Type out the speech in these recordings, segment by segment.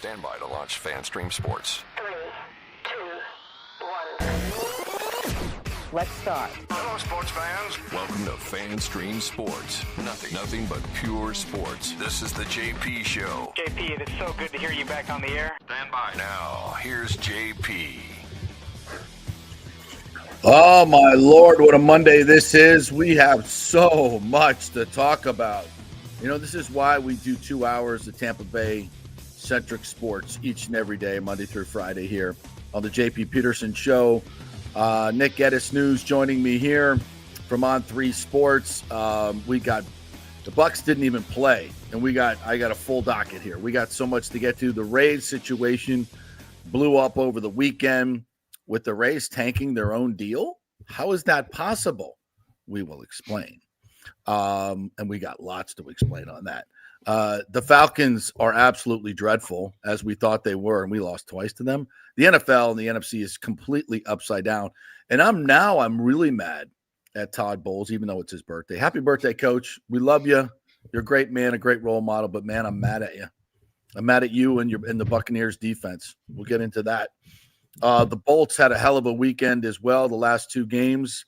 Stand by to launch FanStream Sports. 3, 2, 1. Let's start. Hello, sports fans. Welcome to FanStream Sports. Nothing but pure sports. This is the JP Show. JP, it is so good to hear you back on the air. Stand by. Now, here's JP. Oh, my Lord, what a Monday this is. We have so much to talk about. You know, this is why we do 2 hours of Tampa Bay-centric sports each and every day, Monday through Friday here on the JP Peterson Show. Nick Geddes News joining me here from On3 Sports. We got the Bucs didn't even play, and I got a full docket here. We got so much to get to. The Rays situation blew up over the weekend with the Rays tanking their own deal. How is that possible? We will explain. And we got lots to explain on that. The Falcons are absolutely dreadful, as we thought they were, and we lost twice to them. The NFL and the NFC is completely upside down. And I'm really mad at Todd Bowles, even though it's his birthday. Happy birthday, Coach. We love you. You're a great man, a great role model, but, man, I'm mad at you. I'm mad at you and the Buccaneers defense. We'll get into that. The Bolts had a hell of a weekend as well, the last two games.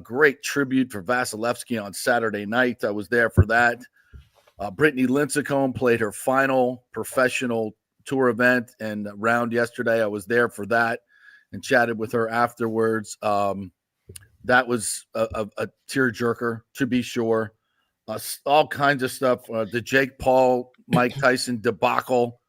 Great tribute for Vasilevsky on Saturday night. I was there for that. Brittany Lincecum played her final professional tour event and round yesterday. I was there for that and chatted with her afterwards. That was a tearjerker, to be sure. All kinds of stuff. The Jake Paul, Mike Tyson debacle.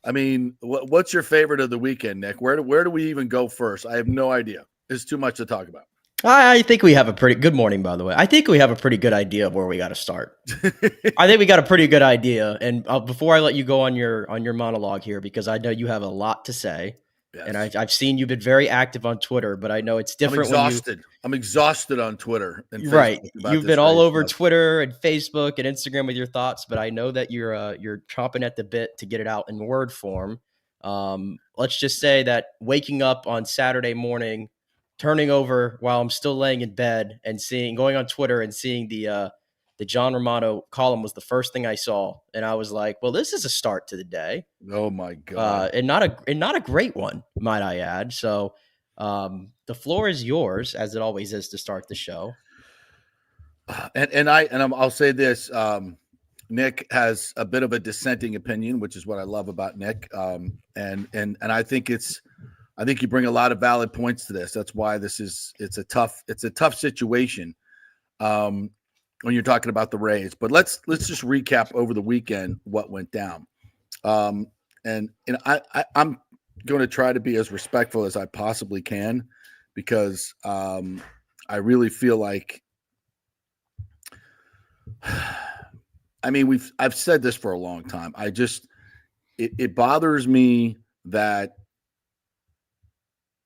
I mean, what's your favorite of the weekend, Nick? Where do we even go first? I have no idea. It's too much to talk about. I think we have a pretty good morning, by the way. I think we have a pretty good idea of where we got to start. I think we got a pretty good idea. And before I let you go on your monologue here, because I know you have a lot to say, yes. And I've seen you've been very active on Twitter, but I know it's different. I'm exhausted on Twitter. And Facebook. Right, you've been all over Twitter and Facebook and Instagram with your thoughts, but I know that you're chomping at the bit to get it out in word form. Let's just say that waking up on Saturday morning, turning over while I'm still laying in bed and going on Twitter and seeing the John Romano column was the first thing I saw. And I was like, well, this is a start to the day. Oh my God. And not a great one, might I add. So the floor is yours, as it always is to start the show. I'll say this, Nick has a bit of a dissenting opinion, which is what I love about Nick. And I think you bring a lot of valid points to this. That's why it's a tough situation when you're talking about the Rays. But let's just recap over the weekend what went down. I'm going to try to be as respectful as I possibly can, because I really feel like, I mean, I've said this for a long time. It bothers me that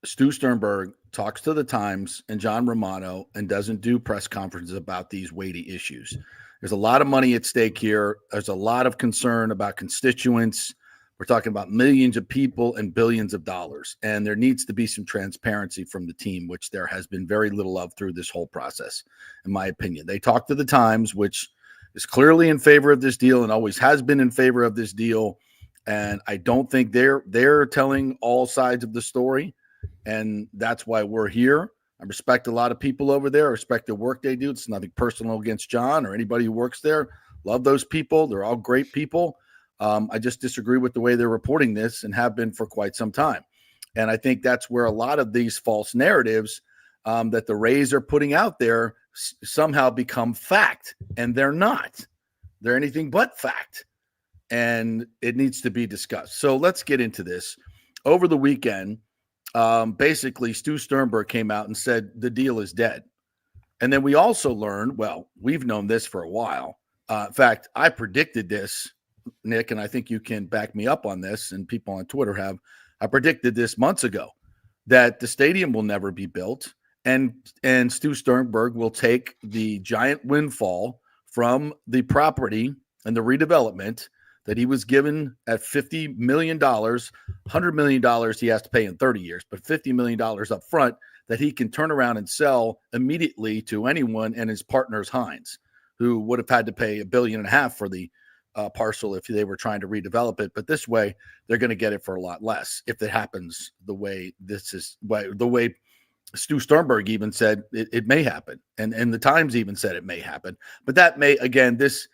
Stu Sternberg talks to the Times and John Romano and doesn't do press conferences about these weighty issues. There's a lot of money at stake here. There's a lot of concern about constituents. We're talking about millions of people and billions of dollars. And there needs to be some transparency from the team, which there has been very little of through this whole process, in my opinion. They talked to the Times, which is clearly in favor of this deal and always has been in favor of this deal. And I don't think they're telling all sides of the story. And that's why we're here. I respect a lot of people over there. I respect the work they do. It's nothing personal against John or anybody who works there. Love those people. They're all great people. I just disagree with the way they're reporting this and have been for quite some time. And I think that's where a lot of these false narratives that the Rays are putting out there somehow become fact. And they're not. They're anything but fact. And it needs to be discussed. So let's get into this. Over the weekend, basically, Stu Sternberg came out and said the deal is dead. And then we also learned, well, we've known this for a while. In fact, I predicted this, Nick, and I think you can back me up on this, and people on Twitter have. I predicted this months ago, that the stadium will never be built, and Stu Sternberg will take the giant windfall from the property and the redevelopment that he was given at $50 million, $100 million he has to pay in 30 years, but $50 million up front that he can turn around and sell immediately to anyone, and his partners, Heinz, who would have had to pay $1.5 billion for the parcel if they were trying to redevelop it. But this way, they're going to get it for a lot less if it happens the way the way Stu Sternberg even said it may happen, and the Times even said it may happen. But that may, again, this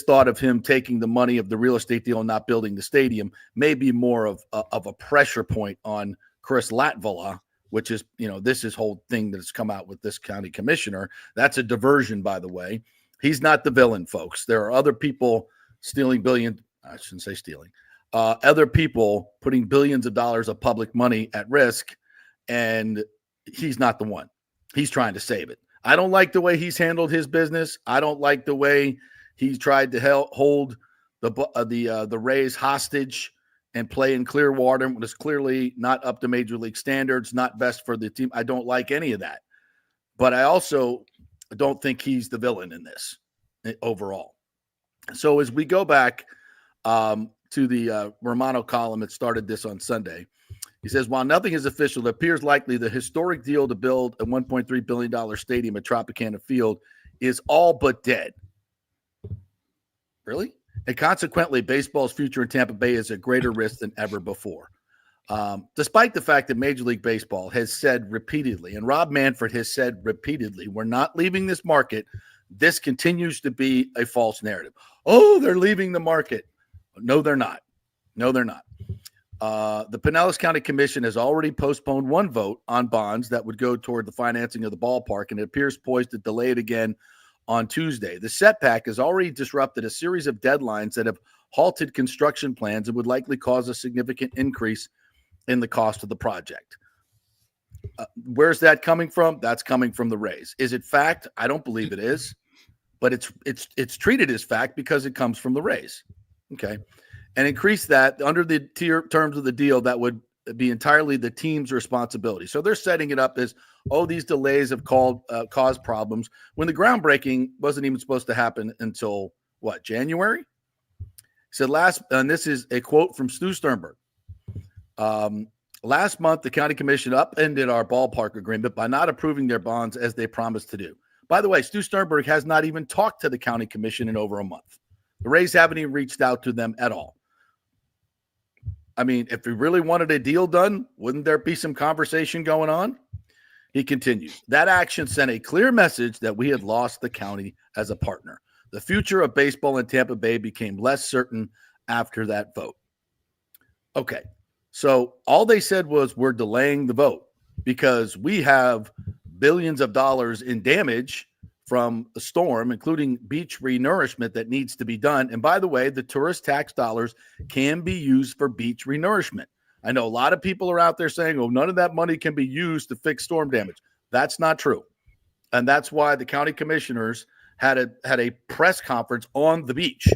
thought of him taking the money of the real estate deal and not building the stadium may be more of a pressure point on Chris Latvala, which is, this is whole thing that's come out with this county commissioner. That's a diversion, by the way. He's not the villain, folks. There are other people stealing I shouldn't say stealing, other people putting billions of dollars of public money at risk, and he's not the one. He's trying to save it. I don't like the way he's handled his business. I don't like the way he's tried to hold the Rays hostage and play in Clearwater, when it's clearly not up to Major League standards, not best for the team. I don't like any of that. But I also don't think he's the villain in this overall. So as we go back to the Romano column, it started this on Sunday. He says, while nothing is official, it appears likely the historic deal to build a $1.3 billion stadium at Tropicana Field is all but dead. Really? And consequently, baseball's future in Tampa Bay is at greater risk than ever before. Despite the fact that Major League Baseball has said repeatedly, and Rob Manfred has said repeatedly, we're not leaving this market, this continues to be a false narrative. Oh, they're leaving the market. No, they're not. No, they're not. The Pinellas County Commission has already postponed one vote on bonds that would go toward the financing of the ballpark, and it appears poised to delay it again on Tuesday. The setback has already disrupted a series of deadlines that have halted construction plans and would likely cause a significant increase in the cost of the project. Where's that coming from? That's coming from the Rays. Is it fact? I don't believe it is, but it's treated as fact because it comes from the Rays. Okay. And increase that under the terms of the deal, that would be entirely the team's responsibility. So they're setting it up as, these delays have caused problems when the groundbreaking wasn't even supposed to happen until January? He said and this is a quote from Stu Sternberg. Last month, the county commission upended our ballpark agreement by not approving their bonds as they promised to do. By the way, Stu Sternberg has not even talked to the county commission in over a month. The Rays haven't even reached out to them at all. I mean, if we really wanted a deal done, wouldn't there be some conversation going on? He continues, that action sent a clear message that we had lost the county as a partner. The future of baseball in Tampa Bay became less certain after that vote. Okay, so all they said was we're delaying the vote because we have billions of dollars in damage from a storm, including beach renourishment that needs to be done. And by the way, the tourist tax dollars can be used for beach renourishment. I know a lot of people are out there saying, none of that money can be used to fix storm damage. That's not true. And that's why the county commissioners had a press conference on the beach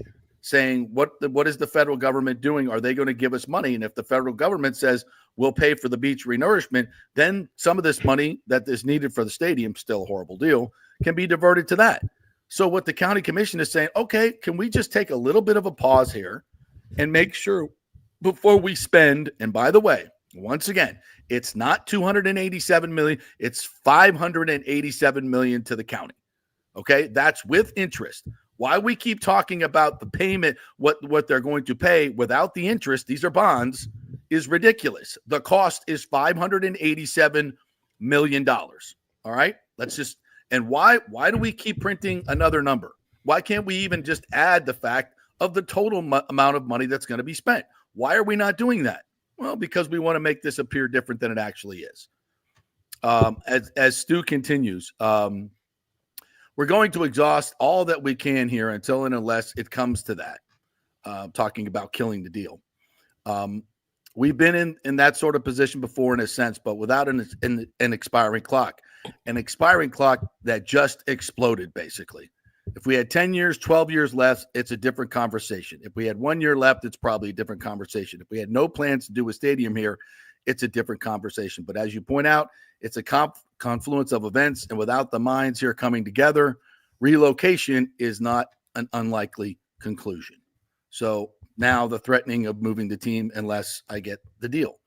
saying, what is the federal government doing? Are they going to give us money? And if the federal government says we'll pay for the beach renourishment, then some of this money that is needed for the stadium, still a horrible deal, can be diverted to that. So what the county commission is saying, okay, can we just take a little bit of a pause here and make sure before we spend, and by the way, once again, it's not $287 million, it's $587 million to the county. Okay, that's with interest. Why we keep talking about the payment, what they're going to pay without the interest, these are bonds, is ridiculous. The cost is $587 million. All right, and why do we keep printing another number? Why can't we even just add the fact of the total amount of money that's going to be spent? Why are we not doing that? Well, because we want to make this appear different than it actually is. As Stu continues, we're going to exhaust all that we can here until and unless it comes to that, talking about killing the deal. We've been in that sort of position before in a sense, but without an expiring clock. An expiring clock that just exploded, basically. If we had 10 years, 12 years left, it's a different conversation. If we had 1 year left, it's probably a different conversation. If we had no plans to do a stadium here, it's a different conversation. But as you point out, it's a confluence of events, and without the minds here coming together, relocation is not an unlikely conclusion. So now the threatening of moving the team unless I get the deal.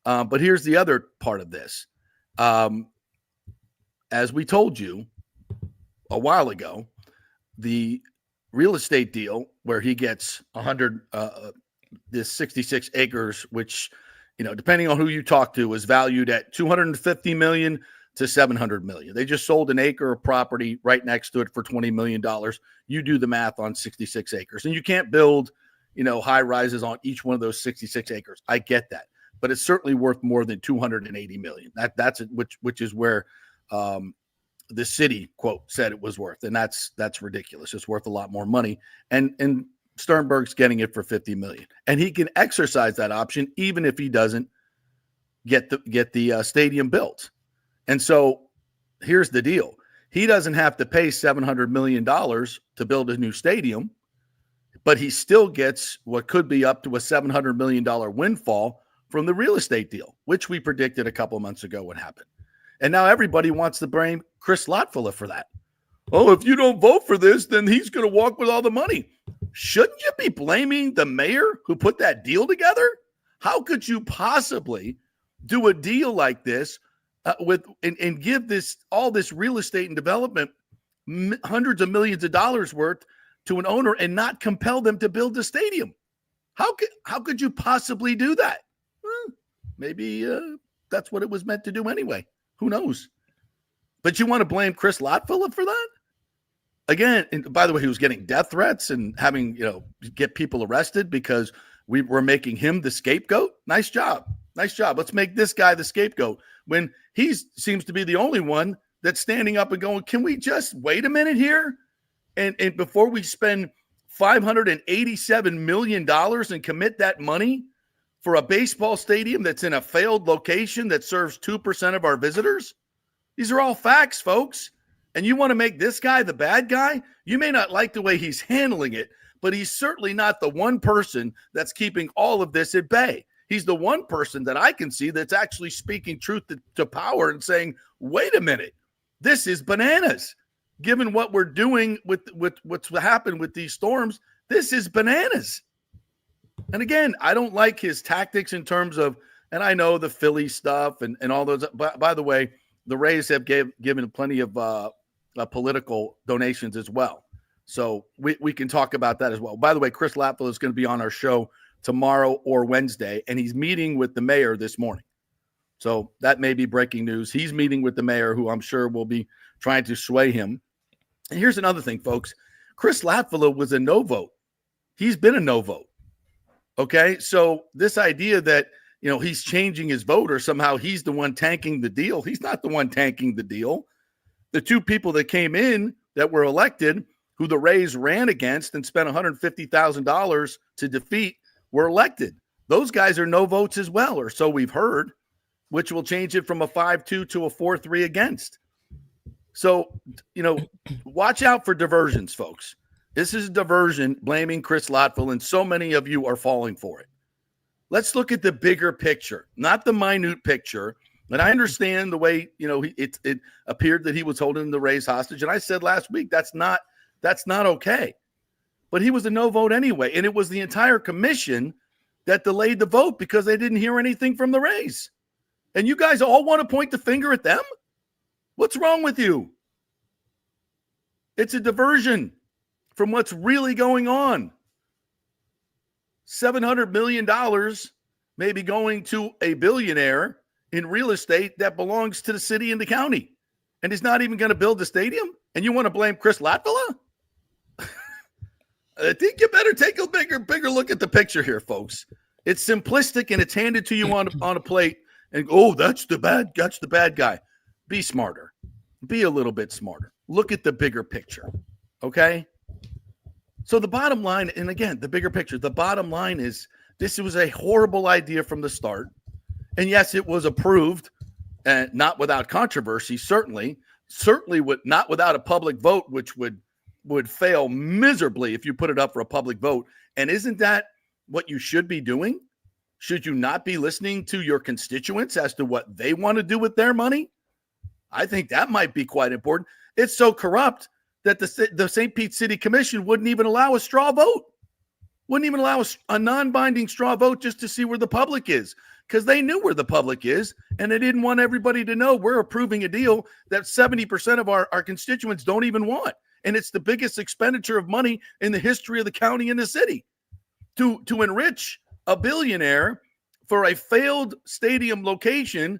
But here's the other part of this. As we told you a while ago, the real estate deal where he gets 66 acres, which, depending on who you talk to, is valued at $250 million to $700 million. They just sold an acre of property right next to it for $20 million. You do the math on 66 acres, and you can't build, high rises on each one of those 66 acres. I get that, but it's certainly worth more than $280 million. That's it, which is where the city quote said it was worth, and that's ridiculous. It's worth a lot more money, and Sternberg's getting it for $50 million, and he can exercise that option even if he doesn't get the stadium built. And so here's the deal: he doesn't have to pay $700 million to build a new stadium, but he still gets what could be up to a $700 million windfall from the real estate deal, which we predicted a couple months ago would happen. And now everybody wants to blame Chris Lotfula for that. Oh, if you don't vote for this, then he's going to walk with all the money. Shouldn't you be blaming the mayor who put that deal together? How could you possibly do a deal like this and give all this real estate and development hundreds of millions of dollars worth to an owner and not compel them to build the stadium? How could you possibly do that? Maybe that's what it was meant to do anyway. Who knows? But you want to blame Chris Lotfula for that? Again, and by the way, he was getting death threats and having, get people arrested because we were making him the scapegoat. Nice job. Nice job. Let's make this guy the scapegoat when he seems to be the only one that's standing up and going, can we just wait a minute here? And before we spend $587 million and commit that money for a baseball stadium that's in a failed location that serves 2% of our visitors? These are all facts, folks. And you want to make this guy the bad guy? You may not like the way he's handling it, but he's certainly not the one person that's keeping all of this at bay. He's the one person that I can see that's actually speaking truth to power and saying, wait a minute, this is bananas. Given what we're doing with what's happened with these storms, this is bananas. And again, I don't like his tactics in terms of, and I know the Philly stuff and all those. By the way, the Rays have given plenty of political donations as well. So we can talk about that as well. By the way, Chris Lotfula is going to be on our show tomorrow or Wednesday, and he's meeting with the mayor this morning. So that may be breaking news. He's meeting with the mayor, who I'm sure will be trying to sway him. And here's another thing, folks. Chris Lotfula was a no vote. He's been a no vote. Okay, so this idea that, he's changing his vote or somehow he's the one tanking the deal. He's not the one tanking the deal. The two people that came in that were elected, who the Rays ran against and spent $150,000 to defeat, were elected. Those guys are no votes as well, or so we've heard, which will change it from a 5-2 to a 4-3 against. So, watch out for diversions, folks. This is a diversion, blaming Chris Lotfula, and so many of you are falling for it. Let's look at the bigger picture, not the minute picture. And I understand the way, it appeared that he was holding the Rays hostage. And I said last week, that's not okay. But he was a no vote anyway. And it was the entire commission that delayed the vote because they didn't hear anything from the Rays. And you guys all want to point the finger at them? What's wrong with you? It's a diversion from what's really going on. $700 million may be going to a billionaire in real estate that belongs to the city and the county, and he's not even going to build the stadium. And you want to blame Chris Lotfula? I think you better take a bigger look at the picture here, folks. It's simplistic and it's handed to you on a plate. And that's the bad guy. Be smarter. Be a little bit smarter. Look at the bigger picture. Okay. So the bottom line, and again, the bigger picture, the bottom line is this was a horrible idea from the start. And yes, it was approved, and not without controversy, certainly not without a public vote, which would fail miserably if you put it up for a public vote. And isn't that what you should be doing? Should you not be listening to your constituents as to what they want to do with their money? I think that might be quite important. It's so corrupt that the St. Pete City Commission wouldn't even allow a straw vote, wouldn't even allow a non-binding straw vote just to see where the public is, because they knew where the public is, and they didn't want everybody to know we're approving a deal that 70% of our constituents don't even want. and it's the biggest expenditure of money in the history of the county and the city to enrich a billionaire for a failed stadium location,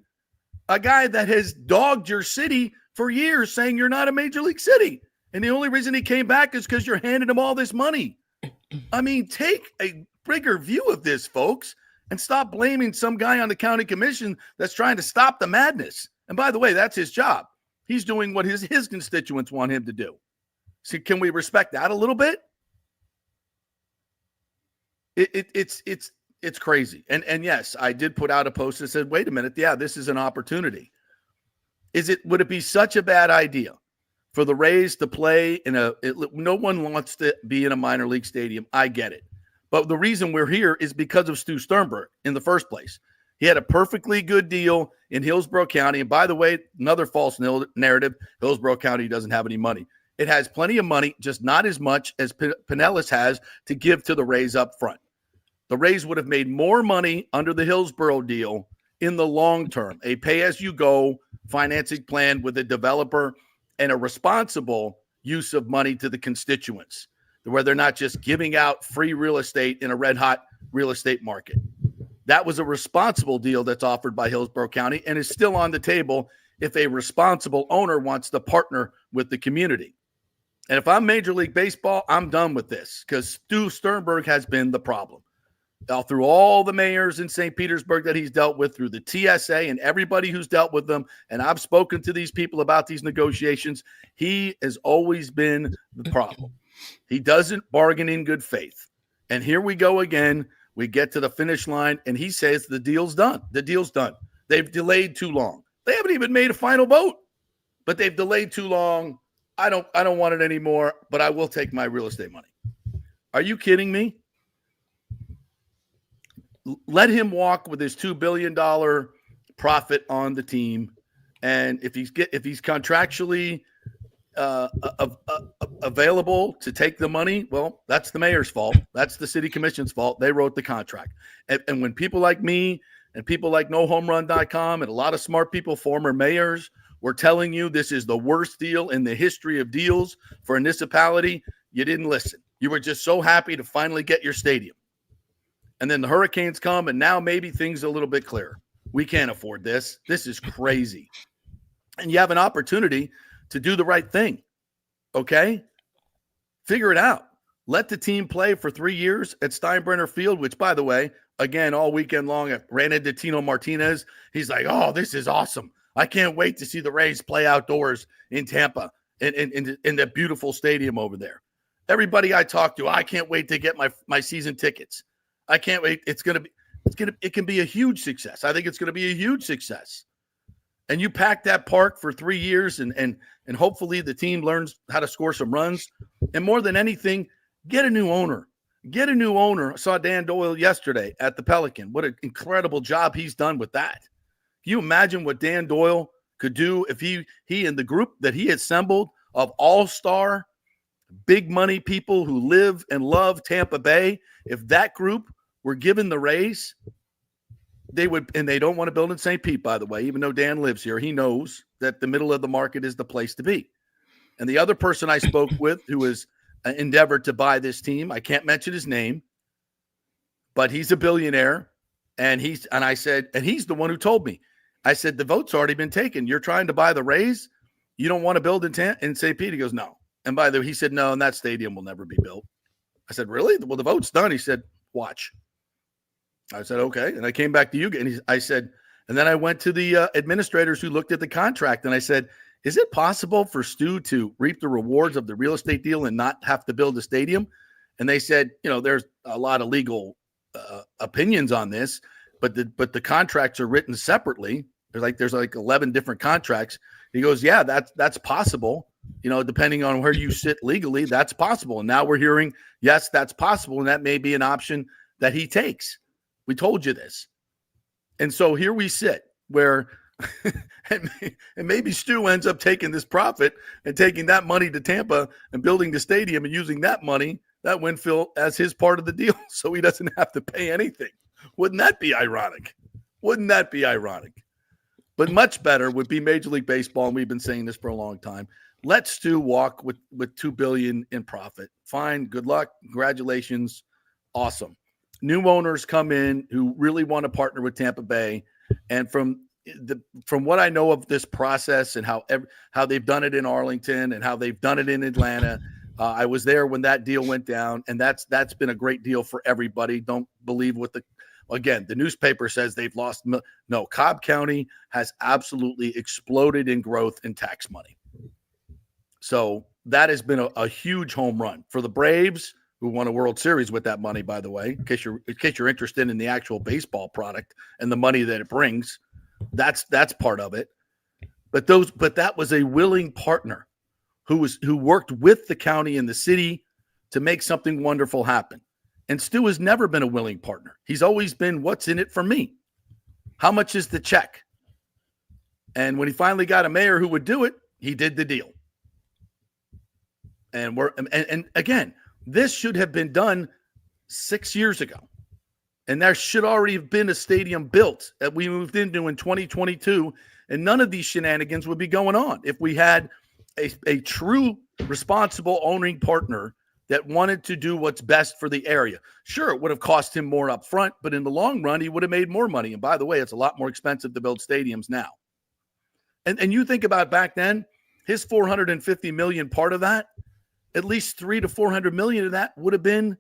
a guy that has dogged your city for years saying you're not a major league city. And the only reason he came back is because you're handing him all this money. I mean, take a bigger view of this, folks, and stop blaming some guy on the county commission that's trying to stop the madness. And by the way, that's his job. He's doing what his constituents want him to do. So can we respect that a little bit? It's crazy. And yes, I did put out a post that said, wait a minute, yeah, this is an opportunity. Would it be such a bad idea for the Rays to play no one wants to be in a minor league stadium. I get it. But the reason we're here is because of Stu Sternberg in the first place. He had a perfectly good deal in Hillsborough County. And by the way, another false narrative, Hillsborough County doesn't have any money. It has plenty of money, just not as much as Pinellas has to give to the Rays up front. The Rays would have made more money under the Hillsborough deal in the long term, a pay-as-you-go financing plan with a developer and a responsible use of money to the constituents, where they're not just giving out free real estate in a red-hot real estate market. That was a responsible deal that's offered by Hillsborough County and is still on the table if a responsible owner wants to partner with the community. And if I'm Major League Baseball, I'm done with this because Stu Sternberg has been the problem. Through all the mayors in St. Petersburg that he's dealt with, through the TSA and everybody who's dealt with them, and I've spoken to these people about these negotiations, he has always been the problem. He doesn't bargain in good faith. And here we go again. We get to the finish line, and he says the deal's done. The deal's done. They've delayed too long. They haven't even made a final vote, but they've delayed too long. I don't want it anymore, but I will take my real estate money. Are you kidding me? Let him walk with his $2 billion profit on the team, and if he's contractually available to take the money, well, that's the mayor's fault. That's the city commission's fault. They wrote the contract. And when people like me and people like NoHomeRun.com and a lot of smart people, former mayors, were telling you this is the worst deal in the history of deals for a municipality, you didn't listen. You were just so happy to finally get your stadium. And then the hurricanes come, and now maybe things are a little bit clearer. We can't afford this. This is crazy. And you have an opportunity to do the right thing, okay? Figure it out. Let the team play for 3 years at Steinbrenner Field, which, by the way, again, all weekend long, I ran into Tino Martinez. He's like, oh, this is awesome. I can't wait to see the Rays play outdoors in Tampa in the beautiful stadium over there. Everybody I talk to, I can't wait to get my season tickets. I can't wait. It can be a huge success. I think it's going to be a huge success. And you pack that park for 3 years and hopefully the team learns how to score some runs. And more than anything, get a new owner. Get a new owner. I saw Dan Doyle yesterday at the Pelican. What an incredible job he's done with that. Can you imagine what Dan Doyle could do if he and the group that he assembled of all-star, big money people who live and love Tampa Bay, if that group were given the Rays, they would, and they don't want to build in St. Pete, by the way, even though Dan lives here, he knows that the middle of the market is the place to be. And the other person I spoke with who has endeavored to buy this team, I can't mention his name, but he's a billionaire. And he's the one who told me, I said, the vote's already been taken. You're trying to buy the Rays. You don't want to build in St. Pete. He goes, no. And by the way, he said, no, and that stadium will never be built. I said, really? Well, the vote's done. He said, watch. I said, okay. And I came back to you. And I said, and then I went to the administrators who looked at the contract. And I said, is it possible for Stu to reap the rewards of the real estate deal and not have to build a stadium? And they said, there's a lot of legal opinions on this, but the contracts are written separately. There's like 11 different contracts. He goes, yeah, that's possible. Depending on where you sit legally, that's possible. And now we're hearing, yes, that's possible. And that may be an option that he takes. We told you this. And so here we sit where and maybe Stu ends up taking this profit and taking that money to Tampa and building the stadium and using that money, that windfall, as his part of the deal so he doesn't have to pay anything. Wouldn't that be ironic? Wouldn't that be ironic? But much better would be Major League Baseball, and we've been saying this for a long time. Let Stu walk with $2 billion in profit. Fine, good luck, congratulations, awesome. New owners come in who really want to partner with Tampa Bay, and from what I know of this process and how they've done it in Arlington and how they've done it in Atlanta, I was there when that deal went down, and that's been a great deal for everybody. Don't believe what the newspaper says they've lost. No, Cobb County has absolutely exploded in growth and tax money. So that has been a huge home run for the Braves, who won a World Series with that money, by the way, in case you're interested in the actual baseball product and the money that it brings. That's part of it. But that was a willing partner who worked with the county and the city to make something wonderful happen. And Stu has never been a willing partner. He's always been, what's in it for me? How much is the check? And when he finally got a mayor who would do it, he did the deal. And again, this should have been done 6 years ago. And there should already have been a stadium built that we moved into in 2022. And none of these shenanigans would be going on if we had a true responsible owning partner that wanted to do what's best for the area. Sure, it would have cost him more up front, but in the long run, he would have made more money. And by the way, it's a lot more expensive to build stadiums now. And you think about back then, his $450 million part of that, at least $300 to $400 million of that would have been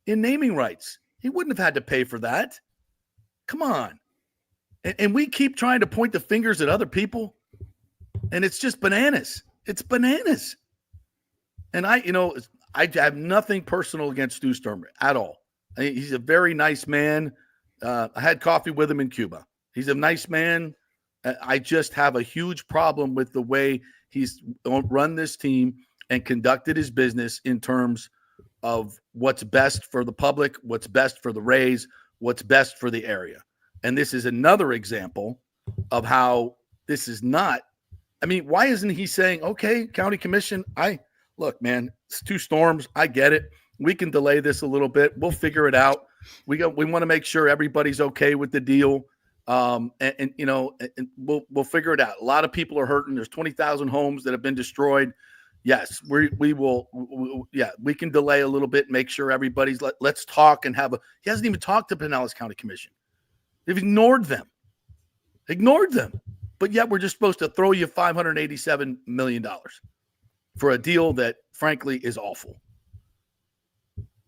in naming rights. He wouldn't have had to pay for that. Come on. And we keep trying to point the fingers at other people, and it's just bananas. It's bananas. And I have nothing personal against Stu Sturmer at all. He's a very nice man. I had coffee with him in Cuba. He's a nice man. I just have a huge problem with the way he's run this team and conducted his business in terms of what's best for the public, what's best for the Rays, what's best for the area. And this is another example of how this is not. I mean, why isn't he saying, okay, county commission, look, man, it's 2 storms. I get it. We can delay this a little bit. We'll figure it out. We want to make sure everybody's okay with the deal. And we'll figure it out. A lot of people are hurting. There's 20,000 homes that have been destroyed. Yes, we will. Yeah, we can delay a little bit, make sure everybody's let's talk and he hasn't even talked to Pinellas County Commission. They've ignored them. But yet we're just supposed to throw you $587 million for a deal that frankly is awful.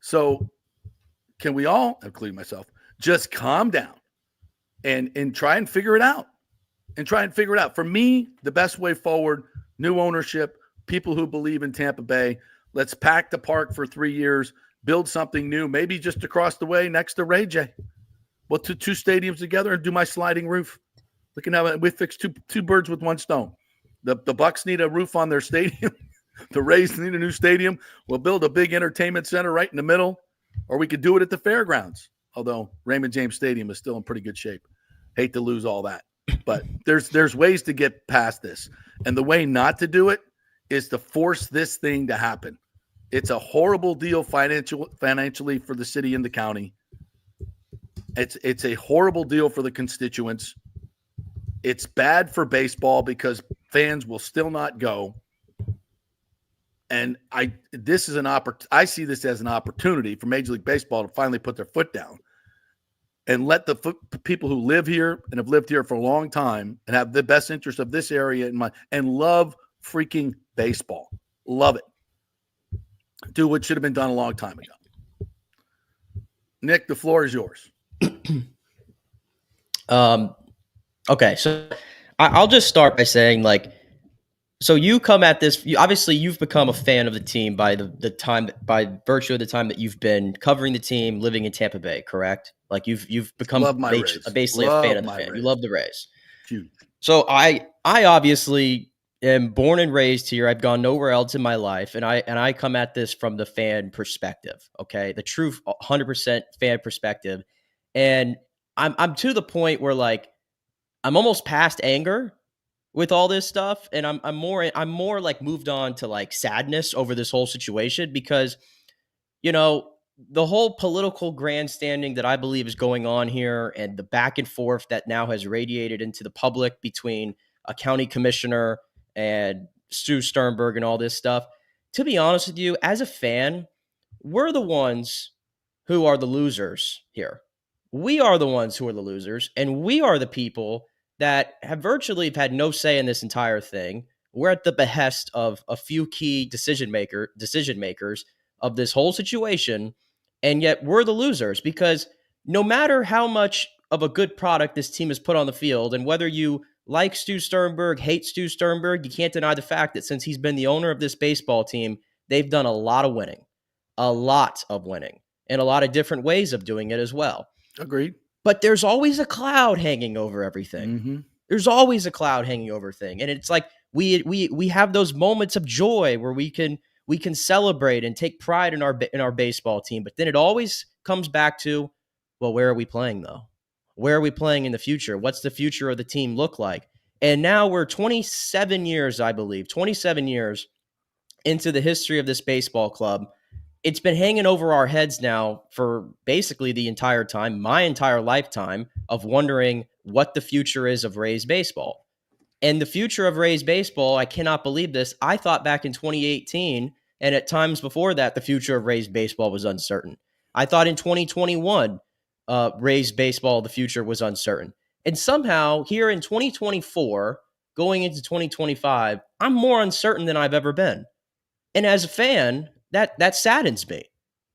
So can we all, including myself, just calm down and try and figure it out? For me, the best way forward, new ownership, people who believe in Tampa Bay. Let's pack the park for 3 years, build something new, maybe just across the way next to Ray J. We'll do 2 stadiums together and do my sliding roof. We can have we fix two birds with one stone. The Bucks need a roof on their stadium. The Rays need a new stadium. We'll build a big entertainment center right in the middle, or we could do it at the fairgrounds. Although Raymond James Stadium is still in pretty good shape. Hate to lose all that, but there's ways to get past this, and the way not to do it is to force this thing to happen. It's a horrible deal financially for the city and the county. It's a horrible deal for the constituents. It's bad for baseball because fans will still not go. And I see this as an opportunity for Major League Baseball to finally put their foot down and let the people who live here and have lived here for a long time and have the best interest of this area in mind and love freaking baseball. Love it. Do what should have been done a long time ago. Nick, the floor is yours. Okay, so I'll just start by saying, so you come at this. Obviously, you've become a fan of the team by by virtue of the time that you've been covering the team, living in Tampa Bay. Correct? You've become basically a fan of the fan. You love the Rays. Huge. So I obviously am born and raised here. I've gone nowhere else in my life, and I come at this from the fan perspective. Okay, the true 100% fan perspective, and I'm to the point where I'm almost past anger with all this stuff, and I'm more moved on to sadness over this whole situation because the whole political grandstanding that I believe is going on here and the back and forth that now has radiated into the public between a county commissioner and Stu Sternberg and all this stuff. To be honest with you, as a fan, we're the ones who are the losers here. We are the ones who are the losers, and we are the people that have virtually had no say in this entire thing. We're at the behest of a few key decision makers of this whole situation, and yet we're the losers because no matter how much of a good product this team has put on the field, and whether you like Stu Sternberg, hate Stu Sternberg, you can't deny the fact that since he's been the owner of this baseball team, they've done a lot of winning, and a lot of different ways of doing it as well. Agreed. But there's always a cloud hanging over everything. Mm-hmm. There's always a cloud hanging over thing, and it's like we have those moments of joy where we can celebrate and take pride in our baseball team. But then it always comes back to, well, where are we playing though? Where are we playing in the future? What's the future of the team look like? And now we're 27 years, I believe, 27 years into the history of this baseball club. It's been hanging over our heads now for basically the entire time, my entire lifetime, of wondering what the future is of Rays baseball. And the future of Rays baseball, I cannot believe this. I thought back in 2018, and at times before that, the future of Rays baseball was uncertain. I thought in 2021, Rays baseball, the future was uncertain. And somehow here in 2024, going into 2025, I'm more uncertain than I've ever been. And as a fan, that saddens me.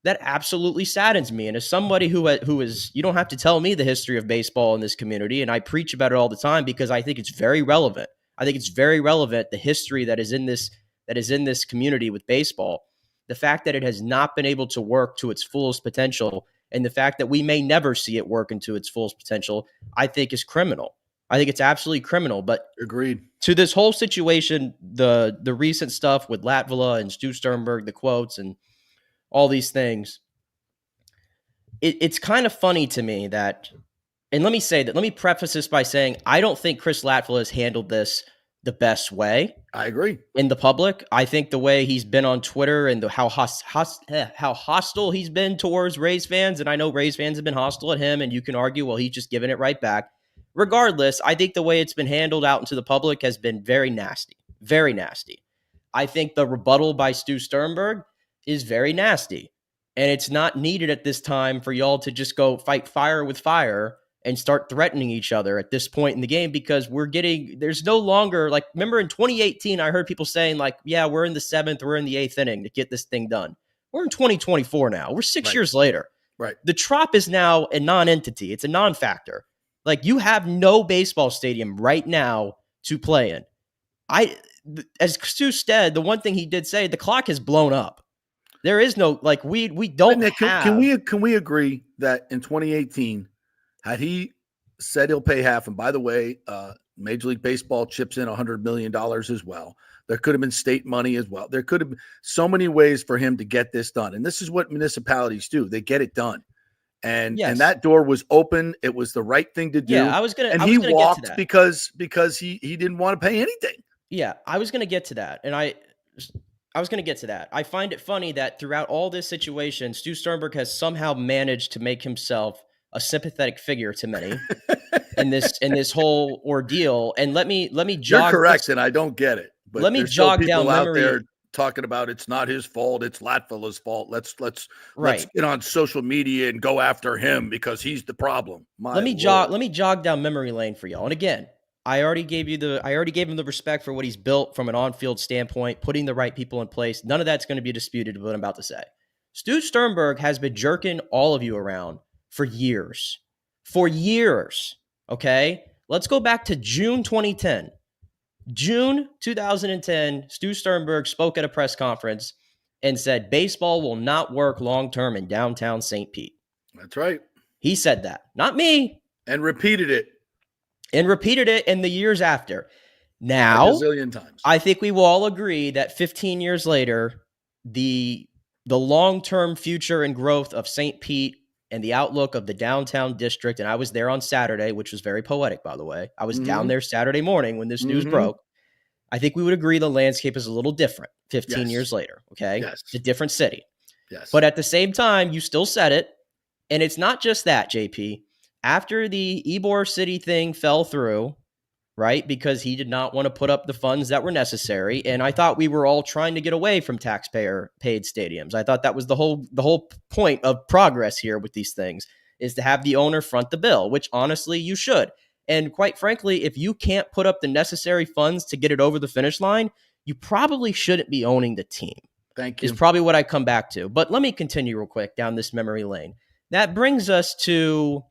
That absolutely saddens me. And as somebody who is, you don't have to tell me the history of baseball in this community, and I preach about it all the time because I think it's very relevant. I think it's very relevant, the history that is in this community with baseball. The fact that it has not been able to work to its fullest potential, and the fact that we may never see it work into its fullest potential, I think is criminal. I think it's absolutely criminal. But agreed. To this whole situation, the recent stuff with Latvala and Stu Sternberg, the quotes and all these things, it's kind of funny to me that, and let me preface this by saying, I don't think Chris Latvala has handled this the best way. I agree. In the public, I think the way he's been on Twitter and how hostile he's been towards Rays fans, and I know Rays fans have been hostile at him, and you can argue, well, he's just giving it right back. Regardless, I think the way it's been handled out into the public has been very nasty, very nasty. I think the rebuttal by Stu Sternberg is very nasty, and it's not needed at this time for y'all to just go fight fire with fire and start threatening each other at this point in the game, because there's no longer, like, remember in 2018, I heard people saying like, yeah, we're in the 7th, we're in the 8th inning to get this thing done. We're in 2024 now. We're 6 years later. Right. The Trop is now a non-entity. It's a non-factor. Like, you have no baseball stadium right now to play in. As Stu said, the one thing he did say, the clock has blown up. There is no, like, we don't Nick, have. Can we agree that in 2018, had he said he'll pay half, and by the way, Major League Baseball chips in $100 million as well. There could have been state money as well. There could have been so many ways for him to get this done. And this is what municipalities do. They get it done. And Yes. and that door was open. It was the right thing to do. Yeah, I was gonna he get to walked that. because he didn't want to pay anything. Yeah, I was going to get to that. And I was going to get to that. I find it funny that throughout all this situation, Stu Sternberg has somehow managed to make himself a sympathetic figure to many in this whole ordeal. And let me jog. You're correct, and I don't get it. But let me there's still jog down people out memory. there talking about it's not his fault, it's Latvala's fault. Let's Right. get on social media and go after him because he's the problem. Let me jog down memory lane for y'all. And again, I already gave him the respect for what he's built from an on-field standpoint, putting the right people in place. None of that's going to be disputed what I'm about to say. Stu Sternberg has been jerking all of you around for years. For years. Okay? Let's go back to June 2010. June 2010, Stu Sternberg spoke at a press conference and said, baseball will not work long-term in downtown St. Pete. That's right. He said that, not me. And repeated it. And repeated it in the years after. Now, a zillion times. I think we will all agree that 15 years later, the long-term future and growth of St. Pete and the outlook of the downtown district, and I was there on Saturday, which was very poetic, by the way. I was down there Saturday morning when this news broke. I think we would agree the landscape is a little different 15 years later, okay? Yes. It's a different city. Yes. But at the same time, you still said it, and it's not just that, JP. After the Ybor City thing fell through, right? Because he did not want to put up the funds that were necessary. And I thought we were all trying to get away from taxpayer paid stadiums. I thought that was the whole point of progress here with these things, is to have the owner front the bill, which honestly you should. And quite frankly, if you can't put up the necessary funds to get it over the finish line, you probably shouldn't be owning the team. Thank you. Is probably what I come back to. But let me continue real quick down this memory lane. That brings us to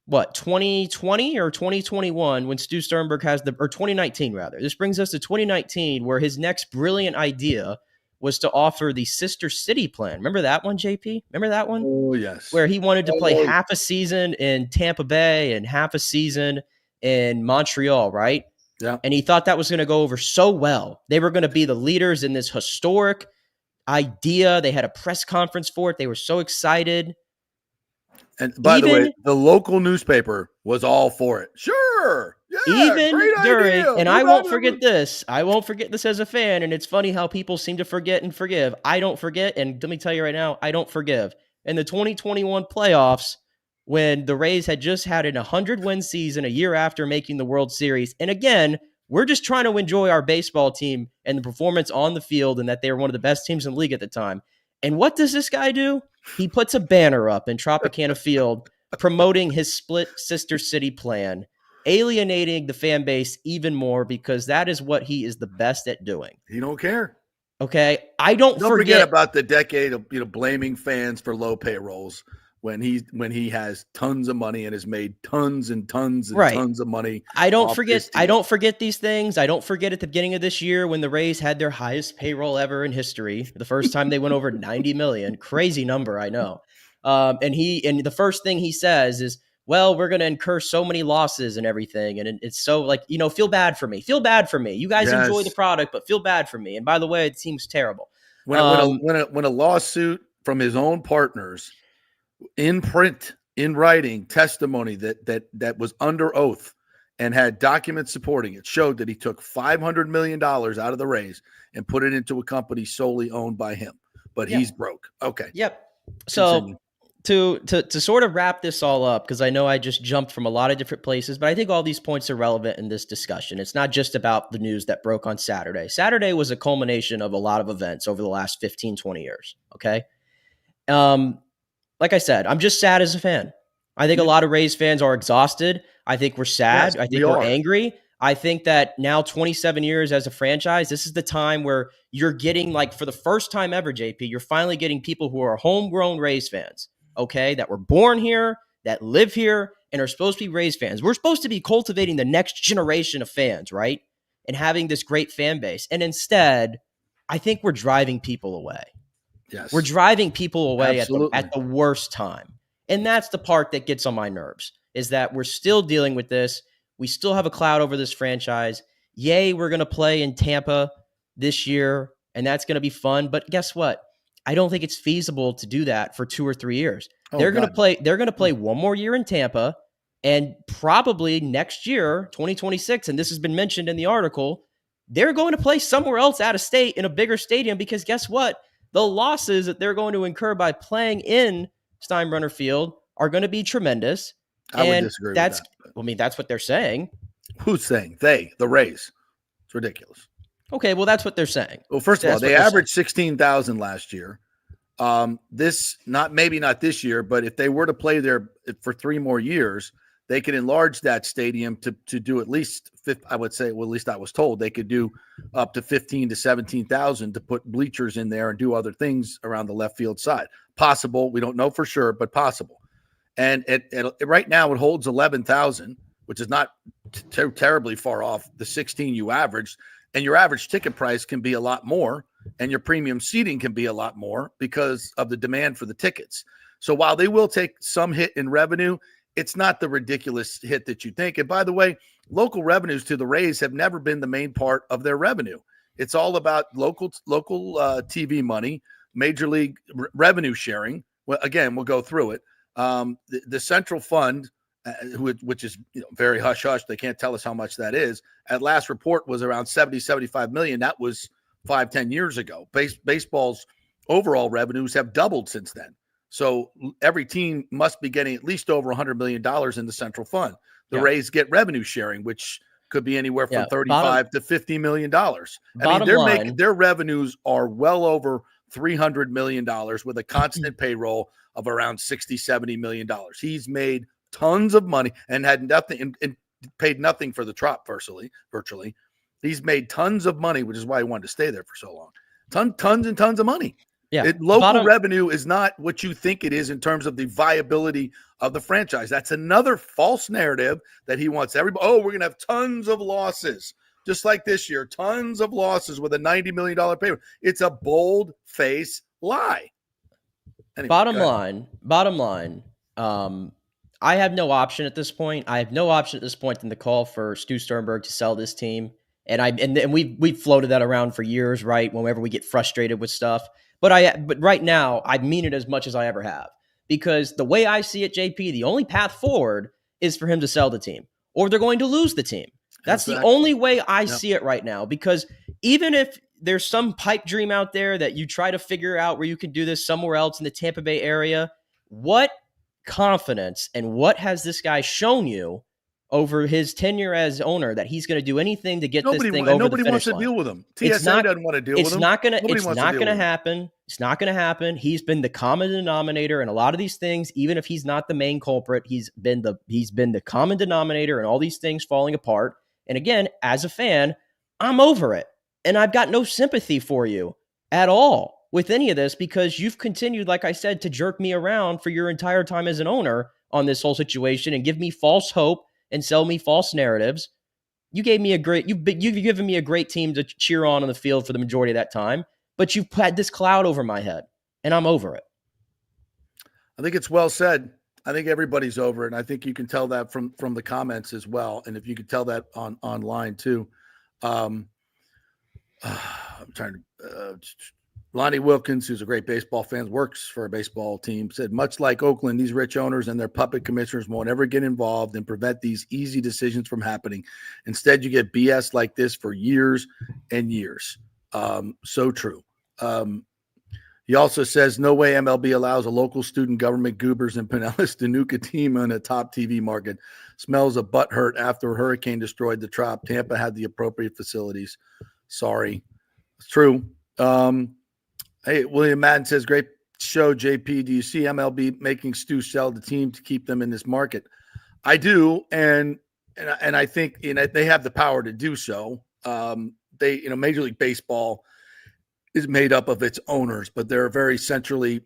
what, 2020 or 2021 when Stu Sternberg has or 2019 rather. This brings us to 2019 where his next brilliant idea was to offer the Sister City plan. Remember that one, JP? Remember that one? Oh, yes. Where he wanted to play half a season in Tampa Bay and half a season in Montreal, right? Yeah. And he thought that was going to go over so well. They were going to be the leaders in this historic idea. They had a press conference for it. They were so excited. And by the way, the local newspaper was all for it. Sure. Yeah, Even great during, idea. and I won't forget this. I won't forget this as a fan. And it's funny how people seem to forget and forgive. I don't forget. And let me tell you right now, I don't forgive. In the 2021 playoffs, when the Rays had just had an 100-win season a year after making the World Series. And again, we're just trying to enjoy our baseball team and the performance on the field and that they were one of the best teams in the league at the time. And what does this guy do? He puts a banner up in Tropicana Field promoting his split Sister City plan, alienating the fan base even more because that is what he is the best at doing. He don't care. Okay. Don't forget about the decade of blaming fans for low payrolls when he has tons of money and has made tons and tons and tons of money. I don't forget these things. I don't forget at the beginning of this year when the Rays had their highest payroll ever in history. The first time they went over 90 million. Crazy number, I know. And the first thing he says is, well, we're going to incur so many losses and everything. And it's so like, feel bad for me. Feel bad for me. You guys enjoy the product, but feel bad for me. And by the way, it seems terrible. When a lawsuit from his own partners in print, in writing, testimony that was under oath and had documents supporting it showed that he took $500 million out of the Rays and put it into a company solely owned by him. But he's broke. Okay. Yep. So to sort of wrap this all up, because I know I just jumped from a lot of different places, but I think all these points are relevant in this discussion. It's not just about the news that broke on Saturday. Saturday was a culmination of a lot of events over the last 15, 20 years. Okay. Like I said, I'm just sad as a fan. I think a lot of Rays fans are exhausted. I think we're sad. Yes, I think we're angry. I think that now 27 years as a franchise, this is the time where you're getting, like, for the first time ever, JP, you're finally getting people who are homegrown Rays fans, okay, that were born here, that live here, and are supposed to be Rays fans. We're supposed to be cultivating the next generation of fans, right? And having this great fan base. And instead, I think we're driving people away. Yes. We're driving people away at the worst time. And that's the part that gets on my nerves, is that we're still dealing with this. We still have a cloud over this franchise. Yay, we're going to play in Tampa this year, and that's going to be fun. But guess what? I don't think it's feasible to do that for 2 or 3 years. They're going to play one more year in Tampa, and probably next year, 2026, and this has been mentioned in the article, they're going to play somewhere else out of state in a bigger stadium because guess what? The losses that they're going to incur by playing in Steinbrenner Field are going to be tremendous. I would disagree with that. I mean, that's what they're saying. Who's saying? The Rays. It's ridiculous. Okay, well, that's what they're saying. Well, first of all, they averaged 16,000 last year. Maybe not this year, but if they were to play there for 3 more years, they could enlarge that stadium to do at least, I would say, well, at least I was told they could do up to 15 to 17,000 to put bleachers in there and do other things around the left field side. Possible. We don't know for sure, but possible. And right now it holds 11,000, which is not terribly far off the 16 you averaged. And your average ticket price can be a lot more, and your premium seating can be a lot more because of the demand for the tickets. So while they will take some hit in revenue, it's not the ridiculous hit that you think. And by the way, local revenues to the Rays have never been the main part of their revenue. It's all about local TV money, major league revenue sharing. Well, again, we'll go through it. The central fund, which is very hush hush, they can't tell us how much that is. At last report was around 75 million. That was 5-10 years ago. Baseball's overall revenues have doubled since then. So every team must be getting at least over $100 million in the central fund. The Rays get revenue sharing, which could be anywhere from Yeah, 35 to $50 million. Bottom line, their revenues are well over $300 million with a constant payroll of around $60-70 million. He's made tons of money and had nothing and paid nothing for the Trop virtually. He's made tons of money, which is why he wanted to stay there for so long. Tons and tons of money. Yeah, Local revenue is not what you think it is in terms of the viability of the franchise. That's another false narrative that he wants everybody. Oh, we're going to have tons of losses, just like this year, tons of losses with a $90 million payment. It's a bold-faced lie. Anyway, bottom line. I have no option at this point. I have no option at this point than to call for Stu Sternberg to sell this team. And we've floated that around for years, right? Whenever we get frustrated with stuff. But right now, I mean it as much as I ever have. Because the way I see it, JP, the only path forward is for him to sell the team. Or they're going to lose the team. That's the only way I see it right now. Because even if there's some pipe dream out there that you try to figure out where you can do this somewhere else in the Tampa Bay area, what confidence and what has this guy shown you over his tenure as owner that he's going to do anything to get this thing over the finish line? Nobody wants to deal with him. TSA doesn't want to deal with him. It's not going to happen. It's not going to happen. He's been the common denominator in a lot of these things. Even if he's not the main culprit, he's been the common denominator in all these things falling apart. And again, as a fan, I'm over it. And I've got no sympathy for you at all with any of this because you've continued, like I said, to jerk me around for your entire time as an owner on this whole situation and give me false hope and sell me false narratives. You've given me a great team to cheer on the field for the majority of that time, but you've had this cloud over my head, and I'm over it. I think it's well said. I think everybody's over it, and I think you can tell that from the comments as well, and if you could tell that online too. I'm trying to Lonnie Wilkins, who's a great baseball fan, works for a baseball team, said, much like Oakland, these rich owners and their puppet commissioners won't ever get involved and prevent these easy decisions from happening. Instead, you get BS like this for years and years. So true. He also says, no way MLB allows a local student government goobers in Pinellas Dinuka team in a top TV market. Smells a butt hurt after a hurricane destroyed the Trop. Tampa had the appropriate facilities. Sorry. It's true. Hey, William Madden says, great show, JP. Do you see MLB making Stu sell the team to keep them in this market? I do, and I think they have the power to do so. Major League Baseball is made up of its owners, but they're a very centrally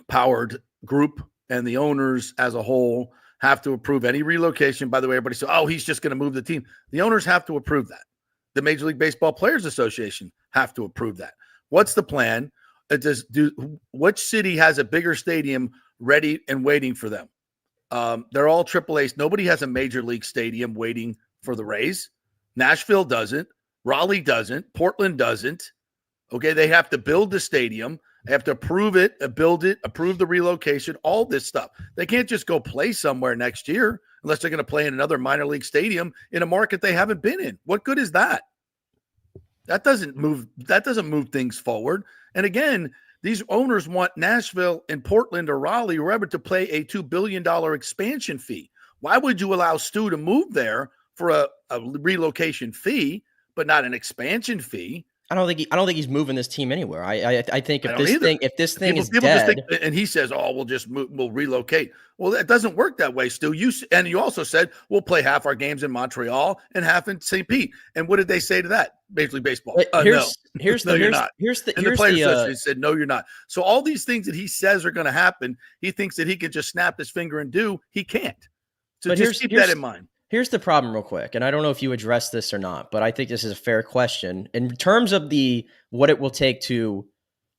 powered group, and the owners as a whole have to approve any relocation. By the way, everybody says, "Oh, he's just going to move the team." The owners have to approve that. The Major League Baseball Players Association have to approve that. What's the plan? Which city has a bigger stadium ready and waiting for them? They're all AAA. Nobody has a major league stadium waiting for the Rays. Nashville doesn't. Raleigh doesn't. Portland doesn't. Okay, they have to build the stadium. They have to approve it, build it, approve the relocation, all this stuff. They can't just go play somewhere next year unless they're going to play in another minor league stadium in a market they haven't been in. What good is that? That doesn't move things forward. And again, these owners want Nashville and Portland or Raleigh or wherever to pay a $2 billion expansion fee. Why would you allow Stu to move there for a relocation fee, but not an expansion fee? I don't think he's moving this team anywhere. I think if this thing is people dead, just think, and he says, "Oh, we'll relocate." Well, that doesn't work that way, Stu. You also said we'll play half our games in Montreal and half in St. Pete. And what did they say to that? Major League Baseball. Here's the Players Association said, "No, you're not." So all these things that he says are going to happen, he thinks that he can just snap his finger and do. He can't. So just keep that in mind. Here's the problem real quick, and I don't know if you address this or not, but I think this is a fair question. In terms of what it will take to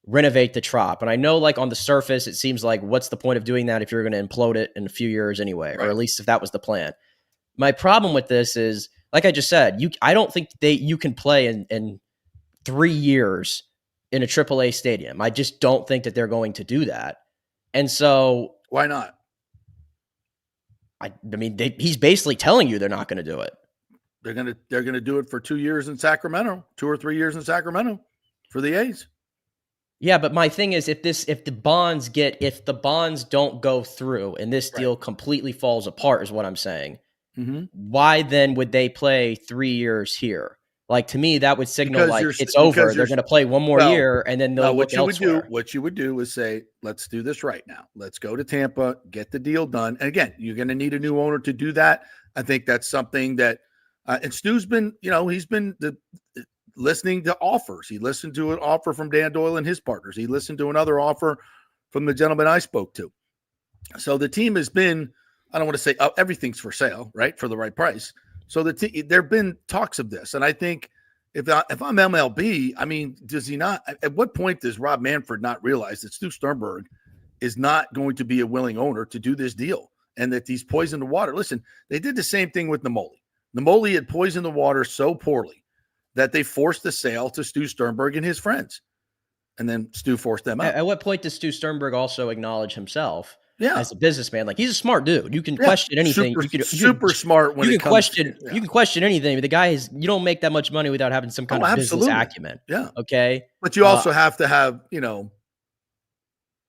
renovate the Trop, and I know like on the surface, it seems like what's the point of doing that if you're going to implode it in a few years anyway, right? Or at least if that was the plan. My problem with this is, like I just said, I don't think you can play in 3 years in a AAA stadium. I just don't think that they're going to do that. And so why not? I mean, he's basically telling you they're not going to do it. They're going to do it for 2 years in Sacramento, 2 or 3 years in Sacramento for the A's. Yeah, but my thing is, if the bonds don't go through and this deal completely falls apart, is what I'm saying. why then would they play 3 years here? Like, to me, that would signal it's over. They're going to play one more year and then they'll look elsewhere. What you would do is say, let's do this right now. Let's go to Tampa, get the deal done. And again, you're going to need a new owner to do that. I think that's something that, and Stu's been, he's been listening to offers. He listened to an offer from Dan Doyle and his partners. He listened to another offer from the gentleman I spoke to. So the team has been, I don't want to say everything's for sale, right? For the right price. So there have been talks of this. And I think if I'm MLB, I mean, does he not, at what point does Rob Manfred not realize that Stu Sternberg is not going to be a willing owner to do this deal and that he's poisoned the water? Listen, they did the same thing with Namoli. Namoli had poisoned the water so poorly that they forced the sale to Stu Sternberg and his friends. And then Stu forced them out. At what point does Stu Sternberg also acknowledge himself as a businessman? Like, he's a smart dude. You can question anything. Super smart when you it can comes question. You can question anything. But the guy you don't make that much money without having some kind of business acumen. Yeah. Okay. But you also have to have,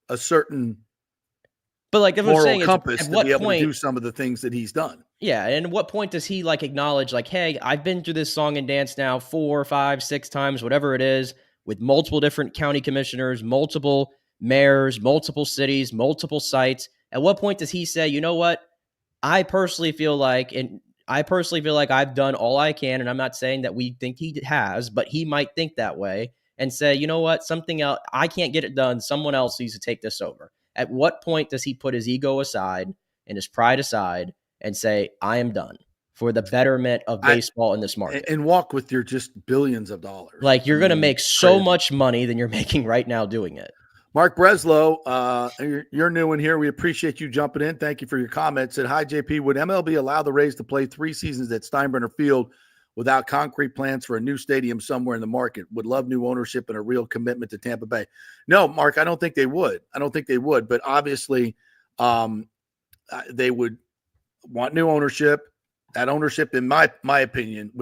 a certain but like if moral I'm saying compass at to what be able point, to do some of the things that he's done. Yeah. And at what point does he acknowledge hey, I've been through this song and dance now 4, 5, 6 times, whatever it is, with multiple different county commissioners, multiple mayors, multiple cities, multiple sites. At what point does he say, you know what? I personally feel like I've done all I can, and I'm not saying that we think he has, but he might think that way and say, you know what? Something else, I can't get it done. Someone else needs to take this over. At what point does he put his ego aside and his pride aside and say, I am done for the betterment of baseball in this market? And walk with your just billions of dollars. Like, you're going to make so much money than you're making right now doing it. Mark Breslow, you're new in here. We appreciate you jumping in. Thank you for your comments. Said, hi, JP. Would MLB allow the Rays to play 3 seasons at Steinbrenner Field without concrete plans for a new stadium somewhere in the market? Would love new ownership and a real commitment to Tampa Bay. No, Mark, I don't think they would. But obviously they would want new ownership. That ownership, in my opinion,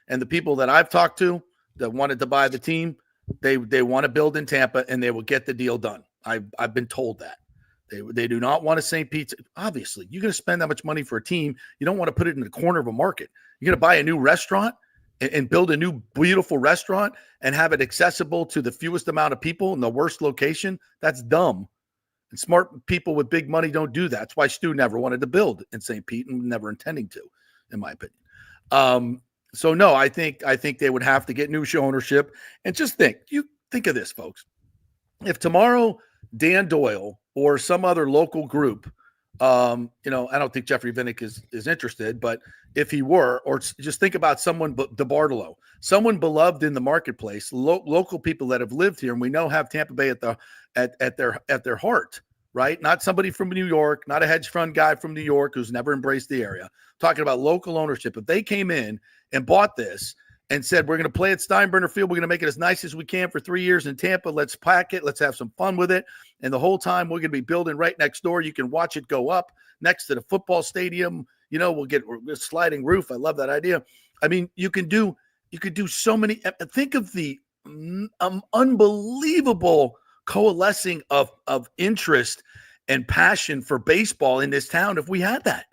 and the people that I've talked to that wanted to buy the team, they want to build in Tampa and they will get the deal done. I've been told that. They do not want a St. Pete's. Obviously, you're going to spend that much money for a team. You don't want to put it in the corner of a market. You're going to buy a new restaurant and build a new beautiful restaurant and have it accessible to the fewest amount of people in the worst location. That's dumb. And smart people with big money don't do that. That's why Stu never wanted to build in St. Pete and never intending to, in my opinion. So no, I think they would have to get new show ownership. And just think of this, folks. If tomorrow Dan Doyle or some other local group, I don't think Jeffrey Vinnick is interested, but if he were, or just think about someone, DeBartolo, someone beloved in the marketplace, local people that have lived here, and we know have Tampa Bay at their heart, right? Not somebody from New York, not a hedge fund guy from New York who's never embraced the area. Talking about local ownership. If they came in and bought this and said, we're going to play at Steinbrenner Field, we're going to make it as nice as we can for 3 years in Tampa, let's pack it, let's have some fun with it, and the whole time we're going to be building right next door. You can watch it go up next to the football stadium. We'll get a sliding roof. I love that idea. I mean, you could do so many. Think of the unbelievable coalescing of interest and passion for baseball in this town if we had that.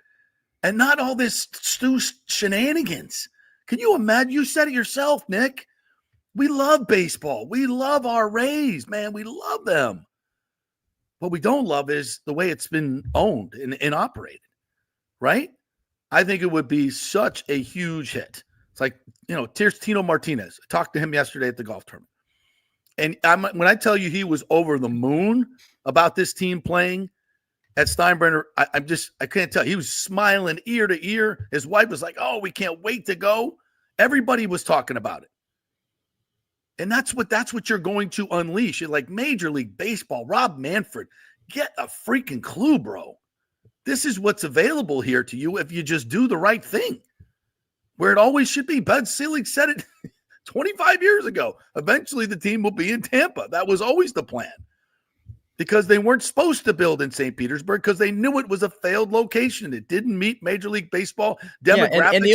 And not all this Stu shenanigans. Can you imagine? You said it yourself, Nick. We love baseball. We love our Rays, man. We love them. What we don't love is the way it's been owned and operated, right? I think it would be such a huge hit. It's like, here's Tino Martinez. I talked to him yesterday at the golf tournament. And when I tell you he was over the moon about this team playing at Steinbrenner, I can't tell. He was smiling ear to ear. His wife was like, oh, we can't wait to go. Everybody was talking about it. And that's what you're going to unleash. Like Major League Baseball, Rob Manfred, get a freaking clue, bro. This is what's available here to you if you just do the right thing. Where it always should be. Bud Selig said it 25 years ago. Eventually the team will be in Tampa. That was always the plan. Because they weren't supposed to build in St. Petersburg because they knew it was a failed location. It didn't meet Major League Baseball demographics. Yeah, and the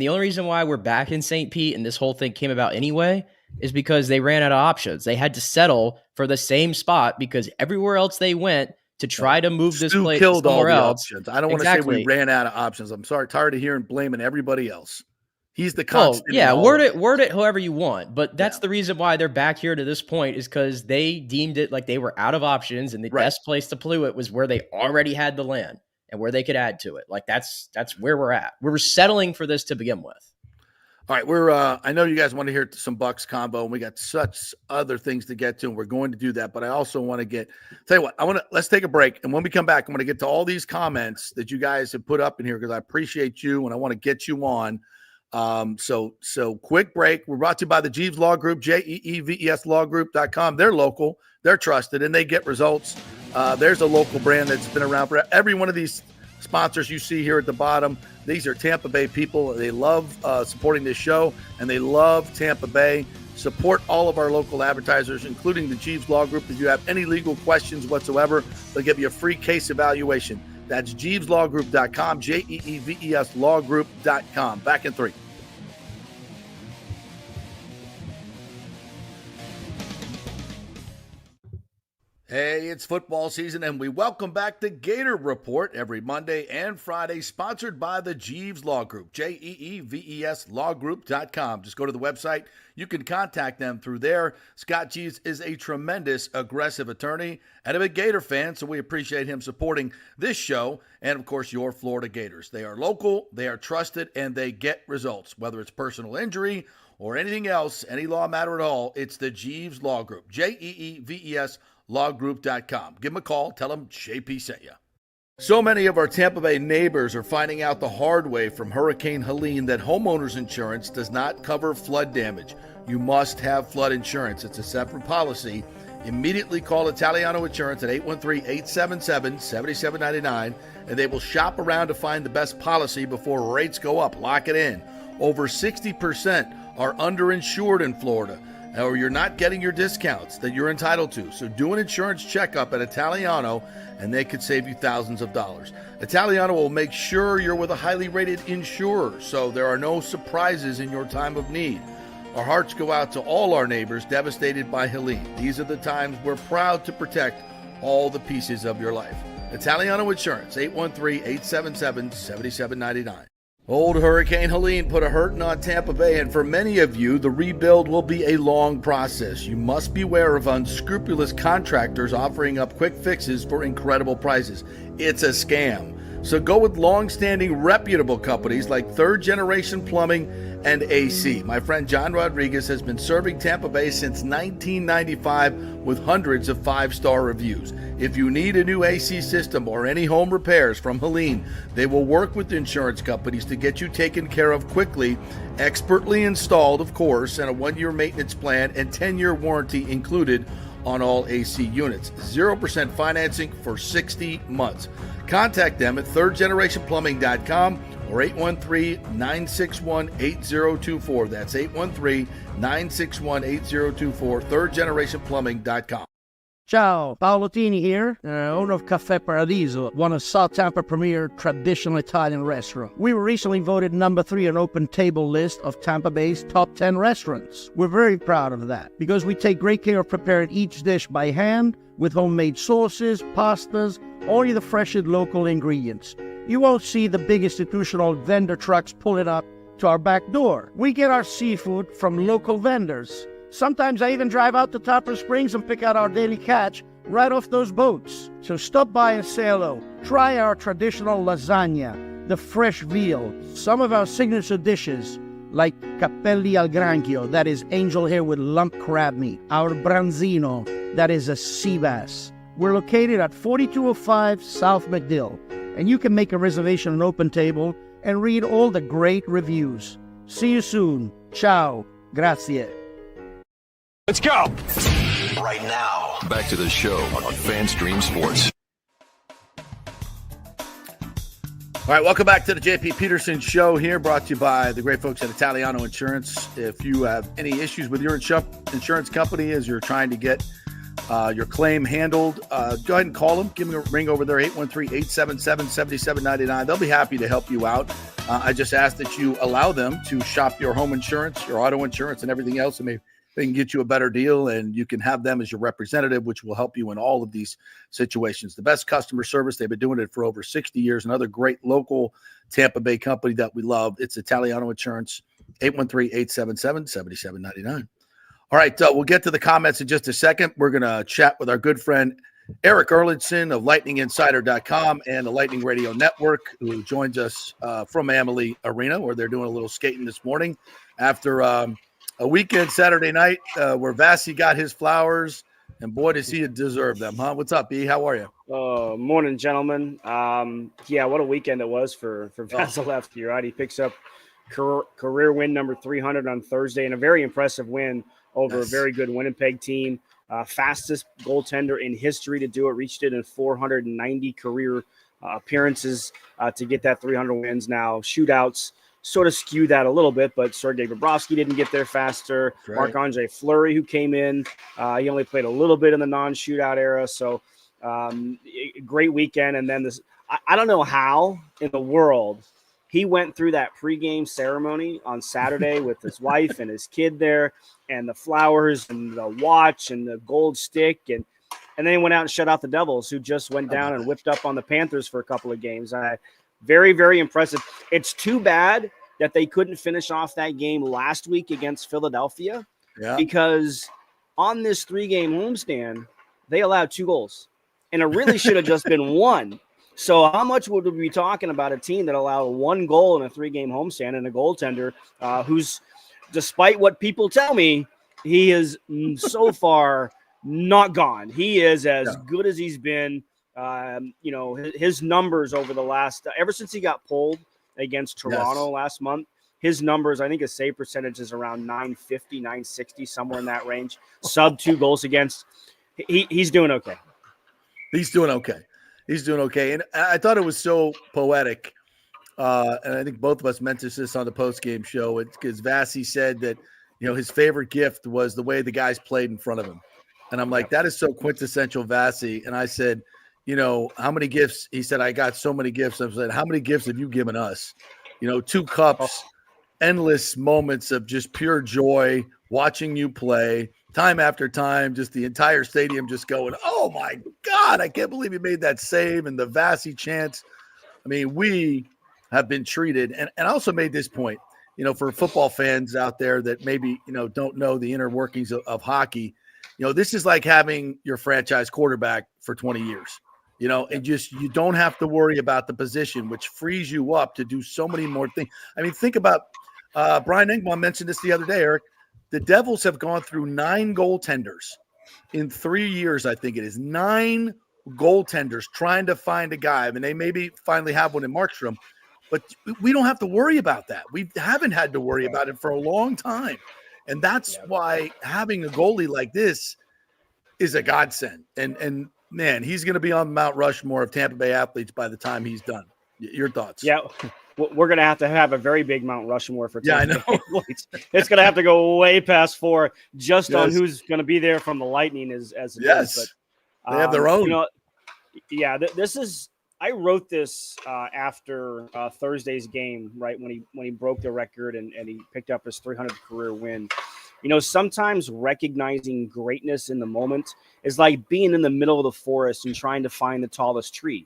only reason why we're back in St. Pete and this whole thing came about anyway is because they ran out of options. They had to settle for the same spot because everywhere else they went to try to move this Stu play killed all somewhere the else. options. I don't want to say we ran out of options. I'm sorry, tired of hearing blaming everybody else. He's the constant. Yeah, word it however you want. But that's the reason why they're back here to this point, is because they deemed it like they were out of options, and the best place to pull it was where they already had the land and where they could add to it. Like that's where we're at. We were settling for this to begin with. All right, I know you guys want to hear some Bucks combo, and we got such other things to get to, and we're going to do that. But I also want to tell you what, let's take a break, and when we come back, I'm going to get to all these comments that you guys have put up in here, because I appreciate you and I want to get you on. So quick break. We're brought to you by the Jeeves Law Group, JEEVESLawGroup.com. They're local, they're trusted, and they get results. There's a local brand that's been around for every one of these sponsors you see here at the bottom. These are Tampa Bay people. They love supporting this show, and they love Tampa Bay. Support all of our local advertisers, including the Jeeves Law Group. If you have any legal questions whatsoever, they'll give you a free case evaluation. That's JeevesLawGroup.com, JEEVESLawGroup.com. Back in 3. Hey, it's football season, and we welcome back the Gator Report every Monday and Friday, sponsored by the Jeeves Law Group, JEEVESLawGroup.com. Just go to the website. You can contact them through there. Scott Jeeves is a tremendous, aggressive attorney and a big Gator fan, so we appreciate him supporting this show and, of course, your Florida Gators. They are local, they are trusted, and they get results. Whether it's personal injury or anything else, any law matter at all, it's the Jeeves Law Group, JEEVESLawGroup.com. Give them a call. Tell them JP sent you. So many of our Tampa Bay neighbors are finding out the hard way from Hurricane Helene that homeowners insurance does not cover flood damage. You must have flood insurance. It's a separate policy. Immediately call Italiano Insurance at 813-877-7799, and they will shop around to find the best policy before rates go up. Lock it in. Over 60% are underinsured in Florida, or you're not getting your discounts that you're entitled to. So do an insurance checkup at Italiano, and they could save you thousands of dollars. Italiano will make sure you're with a highly rated insurer, so there are no surprises in your time of need. Our hearts go out to all our neighbors devastated by Helene. These are the times we're proud to protect all the pieces of your life. Italiano Insurance, 813-877-7799. Old Hurricane Helene put a hurting on Tampa Bay, and for many of you, the rebuild will be a long process. You must beware of unscrupulous contractors offering up quick fixes for incredible prices. It's a scam. So go with long-standing, reputable companies like Third Generation Plumbing and AC. My friend John Rodriguez has been serving Tampa Bay since 1995 with hundreds of 5-star reviews. If you need a new AC system or any home repairs from Helene, they will work with insurance companies to get you taken care of quickly, expertly installed, of course, and a 1-year maintenance plan and 10-year warranty included on all AC units. 0% financing for 60 months. Contact them at thirdgenerationplumbing.com or 813-961-8024. That's 813-961-8024, thirdgenerationplumbing.com. Ciao, Paolo Tini here, owner of Caffè Paradiso, one of South Tampa premier traditional Italian restaurant. We were recently voted number 3 on Open Table list of Tampa Bay's top 10 restaurants. We're very proud of that because we take great care of preparing each dish by hand with homemade sauces, pastas, only the freshest local ingredients. You won't see the big institutional vendor trucks pulling up to our back door. We get our seafood from local vendors. Sometimes I even drive out to Topper Springs and pick out our daily catch right off those boats. So stop by and say hello. Try our traditional lasagna, the fresh veal, some of our signature dishes like capelli al granchio, that is angel hair with lump crab meat, our branzino, that is a sea bass. We're located at 4205 South McDill, and you can make a reservation on Open Table and read all the great reviews. See you soon. Ciao. Grazie. Let's go! Right now. Back to the show on FanStream Sports. All right, welcome back to the JP Peterson Show here, brought to you by the great folks at Italiano Insurance. If you have any issues with your insurance company as you're trying to get your claim handled, go ahead and call them. Give them a ring over there, 813-877-7799. They'll be happy to help you out. I just ask that you allow them to shop your home insurance, your auto insurance, and everything else that may they can get you a better deal, and you can have them as your representative, which will help you in all of these situations. The best customer service. They've been doing it for over 60 years. Another great local Tampa Bay company that we love. It's Italiano Insurance, 813-877-7799. All right, we'll get to the comments in just a second. We're going to chat with our good friend Eric Erlinson of LightningInsider.com and the Lightning Radio Network, who joins us from Amalie Arena, where they're doing a little skating this morning after a weekend Saturday night where Vasi got his flowers, and boy, does he deserve them, huh? What's up, B? How are you? Morning, gentlemen. What a weekend it was for Vasilevsky, right? He picks up career win number 300 on Thursday, and a very impressive win over a very good Winnipeg team. Fastest goaltender in history to do it, reached it in 490 career appearances to get that 300 wins. Now, shootouts sort of skewed that a little bit, but Sergei Bobrovsky didn't get there faster. Right. Marc-Andre Fleury, who came in, he only played a little bit in the non-shootout era, so great weekend. And then I don't know how in the world he went through that pregame ceremony on Saturday with his wife and his kid there, and the flowers and the watch and the gold stick, and then he went out and shut out the Devils, who just went down and whipped up on the Panthers for a couple of games. Very, very impressive. It's too bad that they couldn't finish off that game last week against Philadelphia, because on this 3-game homestand, they allowed 2 goals, and it really should have just been 1. So how much would we be talking about a team that allowed 1 goal in a 3-game homestand and a goaltender who's, despite what people tell me, he is so far not gone. He is as good as he's been. His numbers over the last ever since he got pulled against Toronto last month, his numbers, I think his save percentage is around 950, 960, somewhere in that range. Sub 2 goals against. He's doing okay. He's doing okay. He's doing okay. And I thought it was so poetic. And I think both of us mentioned this on the post-game show, because Vasi said that, his favorite gift was the way the guys played in front of him. And I'm like, that is so quintessential Vasi. And I said, how many gifts? He said, I got so many gifts. I said, how many gifts have you given us? 2 cups, endless moments of just pure joy, watching you play, time after time, just the entire stadium just going, oh, my God, I can't believe he made that save, and the Vasi chants. I mean, we have been treated. And I also made this point, for football fans out there that maybe, don't know the inner workings of hockey. This is like having your franchise quarterback for 20 years, and you don't have to worry about the position, which frees you up to do so many more things. I mean, think about Brian Engblom mentioned this the other day, Eric. The Devils have gone through 9 goaltenders in 3 years. I think it is 9 goaltenders trying to find a guy. I mean, they maybe finally have one in Markstrom, but we don't have to worry about that. We haven't had to worry about it for a long time. And that's why having a goalie like this is a godsend. And man, he's going to be on Mount Rushmore of Tampa Bay athletes by the time he's done. Your thoughts? Yeah. We're going to have a very big Mount Rushmore for Tampa. I know. It's going to have to go way past 4 just on who's going to be there from the Lightning as it is. But they have their own. This is – I wrote this after Thursday's game, right, when he broke the record and he picked up his 300th career win. Sometimes recognizing greatness in the moment is like being in the middle of the forest and trying to find the tallest tree.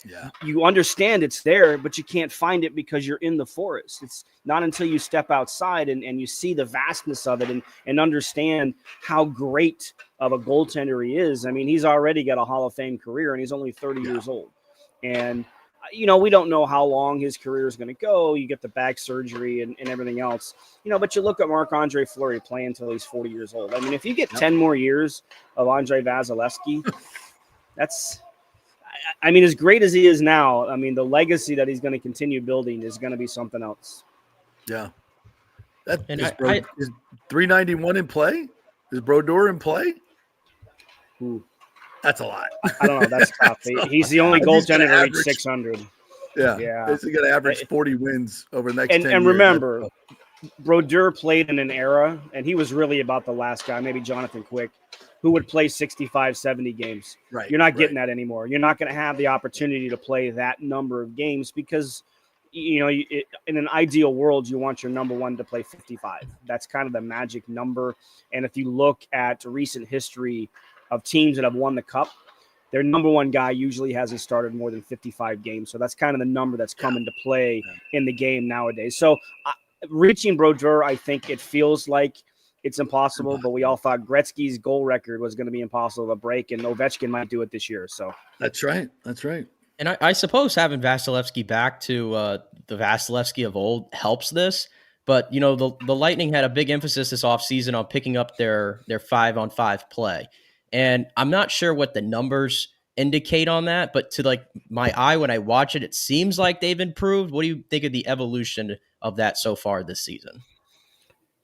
Yeah. You understand it's there, but you can't find it because you're in the forest. It's not until you step outside and you see the vastness of it and understand how great of a goaltender he is. I mean, he's already got a Hall of Fame career and he's only 30 years old. And, we don't know how long his career is going to go. You get the back surgery and everything else, but you look at Marc-Andre Fleury playing until he's 40 years old. I mean, if you get 10 more years of Andrei Vasilevsky, that's – I mean, as great as he is now, I mean, the legacy that he's going to continue building is going to be something else. Yeah. Is 391 in play? Is Brodeur in play? Ooh. That's a lot. I don't know. That's tough. He's the only goaltender to reach 600. Yeah. He's going to average 40 wins over the next 10 years. And remember, Brodeur played in an era, and he was really about the last guy, maybe Jonathan Quick, who would play 65, 70 games. Right. You're not getting that anymore. You're not going to have the opportunity to play that number of games because in an ideal world, you want your number one to play 55. That's kind of the magic number. And if you look at recent history of teams that have won the cup, their number one guy usually hasn't started more than 55 games. So that's kind of the number that's come into play in the game nowadays. So reaching Brodeur, I think it feels like it's impossible, but we all thought Gretzky's goal record was going to be impossible to break, and Ovechkin might do it this year. So That's right. And I suppose having Vasilevsky back to the Vasilevsky of old helps this. But, the Lightning had a big emphasis this offseason on picking up their 5-on-5 play. And I'm not sure what the numbers indicate on that, but to my eye when I watch it, it seems like they've improved. What do you think of the evolution of that so far this season?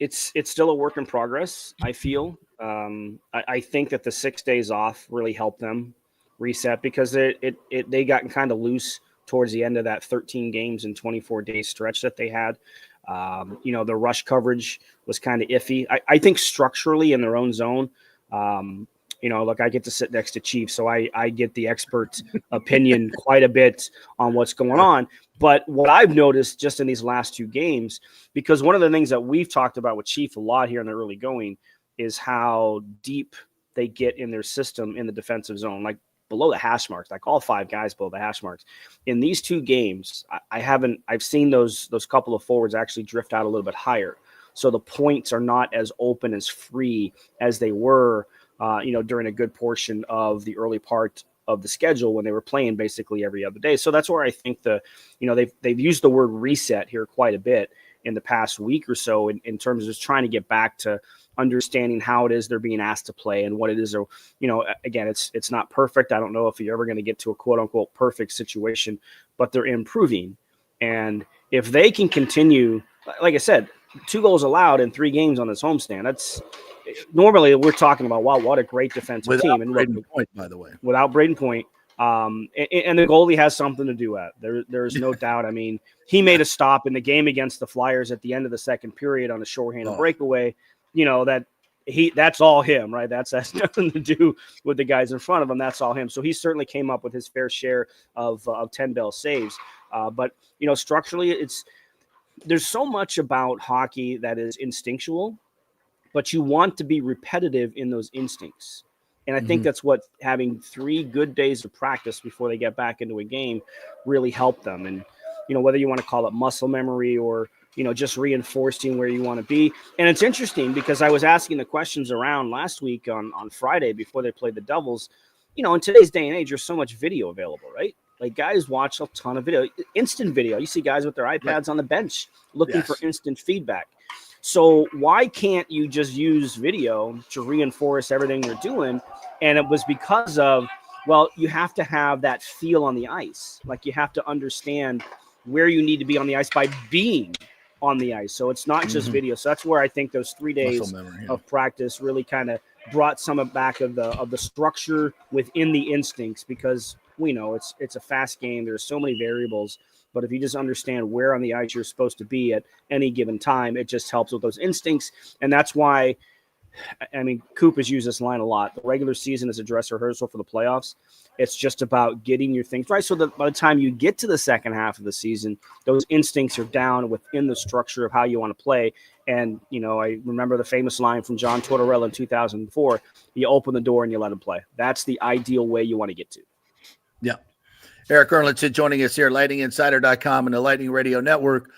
It's still a work in progress, I feel. I think that the 6 days off really helped them reset, because they got kind of loose towards the end of that 13 games and 24 days stretch that they had. The rush coverage was kind of iffy. I think structurally in their own zone, look, I get to sit next to Chief, so I get the expert opinion quite a bit on what's going on. But what I've noticed just in these last two games, because one of the things that we've talked about with Chief a lot here in the early going is how deep they get in their system in the defensive zone, like below the hash marks, like all five guys below the hash marks. In these two games, I've seen those couple of forwards actually drift out a little bit higher. So the points are not as open, as free as they were, during a good portion of the early part of the schedule when they were playing basically every other day. So that's where I think they've used the word reset here quite a bit in the past week or so in terms of just trying to get back to understanding how it is they're being asked to play and what it is. Again, it's not perfect. I don't know if you're ever going to get to a quote unquote perfect situation, but they're improving. And if they can continue, like I said, 2 goals allowed in 3 games on this homestand, that's normally we're talking about, wow, what a great defensive team. And Braden Point, by the way, without Braden Point, and the goalie has something to do with it. There's no doubt. I mean, he made a stop in the game against the Flyers at the end of the second period on a shorthanded breakaway. That's all him, right? That's nothing to do with the guys in front of him. That's all him. So he certainly came up with his fair share of 10 bell saves. But structurally, there's so much about hockey that is instinctual, but you want to be repetitive in those instincts. And I think that's what having 3 good days of practice before they get back into a game really helped them. And, whether you want to call it muscle memory or, just reinforcing where you want to be. And it's interesting because I was asking the questions around last week on Friday before they played the Devils. In today's day and age, there's so much video available, right? Like guys watch a ton of video, instant video. You see guys with their iPads on the bench looking for instant feedback. So why can't you just use video to reinforce everything you're doing? And it was because of, you have to have that feel on the ice. Like you have to understand where you need to be on the ice by being on the ice. So it's not just video. So that's where I think those 3 days of practice really kind of brought some back of the structure within the instincts, because we know it's a fast game. There's so many variables. But if you just understand where on the ice you're supposed to be at any given time, it just helps with those instincts. And that's why, Coop has used this line a lot. The regular season is a dress rehearsal for the playoffs. It's just about getting your things right. So that by the time you get to the second half of the season, those instincts are down within the structure of how you want to play. And, I remember the famous line from John Tortorella in 2004, you open the door and you let them play. That's the ideal way you want to get to. Yeah. Eric Erlinson joining us here, lightninginsider.com and the Lightning Radio Network.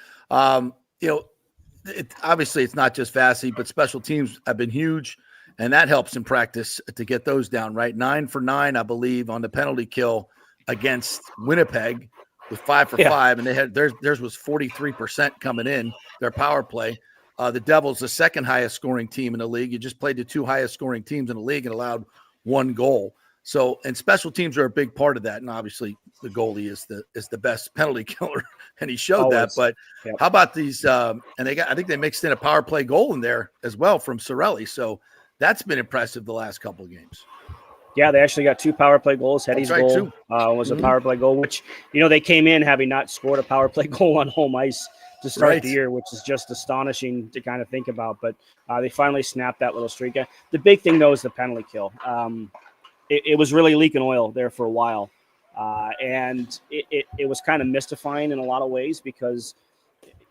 Obviously it's not just Vasi, but special teams have been huge, and that helps in practice to get those down, right? 9 for 9, I believe, on the penalty kill against Winnipeg with 5 for 5, and they had theirs was 43% coming in, their power play. The Devils, the second highest scoring team in the league. You just played the 2 highest scoring teams in the league and allowed 1 goal. So, and special teams are a big part of that. And obviously the goalie is the best penalty killer, and he showed that. But how about these, and I think they mixed in a power play goal in there as well from Cirelli. So that's been impressive the last couple of games. Yeah, they actually got 2 power play goals. Hetty's goal was a power play goal, which, they came in having not scored a power play goal on home ice to start the year, which is just astonishing to kind of think about. But they finally snapped that little streak. The big thing, though, is the penalty kill. It was really leaking oil there for a while. And it was kind of mystifying in a lot of ways because,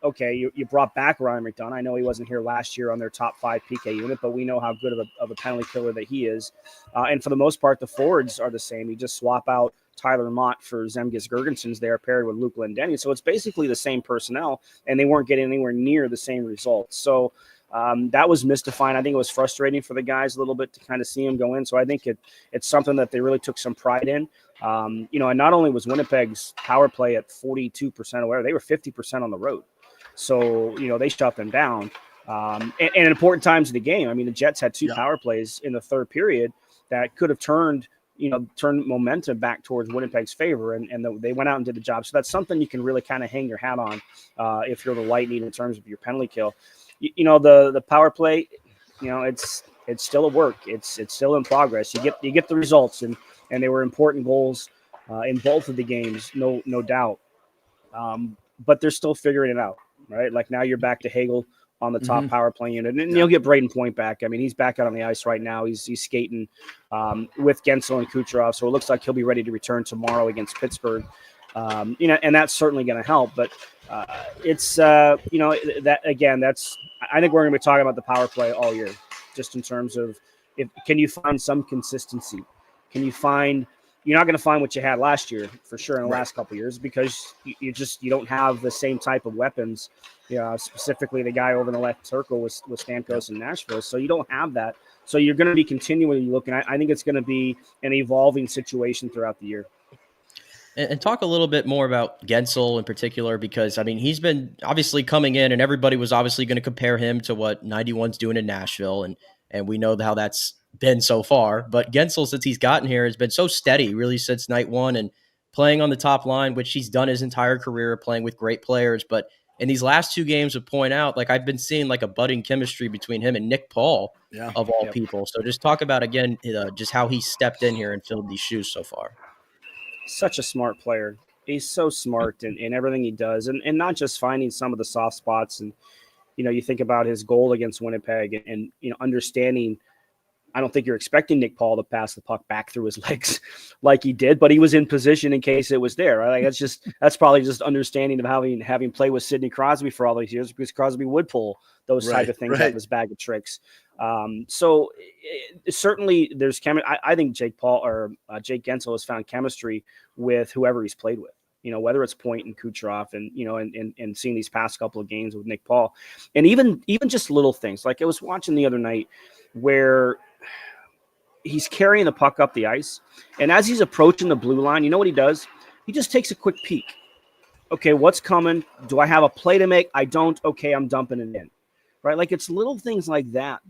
okay, you brought back Ryan McDonough. I know he wasn't here last year on their top 5 PK unit, but we know how good of a penalty killer that he is. And for the most part, the forwards are the same. You just swap out Tyler Mott for Zemgus Girgensons there, paired with Luke Glendening. So it's basically the same personnel, and they weren't getting anywhere near the same results. So that was mystifying. I think it was frustrating for the guys a little bit to kind of see him go in. So I think it's something that they really took some pride in. And not only was Winnipeg's power play at 42% or whatever, they were 50% on the road. So, they shut them down. And in important times of the game, I mean, the Jets had 2 power plays in the third period that could have turned momentum back towards Winnipeg's favor, and they went out and did the job. So that's something you can really kind of hang your hat on if you're the Lightning in terms of your penalty kill. The power play, it's still a work. It's still in progress. You get the results, and they were important goals in both of the games, no doubt. But they're still figuring it out, right? Like now you're back to Hagel on the top power play unit, and you'll get Braden Point back. I mean, he's back out on the ice right now. He's skating with Gensel and Kucherov, so it looks like he'll be ready to return tomorrow against Pittsburgh. And that's certainly going to help. But it's that again. I think we're going to be talking about the power play all year, just in terms of can you find some consistency? Can you find? You're not going to find what you had last year for sure in the last couple of years because you don't have the same type of weapons. Specifically the guy over in the left circle with Stamkos and Nashville. So you don't have that. So you're going to be continually looking. I think it's going to be an evolving situation throughout the year. And talk a little bit more about Gensel in particular, because, I mean, he's been obviously coming in and everybody was obviously going to compare him to what 91's doing in Nashville. And we know how that's been so far. But Gensel, since he's gotten here, has been so steady really since night one and playing on the top line, which he's done his entire career, playing with great players. But in these last 2 games, would point out, like I've been seeing like a budding chemistry between him and Nick Paul of all people. So just talk about, again, just how he stepped in here and filled these shoes so far. Such a smart player. He's so smart in everything he does, and not just finding some of the soft spots. And, you think about his goal against Winnipeg and understanding. I don't think you're expecting Nick Paul to pass the puck back through his legs like he did, but he was in position in case it was there. Right? Like that's probably just understanding of having played with Sidney Crosby for all these years, because Crosby would pull those type of things out of his bag of tricks. So certainly there's I think Jake Gensel has found chemistry with whoever he's played with. Whether it's Point and Kucherov and seeing these past couple of games with Nick Paul, and even just little things. Like I was watching the other night where he's carrying the puck up the ice, and as he's approaching the blue line, you know what he does? He just takes a quick peek. Okay, what's coming? Do I have a play to make? I don't. Okay, I'm dumping it in. Right? Like it's little things like that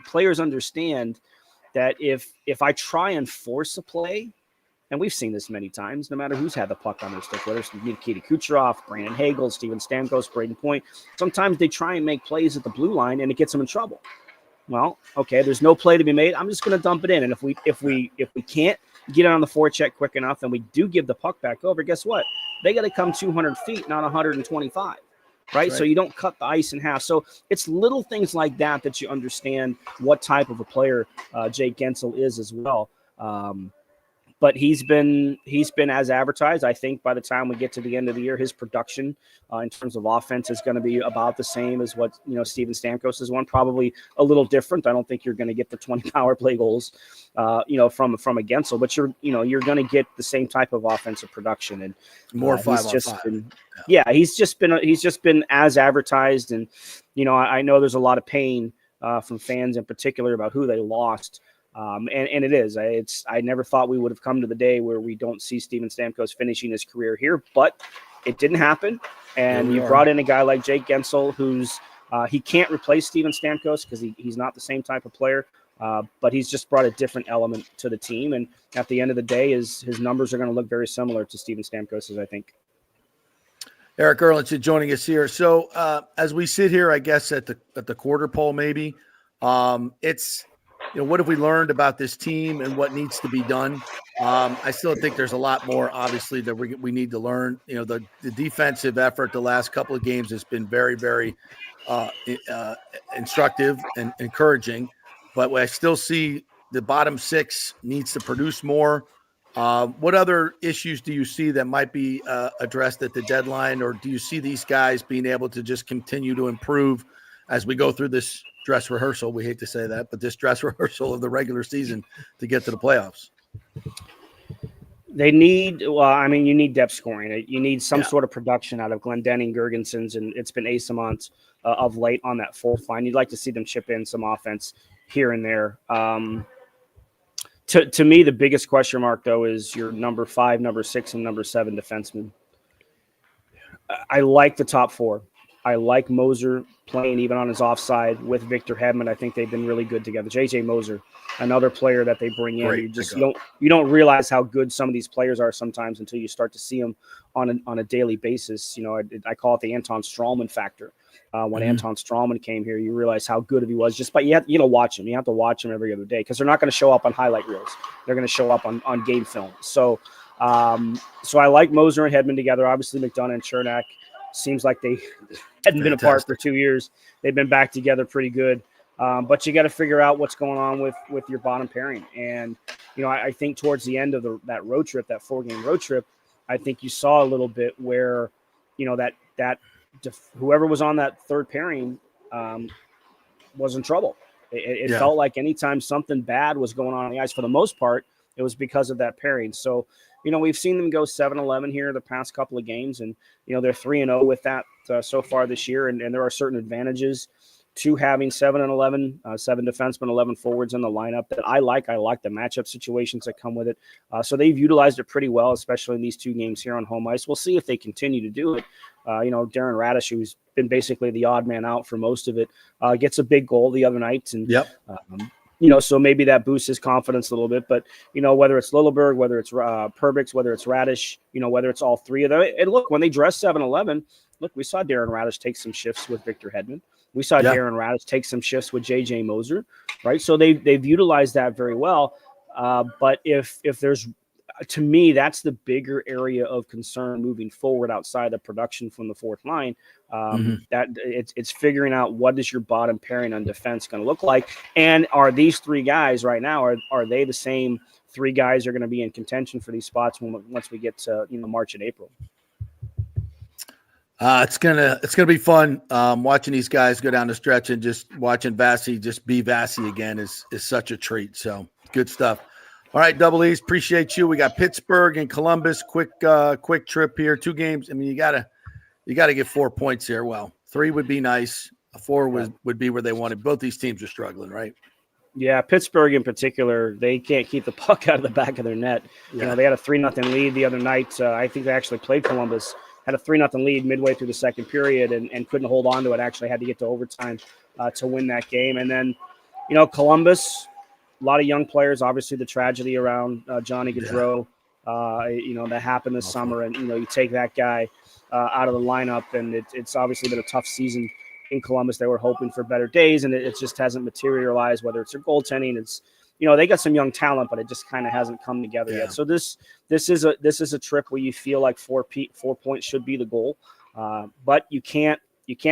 players understand that if I try and force a play, and we've seen this many times, no matter who's had the puck on their stick, whether it's Nikita Kucherov, Brandon Hagel, Steven Stamkos, Braden Point, sometimes they try and make plays at the blue line and it gets them in trouble. Well, okay, there's no play to be made. I'm just going to dump it in. And if we can't get it on the forecheck quick enough and we do give the puck back over, guess what? They got to come 200 feet, not 125. Right? So you don't cut the ice in half. So it's little things like that you understand what type of a player Jake Gensel is as well. But he's been as advertised. I think by the time we get to the end of the year, his production in terms of offense is going to be about the same as what Steven Stamkos has won. Probably a little different. I don't think you're going to get the 20 power play goals, from a Gensel, but you're going to get the same type of offensive production and more 5-on-5. He's just been as advertised, and I know there's a lot of pain from fans in particular about who they lost. And it is. I never thought we would have come to the day where we don't see Steven Stamkos finishing his career here, but it didn't happen. And you brought in a guy like Jake Gensel, who's he can't replace Steven Stamkos because he's not the same type of player, but he's just brought a different element to the team. And at the end of the day, his numbers are going to look very similar to Steven Stamkos's, I think. Eric Erlinson joining us here. So as we sit here, I guess at the quarter pole, maybe it's. What have we learned about this team and what needs to be done? I still think there's a lot more, obviously, that we need to learn. The defensive effort the last couple of games has been very, very instructive and encouraging. But I still see the bottom 6 needs to produce more. What other issues do you see that might be addressed at the deadline, or do you see these guys being able to just continue to improve as we go through this dress rehearsal? We hate to say that, but this dress rehearsal of the regular season to get to the playoffs. They need, you need depth scoring. You need some sort of production out of Glendening, Gergensons, and it's been Asamont of late on that fourth line. You'd like to see them chip in some offense here and there. To me, the biggest question mark, though, is your number 5, number 6, and number 7 defensemen. I like the top 4. I like Moser playing even on his offside with Victor Hedman. I think they've been really good together. JJ Moser, another player that they bring in. Great. You don't realize how good some of these players are sometimes until you start to see them on a daily basis. I call it the Anton Strawman factor. When Anton Strawman came here, you realize how good he was just by you have to watch him. You have to watch him every other day because they're not going to show up on highlight reels. They're going to show up on game film. So I like Moser and Hedman together. Obviously, McDonough and Chernak seems like they hadn't been apart for 2 years. They've been back together pretty good. But you got to figure out what's going on with your bottom pairing. And, I think towards the end of that road trip, that 4-game road trip, I think you saw a little bit where, whoever was on that third pairing was in trouble. It felt like anytime something bad was going on the ice, for the most part, it was because of that pairing. So, we've seen them go 7-11 here the past couple of games, and, they're 3-0 with that so far this year. And there are certain advantages to having 7-11, 7 defensemen, 11 forwards in the lineup that I like. I like the matchup situations that come with it. So they've utilized it pretty well, especially in these 2 games here on home ice. We'll see if they continue to do it. Darren Radish, who's been basically the odd man out for most of it, gets a big goal the other night. And, so maybe that boosts his confidence a little bit. But, whether it's Lilleberg, whether it's Perbix, whether it's Radish, whether it's all 3 of them. And look, when they dress 7-11, look, we saw Darren Radish take some shifts with Victor Hedman. We saw Darren Radish take some shifts with JJ Moser, right? So they've utilized that very well. But if there's, to me, that's the bigger area of concern moving forward outside the production from the fourth line. That it's figuring out what is your bottom pairing on defense going to look like, and are these 3 guys right now are they the same 3 guys are going to be in contention for these spots once we get to March and April? It's gonna be fun watching these guys go down the stretch, and just watching Vasi just be Vasi again is such a treat. So good stuff. All right, Double E's, appreciate you. We got Pittsburgh and Columbus. Quick trip here. 2 games. I mean, you gotta get 4 points here. Well, 3 would be nice. 4 would be where they wanted. Both these teams are struggling, right? Yeah, Pittsburgh in particular, they can't keep the puck out of the back of their net. Yeah. They had a 3-0 lead the other night. I think they actually played Columbus. Had a 3-0 lead midway through the second period and couldn't hold on to it. Actually had to get to overtime to win that game. And then, Columbus, a lot of young players. Obviously, the tragedy around Johnny Gaudreau, that happened this summer. And, you take that guy out of the lineup. And it's obviously been a tough season in Columbus. They were hoping for better days, and it just hasn't materialized, whether it's their goaltending. It's, they got some young talent, but it just kind of hasn't come together yet. So this is a trip where you feel like 4 points should be the goal. But you can't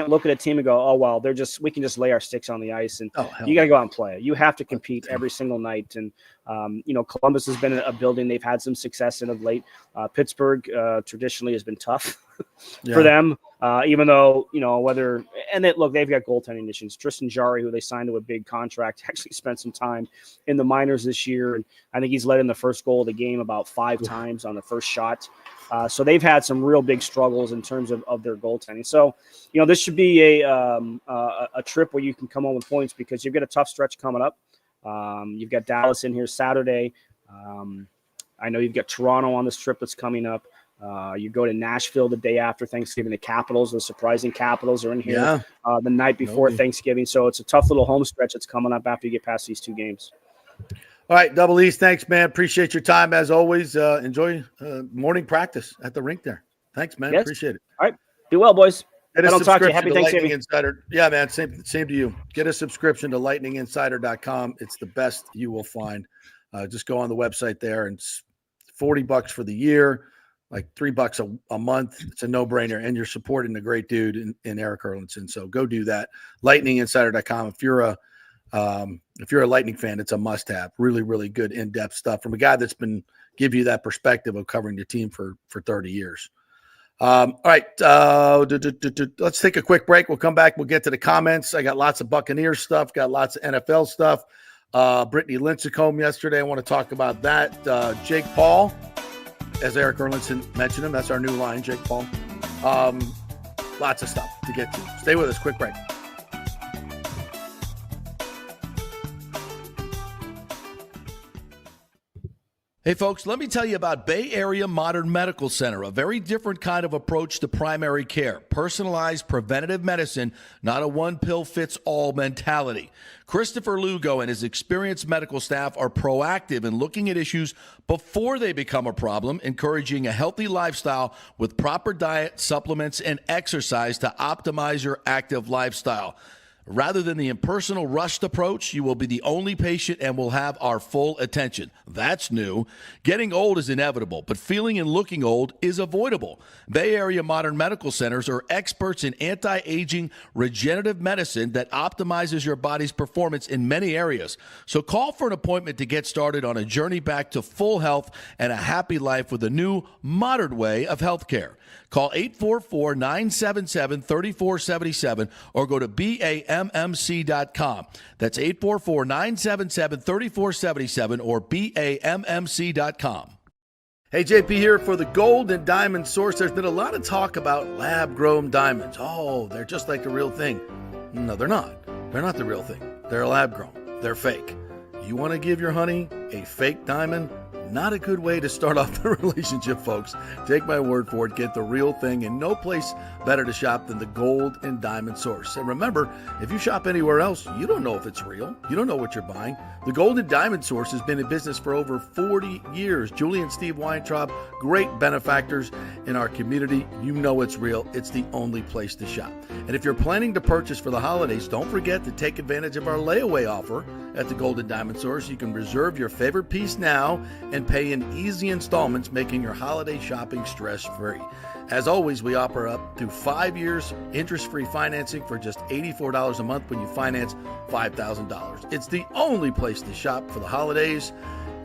look at a team and go, oh, well, we can just lay our sticks on the ice, and you got to go out and play. You have to compete every single night. And, Columbus has been a building they've had some success in of late. Pittsburgh traditionally has been tough for them, even though, they've got goaltending issues. Tristan Jarry, who they signed to a big contract, actually spent some time in the minors this year. And I think he's led in the first goal of the game about 5 times on the first shot. So they've had some real big struggles in terms of their goaltending. So, this should be a trip where you can come home with points because you've got a tough stretch coming up. You've got Dallas in here Saturday. I know you've got Toronto on this trip that's coming up. You go to Nashville the day after Thanksgiving. The Capitals, the surprising Capitals, are in here the night before Thanksgiving. So it's a tough little home stretch that's coming up after you get past these 2 games. All right, Double E's, thanks, man. Appreciate your time as always. Enjoy morning practice at the rink there. Thanks, man. Yes. Appreciate it. All right. Do well, boys. Get a I'll talk to you. subscription Happy to Thanksgiving. Lightning Insider. Yeah, man. Same to you. Get a subscription to lightninginsider.com. It's the best you will find. Just go on the website there, and it's $40 for the year, like $3 a month. It's a no-brainer, and you're supporting a great dude in Eric Erlinson. So go do that. Lightninginsider.com. If you're a Lightning fan, it's a must-have. Really, really good in-depth stuff from a guy that's been give you that perspective of covering the team for 30 years. All right. Let's take a quick break. We'll come back. We'll get to the comments. I got lots of Buccaneers stuff, got lots of NFL stuff. Brittany Lincecum yesterday. I want to talk about that. Jake Paul, as Eric Erlinson mentioned him, that's our new line, Jake Paul. Lots of stuff to get to. Stay with us. Quick break. Hey, folks, let me tell you about Bay Area Modern Medical Center, a very different kind of approach to primary care. Personalized preventative medicine, not a one-pill-fits-all mentality. Christopher Lugo and his experienced medical staff are proactive in looking at issues before they become a problem, encouraging a healthy lifestyle with proper diet, supplements, and exercise to optimize your active lifestyle. Rather than the impersonal, rushed approach, you will be the only patient and will have our full attention. That's new. Getting old is inevitable, but feeling and looking old is avoidable. Bay Area Modern Medical Centers are experts in anti-aging regenerative medicine that optimizes your body's performance in many areas. So call for an appointment to get started on a journey back to full health and a happy life with a new, modern way of healthcare. Call 844-977-3477 or go to BAMMC.com. That's 844-977-3477 or BAMMC.com. Hey, JP here for the Gold and Diamond Source. There's been a lot of talk about lab-grown diamonds. Oh, they're just like the real thing. No, they're not. They're not the real thing. They're lab-grown. They're fake. You want to give your honey a fake diamond? Not a good way to start off the relationship, folks. Take my word for it. Get the real thing, and no place better to shop than the Gold and Diamond Source. And remember, if you shop anywhere else, you don't know if it's real. You don't know what you're buying. The Gold and Diamond Source has been in business for over 40 years. Julie and Steve Weintraub, great benefactors in our community. You know it's real. It's the only place to shop. And if you're planning to purchase for the holidays, don't forget to take advantage of our layaway offer at the Gold and Diamond Source. You can reserve your favorite piece now and pay in easy installments, making your holiday shopping stress-free. As always, we offer up to 5 years interest-free financing for just $84 a month when you finance $5,000. It's the only place to shop for the holidays.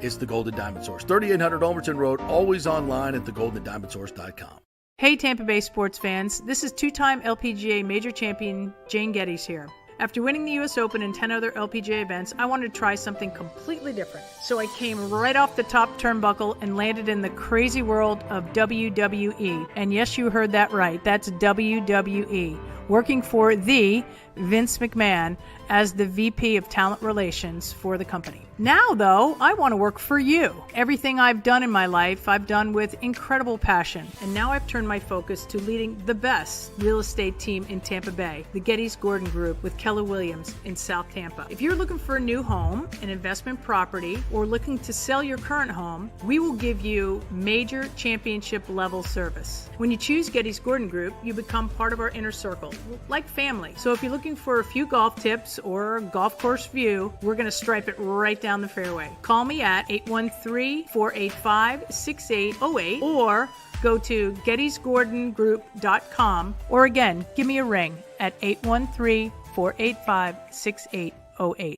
It's the Gold and Diamond Source. 3800 Overton Road, always online at thegoldendiamondsource.com. Hey Tampa Bay sports fans, this is two-time LPGA major champion Jane Geddes here. After winning the US Open and 10 other LPGA events, I wanted to try something completely different. So I came right off the top turnbuckle and landed in the crazy world of WWE. And yes, you heard that right. That's WWE. Working for the Vince McMahon as the VP of Talent Relations for the company. Now, though, I want to work for you. Everything I've done in my life, I've done with incredible passion. And now I've turned my focus to leading the best real estate team in Tampa Bay, the Geddes Gordon Group with Keller Williams in South Tampa. If you're looking for a new home, an investment property, or looking to sell your current home, we will give you major championship level service. When you choose Geddes Gordon Group, you become part of our inner circle, like family. So if you're looking for a few golf tips or a golf course view, we're going to stripe it right down the fairway. Call me at 813-485-6808 or go to gettysgordongroup.com, or again, give me a ring at 813-485-6808.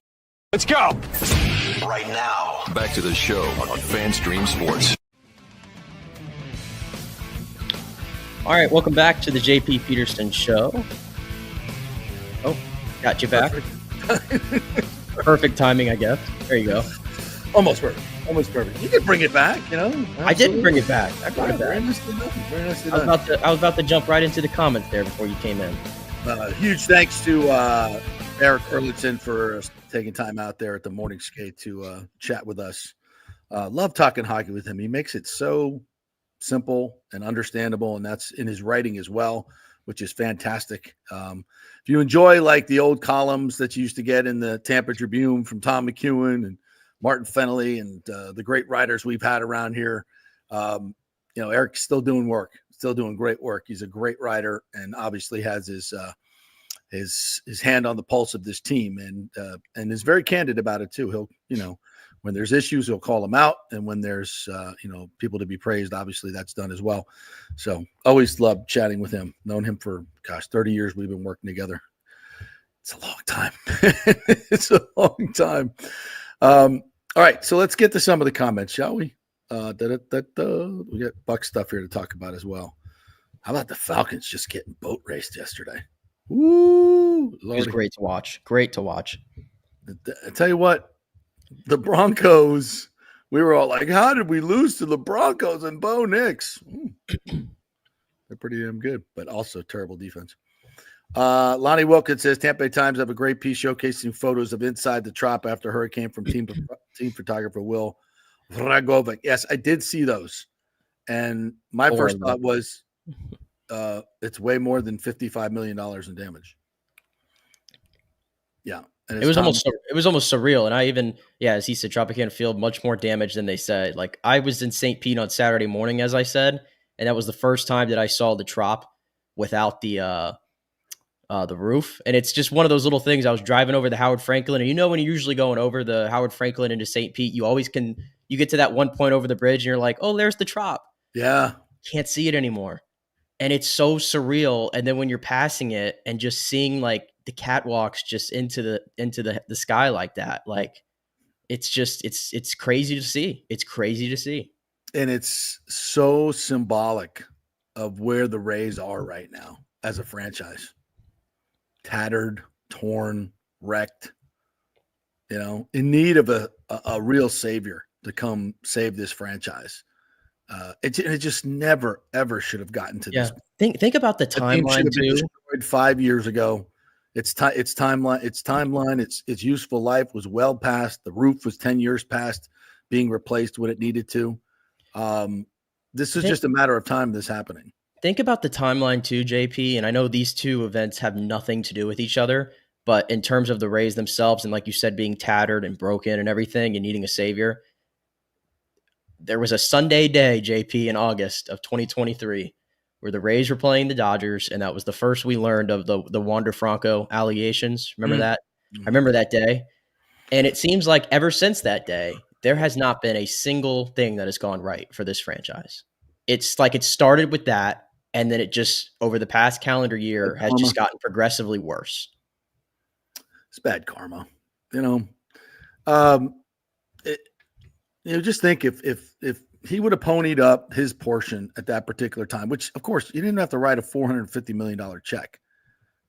Let's go! Right now. Back to the show on FanStream Sports. All right, welcome back to the JP Peterson Show. Oh, got you back. Perfect timing, I guess. There you go. Almost perfect. Almost perfect. You can bring it back, you know. Absolutely. I didn't bring it back. I brought it back. I was about to jump right into the comments there before you came in. Huge thanks to Eric Erlinson for taking time out there at the morning skate to chat with us. Love talking hockey with him. He makes it so simple and understandable, and that's in his writing as well, which is fantastic. If you enjoy like the old columns that you used to get in the Tampa Tribune from Tom McEwen and Martin Fennelly and the great writers we've had around here, Eric's still doing work, still doing great work. He's a great writer and obviously has his hand on the pulse of this team and is very candid about it too. He'll, when there's issues, he'll call them out. And when there's, people to be praised, obviously that's done as well. So always love chatting with him. Known him for, 30 years we've been working together. It's a long time. It's a long time. All right. So let's get to some of the comments, shall we? We got Buck stuff here to talk about as well. How about the Falcons just getting boat raced yesterday? Woo! It was great to watch. Great to watch. I tell you what, the Broncos, we were all like, how did we lose to the Broncos and Bo Nix? They're pretty damn good, but also terrible defense. Lonnie Wilkins says Tampa Bay Times have a great piece showcasing photos of inside the trop after hurricane from team photographer Will Vragovic. Yes, I did see those. And my first thought was it's way more than $55 million in damage. Yeah. And it was almost surreal. And I even, as he said, Tropicana Field, much more damage than they said. Like, I was in St. Pete on Saturday morning, as I said, and that was the first time that I saw the trop without the roof. And it's just one of those little things. I was driving over the Howard Franklin, and when you're usually going over the Howard Franklin into St. Pete, you get to that one point over the bridge and you're like, oh, there's the trop. Yeah. Can't see it anymore. And it's so surreal. And then when you're passing it and just seeing like the catwalks just into the sky like that, like it's crazy to see. It's crazy to see. And it's so symbolic of where the Rays are right now as a franchise. Tattered, torn, wrecked, in need of a real savior to come save this franchise. It just never, ever should have gotten to this. Think about the timeline too. Destroyed 5 years ago. Its timeline, its useful life was well past. The roof was 10 years past being replaced when it needed to. This is just a matter of time this happening. Think about the timeline too, JP. And I know these two events have nothing to do with each other, but in terms of the Rays themselves, and like you said, being tattered and broken and everything and needing a savior, there was a Sunday day, JP, in August of 2023 where the Rays were playing the Dodgers, and that was the first we learned of the Wander Franco allegations. Remember that? I remember that day. And it seems like ever since that day, there has not been a single thing that has gone right for this franchise. It's like it started with that, and then it just, over the past calendar year, has just gotten progressively worse. It's bad karma. Just think if he would have ponied up his portion at that particular time, which, of course, you didn't have to write a $450 million check.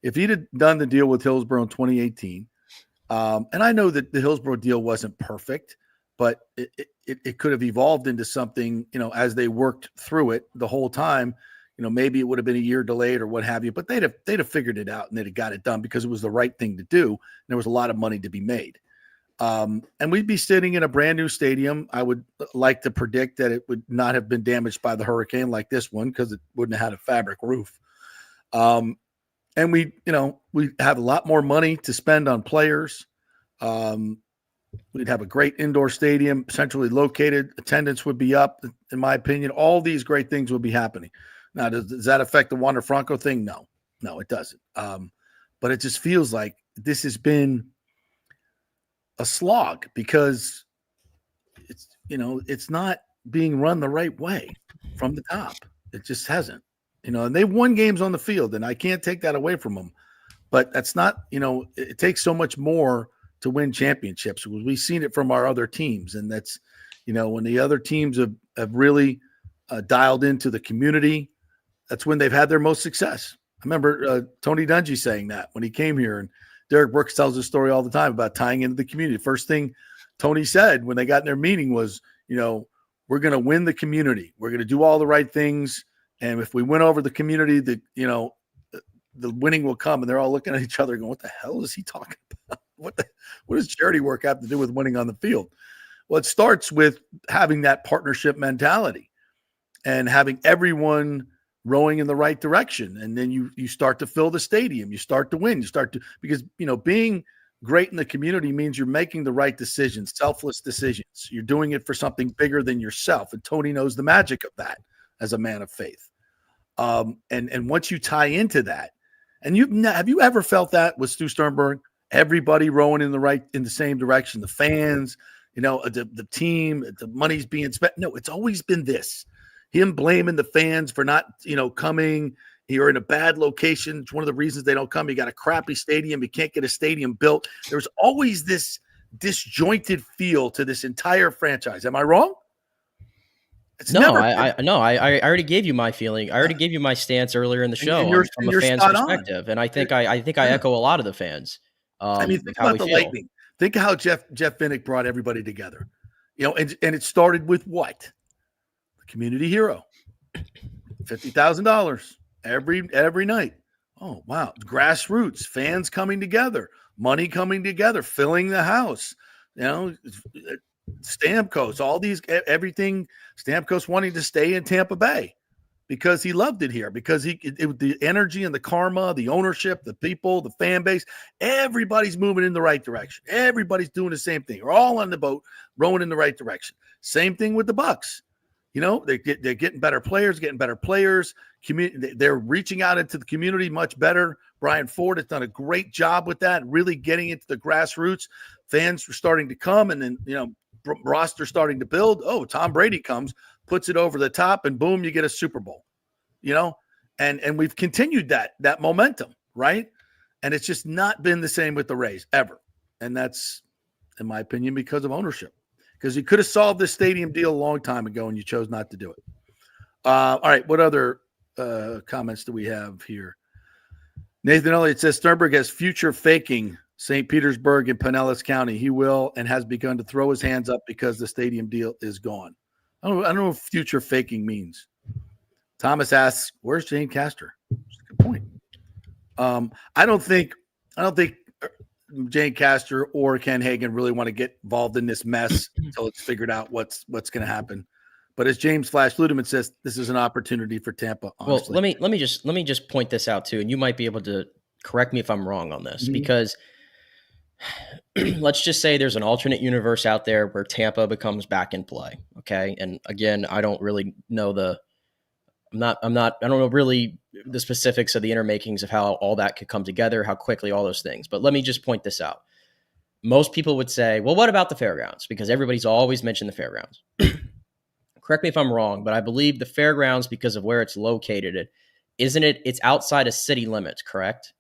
If he'd have done the deal with Hillsborough in 2018, and I know that the Hillsborough deal wasn't perfect, but it could have evolved into something, as they worked through it the whole time. Maybe it would have been a year delayed or what have you, but they'd have figured it out and they'd have got it done because it was the right thing to do. And there was a lot of money to be made. And we'd be sitting in a brand new stadium. I would like to predict that it would not have been damaged by the hurricane like this one, because it wouldn't have had a fabric roof. And we have a lot more money to spend on players. We'd have a great indoor stadium, centrally located. Attendance would be up, in my opinion. All these great things would be happening. Now, does that affect the Wander Franco thing? No, it doesn't. But it just feels like this has been a slog because it's not being run the right way from the top. It just hasn't, and they've won games on the field, and I can't take that away from them, but that's not, it takes so much more to win championships. We've seen it from our other teams. And that's, when the other teams have really dialed into the community, that's when they've had their most success. I remember Tony Dungy saying that when he came here, and Derek Brooks tells this story all the time about tying into the community. First thing Tony said when they got in their meeting was, we're going to win the community. We're going to do all the right things. And if we win over the community, the winning will come. And they're all looking at each other going, what the hell is he talking about? What does charity work have to do with winning on the field? Well, it starts with having that partnership mentality and having everyone rowing in the right direction. And then you start to fill the stadium. You start to win. Because being great in the community means you're making the right decisions, selfless decisions. You're doing it for something bigger than yourself. And Tony knows the magic of that as a man of faith. And once you tie into that, and have you ever felt that with Stu Sternberg? Everybody rowing in the same direction, the fans, the team, the money's being spent. No, it's always been this. Him blaming the fans for not, coming. You're in a bad location. It's one of the reasons they don't come. You got a crappy stadium. You can't get a stadium built. There's always this disjointed feel to this entire franchise. Am I wrong? It's No, never I been. no, I already gave you my feeling. I already gave you my stance earlier in the show And you're, from a fan's spot on. perspective, and I think I Yeah. echo a lot of the fans I mean, of think how about we the feel. Lightning. Think of how Jeff Vinnick brought everybody together. And it started with what? The community hero. $50,000 every night. Oh, wow. Grassroots, fans coming together, money coming together, filling the house. Stamkos, all these, everything. Stamkos wanting to stay in Tampa Bay because he loved it here, because the energy and the karma, the ownership, the people, the fan base, everybody's moving in the right direction. Everybody's doing the same thing. We're all on the boat, rowing in the right direction. Same thing with the Bucks. They're getting better players. They're reaching out into the community much better. Brian Ford has done a great job with that, really getting into the grassroots. Fans are starting to come, and then, roster starting to build. Oh, Tom Brady comes, puts it over the top, and boom, you get a Super Bowl, and we've continued that momentum, right? And it's just not been the same with the Rays ever. And that's, in my opinion, because of ownership. Because you could have solved this stadium deal a long time ago, and you chose not to do it. All right, what other comments do we have here? Nathan Elliott says Sternberg has future faking St. Petersburg and Pinellas County. He will and has begun to throw his hands up because the stadium deal is gone. I don't know what future faking means. Thomas asks, "Where's Jane Castor?" That's a good point. I don't think Jane Castor or Ken Hagan really want to get involved in this mess until it's figured out what's going to happen. But as James Flash Ludeman says, this is an opportunity for Tampa. Honestly. Well, let me just point this out too, and you might be able to correct me if I'm wrong on this, because let's just say there's an alternate universe out there where Tampa becomes back in play. Okay. And again, I don't really know I don't know really the specifics of the inner makings of how all that could come together, how quickly, all those things. But let me just point this out. Most people would say, well, what about the fairgrounds? Because everybody's always mentioned the fairgrounds. Correct me if I'm wrong, but I believe the fairgrounds, because of where it's located, it's outside of city limits, correct?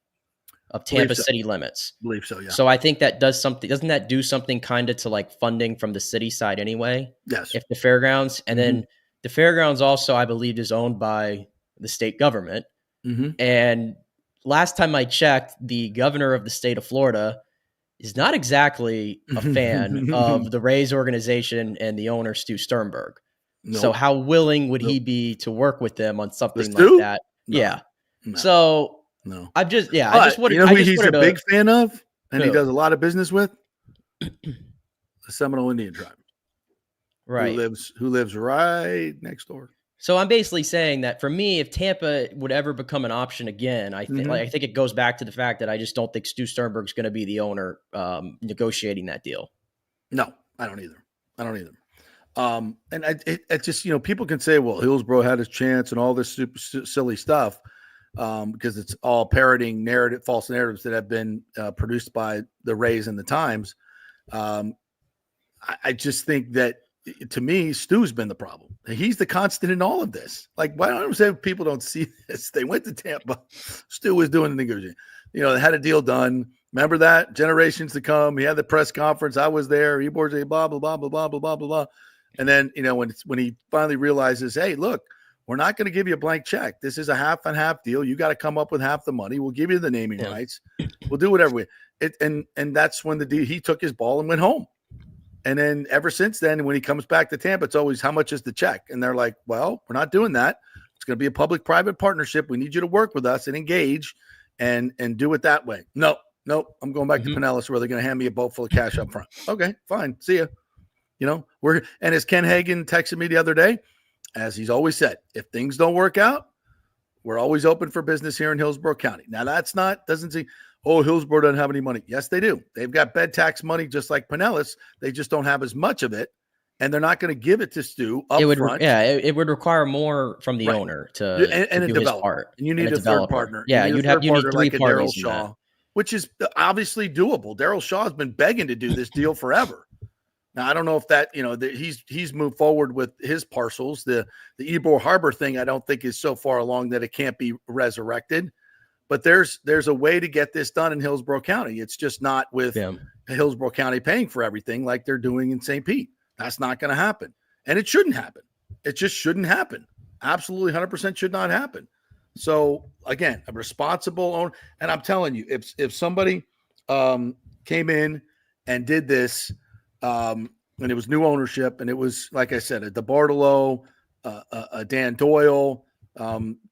Of Tampa city limits. I believe so, yeah. So I think that doesn't that do something kind of to like funding from the city side anyway? Yes. If the fairgrounds, and then the fairgrounds also, I believe, is owned by the state government. And last time I checked, the governor of the state of Florida is not exactly a fan of the Rays organization and the owner, Stu Sternberg. Nope. So how willing would he be to work with them on something like that? No. Yeah. No. So I just wanted. He's a big fan of, and he does a lot of business with the Seminole Indian tribe, right? Who lives right next door. So I'm basically saying that for me, if Tampa would ever become an option again, I think I think it goes back to the fact that I just don't think Stu Sternberg's going to be the owner negotiating that deal. No, I don't either. And it just, people can say, well, Hillsborough had his chance and all this super silly stuff because it's all parroting false narratives that have been produced by the Rays and the Times. I just think that, to me, Stu's been the problem. He's the constant in all of this. Like, why don't I understand people don't see this? They went to Tampa. Stu was doing the negotiation. They had a deal done. Remember that? Generations to come. He had the press conference. I was there. Ebor said, blah, blah, blah, blah, blah, blah, blah, blah. And then, when he finally realizes, hey, look, we're not going to give you a blank check. This is a half and half deal. You got to come up with half the money. We'll give you the naming rights. We'll do whatever and that's when he took his ball and went home. And then ever since then, when he comes back to Tampa, it's always, how much is the check? And they're like, well, we're not doing that. It's going to be a public-private partnership. We need you to work with us and engage and do it that way. No, I'm going back to Pinellas where they're going to hand me a boat full of cash up front. Okay, fine. See ya. And as Ken Hagan texted me the other day, as he's always said, if things don't work out, we're always open for business here in Hillsborough County. Now doesn't say, oh, Hillsborough doesn't have any money. Yes, they do. They've got bed tax money just like Pinellas. They just don't have as much of it, and they're not going to give it to Stu up front. It would require more from the owner to a do developer. his part. And you need a third partner. Yeah, you need three parties. Daryl Shaw, which is obviously doable. Daryl Shaw's been begging to do this deal forever. Now, I don't know if that, he's moved forward with his parcels. The Ybor Harbor thing, I don't think is so far along that it can't be resurrected. But there's a way to get this done in Hillsborough County. It's just not with Hillsborough County paying for everything like they're doing in St. Pete. That's not going to happen. And it shouldn't happen. It just shouldn't happen. Absolutely 100% should not happen. So again, a responsible owner. And I'm telling you, if somebody came in and did this, and it was new ownership, and it was, like I said, a DeBartolo, a Dan Doyle,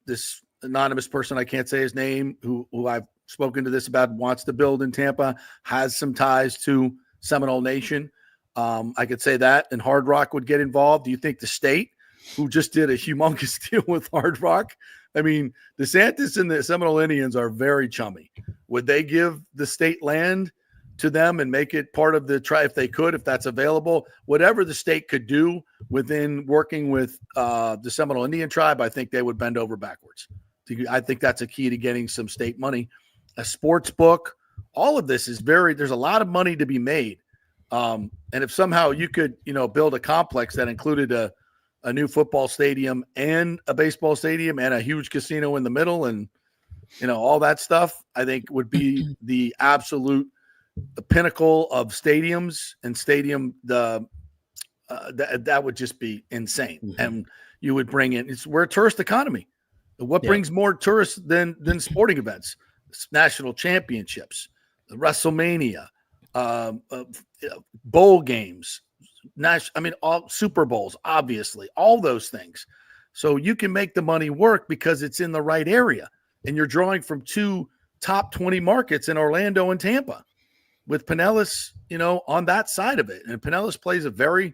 this anonymous person, I can't say his name, who I've spoken to this about, wants to build in Tampa, has some ties to Seminole Nation. I could say that, and Hard Rock would get involved. Do you think the state, who just did a humongous deal with Hard Rock? I mean, DeSantis and the Seminole Indians are very chummy. Would they give the state land to them and make it part of the tribe if they could, if that's available? Whatever the state could do within working with the Seminole Indian tribe, I think they would bend over backwards. I think that's a key to getting some state money. A sports book, all of this is there's a lot of money to be made. And if somehow you could, build a complex that included a new football stadium and a baseball stadium and a huge casino in the middle and, all that stuff, I think would be the absolute pinnacle of stadiums and that would just be insane. Mm-hmm. And you would bring in, we're a tourist economy. What brings more tourists than sporting events? National championships, WrestleMania, bowl games, all Super Bowls, obviously, all those things. So you can make the money work because it's in the right area, and you're drawing from two top 20 markets in Orlando and Tampa, with Pinellas, on that side of it. And Pinellas plays a very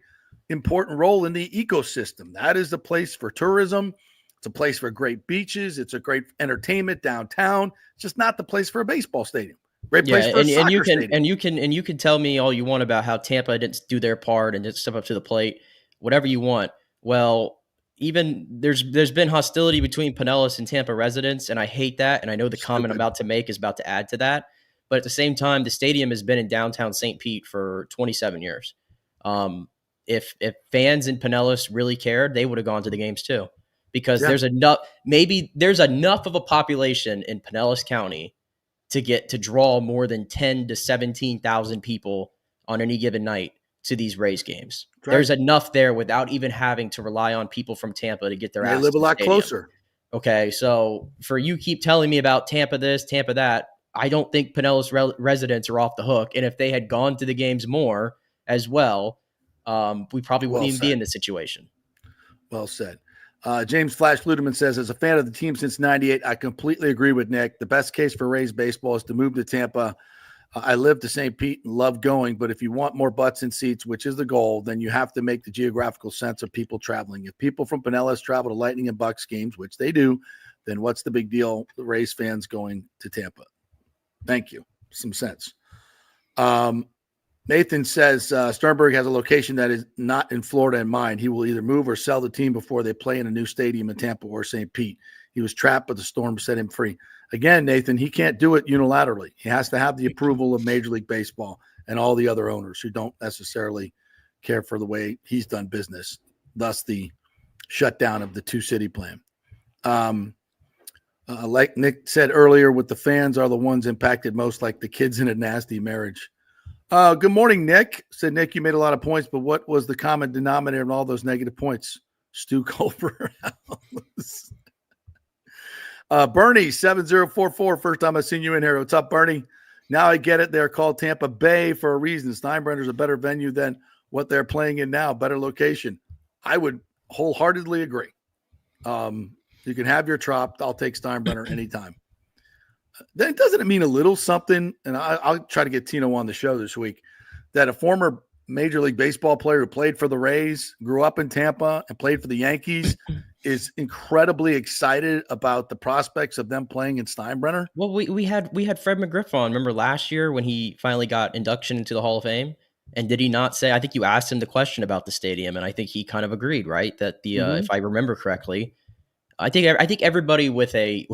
important role in the ecosystem. That is the place for tourism. It's a place for great beaches. It's a great entertainment downtown. It's just not the place for a baseball stadium. Great place for a soccer stadium. You can tell me all you want about how Tampa didn't do their part and didn't step up to the plate, whatever you want. Well, even there's been hostility between Pinellas and Tampa residents, and I hate that. And I know the comment I'm about to make is about to add to that. But at the same time, the stadium has been in downtown St. Pete for 27 years. If fans in Pinellas really cared, they would have gone to the games too. Because there's enough of a population in Pinellas County to draw more than 10 to 17,000 people on any given night to these Rays games. Right. There's enough there without even having to rely on people from Tampa to get their ass. They live a lot closer. Okay, so for you keep telling me about Tampa this, Tampa that, I don't think Pinellas residents are off the hook. And if they had gone to the games more as well, we probably wouldn't even be in this situation. Well said. James Flash Ludeman says, as a fan of the team since 98, I completely agree with Nick. The best case for Rays baseball is to move to Tampa. I live to St. Pete and love going, but if you want more butts in seats, which is the goal, then you have to make the geographical sense of people traveling. If people from Pinellas travel to Lightning and Bucks games, which they do, then what's the big deal? The Rays fans going to Tampa. Thank you. Some sense. Nathan says Sternberg has a location that is not in Florida in mind. He will either move or sell the team before they play in a new stadium in Tampa or St. Pete. He was trapped, but the storm set him free. Again, Nathan, he can't do it unilaterally. He has to have the approval of Major League Baseball and all the other owners who don't necessarily care for the way he's done business, thus the shutdown of the two-city plan. Like Nick said earlier, with the fans are the ones impacted most, like the kids in a nasty marriage. Good morning, Nick. Said Nick, you made a lot of points, but what was the common denominator in all those negative points? Stu Culver. Bernie 7044. First time I've seen you in here. What's up, Bernie? Now I get it. They're called Tampa Bay for a reason. Steinbrenner's a better venue than what they're playing in now. Better location. I would wholeheartedly agree. You can have your trop. I'll take Steinbrenner anytime. Then doesn't it mean a little something? And I'll try to get Tino on the show this week, that a former Major League Baseball player who played for the Rays, grew up in Tampa, and played for the Yankees is incredibly excited about the prospects of them playing in Steinbrenner. Well, we had Fred McGriff on. Remember last year when he finally got induction into the Hall of Fame? And did he not say? I think you asked him the question about the stadium, and I think he kind of agreed, right? That the if I remember correctly. I think everybody with a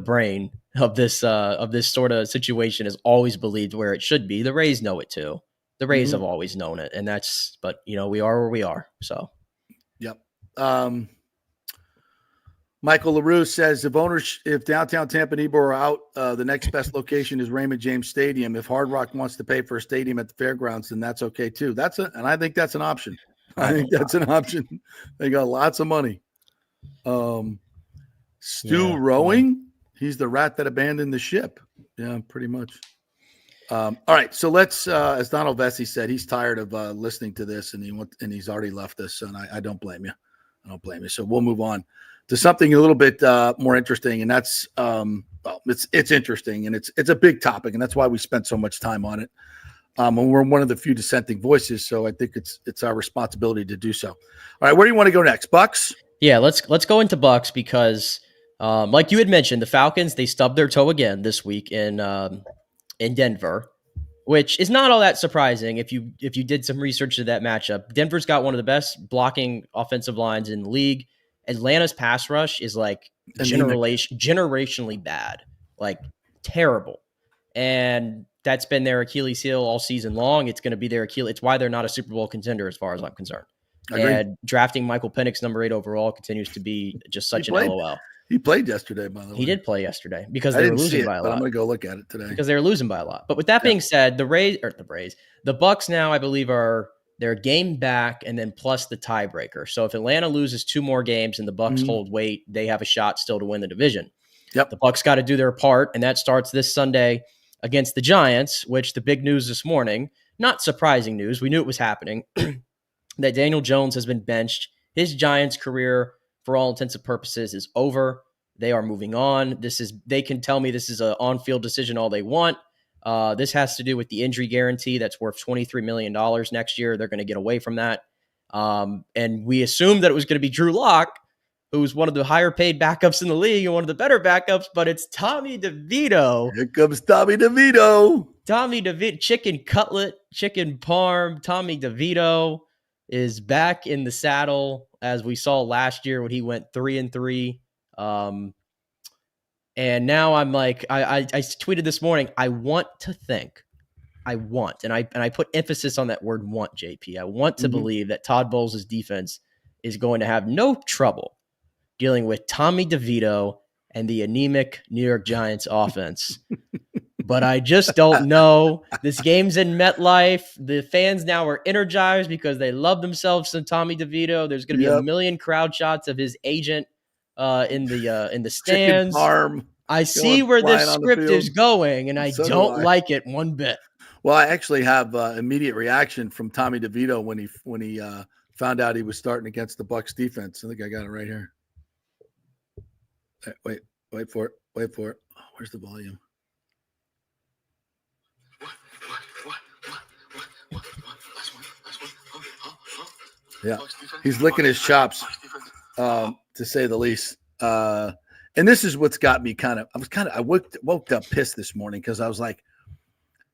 brain of this sort of situation has always believed where it should be. The Rays know it too. The Rays have always known it, and but we are where we are. So, yep. Michael LaRue says if downtown Tampa and Ybor are out, the next best location is Raymond James Stadium. If Hard Rock wants to pay for a stadium at the fairgrounds, then that's okay too. And I think that's an option. I think that's an option. They got lots of money. Stu Rowing, he's the rat that abandoned the ship. Yeah, pretty much. All right, so let's, as Donald Vesey said, he's tired of listening to this, and he's already left us, and I don't blame you. I don't blame you. So we'll move on to something a little bit more interesting, and that's it's interesting, and it's a big topic, and that's why we spent so much time on it. And we're one of the few dissenting voices, so I think it's our responsibility to do so. All right, where do you want to go next? Bucks? Yeah, let's go into Bucks because, like you had mentioned, the Falcons, they stubbed their toe again this week in Denver, which is not all that surprising if you did some research to that matchup. Denver's got one of the best blocking offensive lines in the league. Atlanta's pass rush is like generationally bad, like terrible. And that's been their Achilles heel all season long. It's going to be their Achilles. It's why they're not a Super Bowl contender as far as I'm concerned. And drafting Michael Penix number 8 overall continues to be just such an LOL. He played yesterday, by the way. He did play yesterday because they were losing by a lot. But I'm going to go look at it today. Because they were losing by a lot. But with that being said, the Bucks now, I believe, they're a game back and then plus the tiebreaker. So if Atlanta loses 2 more games and the Bucks hold weight, they have a shot still to win the division. Yep. The Bucks got to do their part, and that starts this Sunday against the Giants, which the big news this morning, not surprising news, we knew it was happening, that Daniel Jones has been benched. His Giants career, for all intents and purposes, is over. They are moving on. They can tell me this is an on-field decision all they want. This has to do with the injury guarantee that's worth $23 million next year. They're going to get away from that. And we assumed that it was going to be Drew Lock, who's one of the higher paid backups in the league and one of the better backups, but it's Tommy DeVito. Here comes Tommy DeVito. Tommy DeVito, chicken cutlet, chicken parm. Tommy DeVito is back in the saddle, as we saw last year when he went 3-3. And now I'm like, I tweeted this morning, I want to think, and I put emphasis on that word want, JP. I want to believe that Todd Bowles' defense is going to have no trouble dealing with Tommy DeVito and the anemic New York Giants offense. But I just don't know. This game's in MetLife. The fans now are energized because they love themselves some Tommy DeVito. There's going to be a million crowd shots of his agent in the stands. I see where this script is going, and I don't like it one bit. Well, I actually have immediate reaction from Tommy DeVito when he found out he was starting against the Bucs defense. I think I got it right here. Wait for it. Wait for it. Oh, where's the volume? Yeah, he's licking his chops, to say the least. And this is what's got me I woke up pissed this morning because I was like,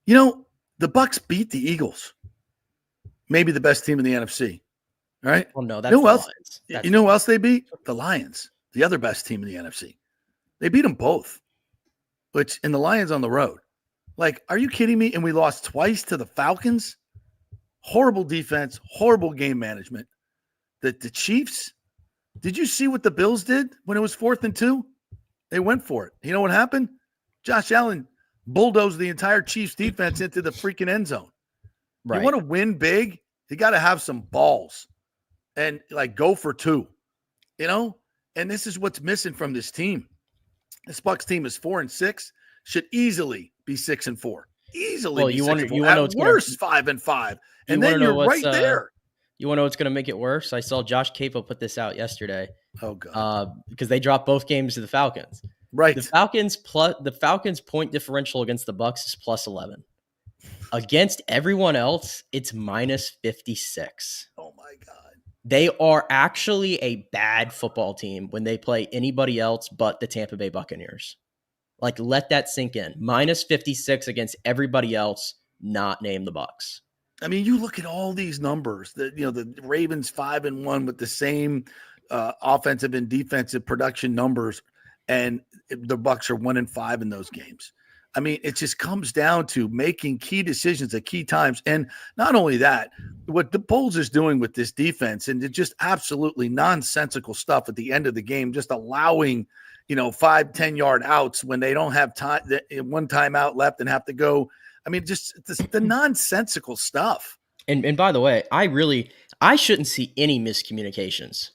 the Bucs beat the Eagles, maybe the best team in the NFC. All right. Well, no, that's the Lions. You know who else they beat? The Lions, the other best team in the NFC. They beat them both, and the Lions on the road. Like, are you kidding me? And we lost twice to the Falcons. Horrible defense, horrible game management. The Chiefs, did you see what the Bills did when it was 4th and 2? They went for it. You know what happened? Josh Allen bulldozed the entire Chiefs defense into the freaking end zone. Right. You want to win big? You got to have some balls and go for 2, And this is what's missing from this team. This Bucs team is 4-6, should easily be 6-4. Easily. Well, you want to know what's worse 5-5, and then you're right there. You want to know what's going to make it worse? I saw Josh Capo put this out yesterday. Oh God! Because they dropped both games to the Falcons. Right. The Falcons point differential against the Bucs is +11. Against everyone else, it's -56. Oh my God! They are actually a bad football team when they play anybody else but the Tampa Bay Buccaneers. Let that sink in. -56 against everybody else, not named the Bucs. I mean, you look at all these numbers. The Ravens 5-1 with the same offensive and defensive production numbers, and the Bucs are 1-5 in those games. I mean, it just comes down to making key decisions at key times. And not only that, what the Bulls is doing with this defense, and it's just absolutely nonsensical stuff at the end of the game, just allowing, 5-10 yard outs when they don't have time, one timeout left and have to go. I mean, just the nonsensical stuff. And by the way, I shouldn't see any miscommunications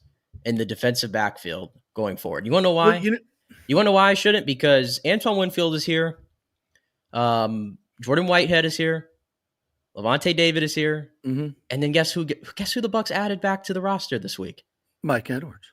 in the defensive backfield going forward. You want to know why? Well, you want to know why I shouldn't? Because Antoine Winfield is here. Jordan Whitehead is here. Levante David is here. Mm-hmm. And then guess who the Bucs added back to the roster this week? Mike Edwards.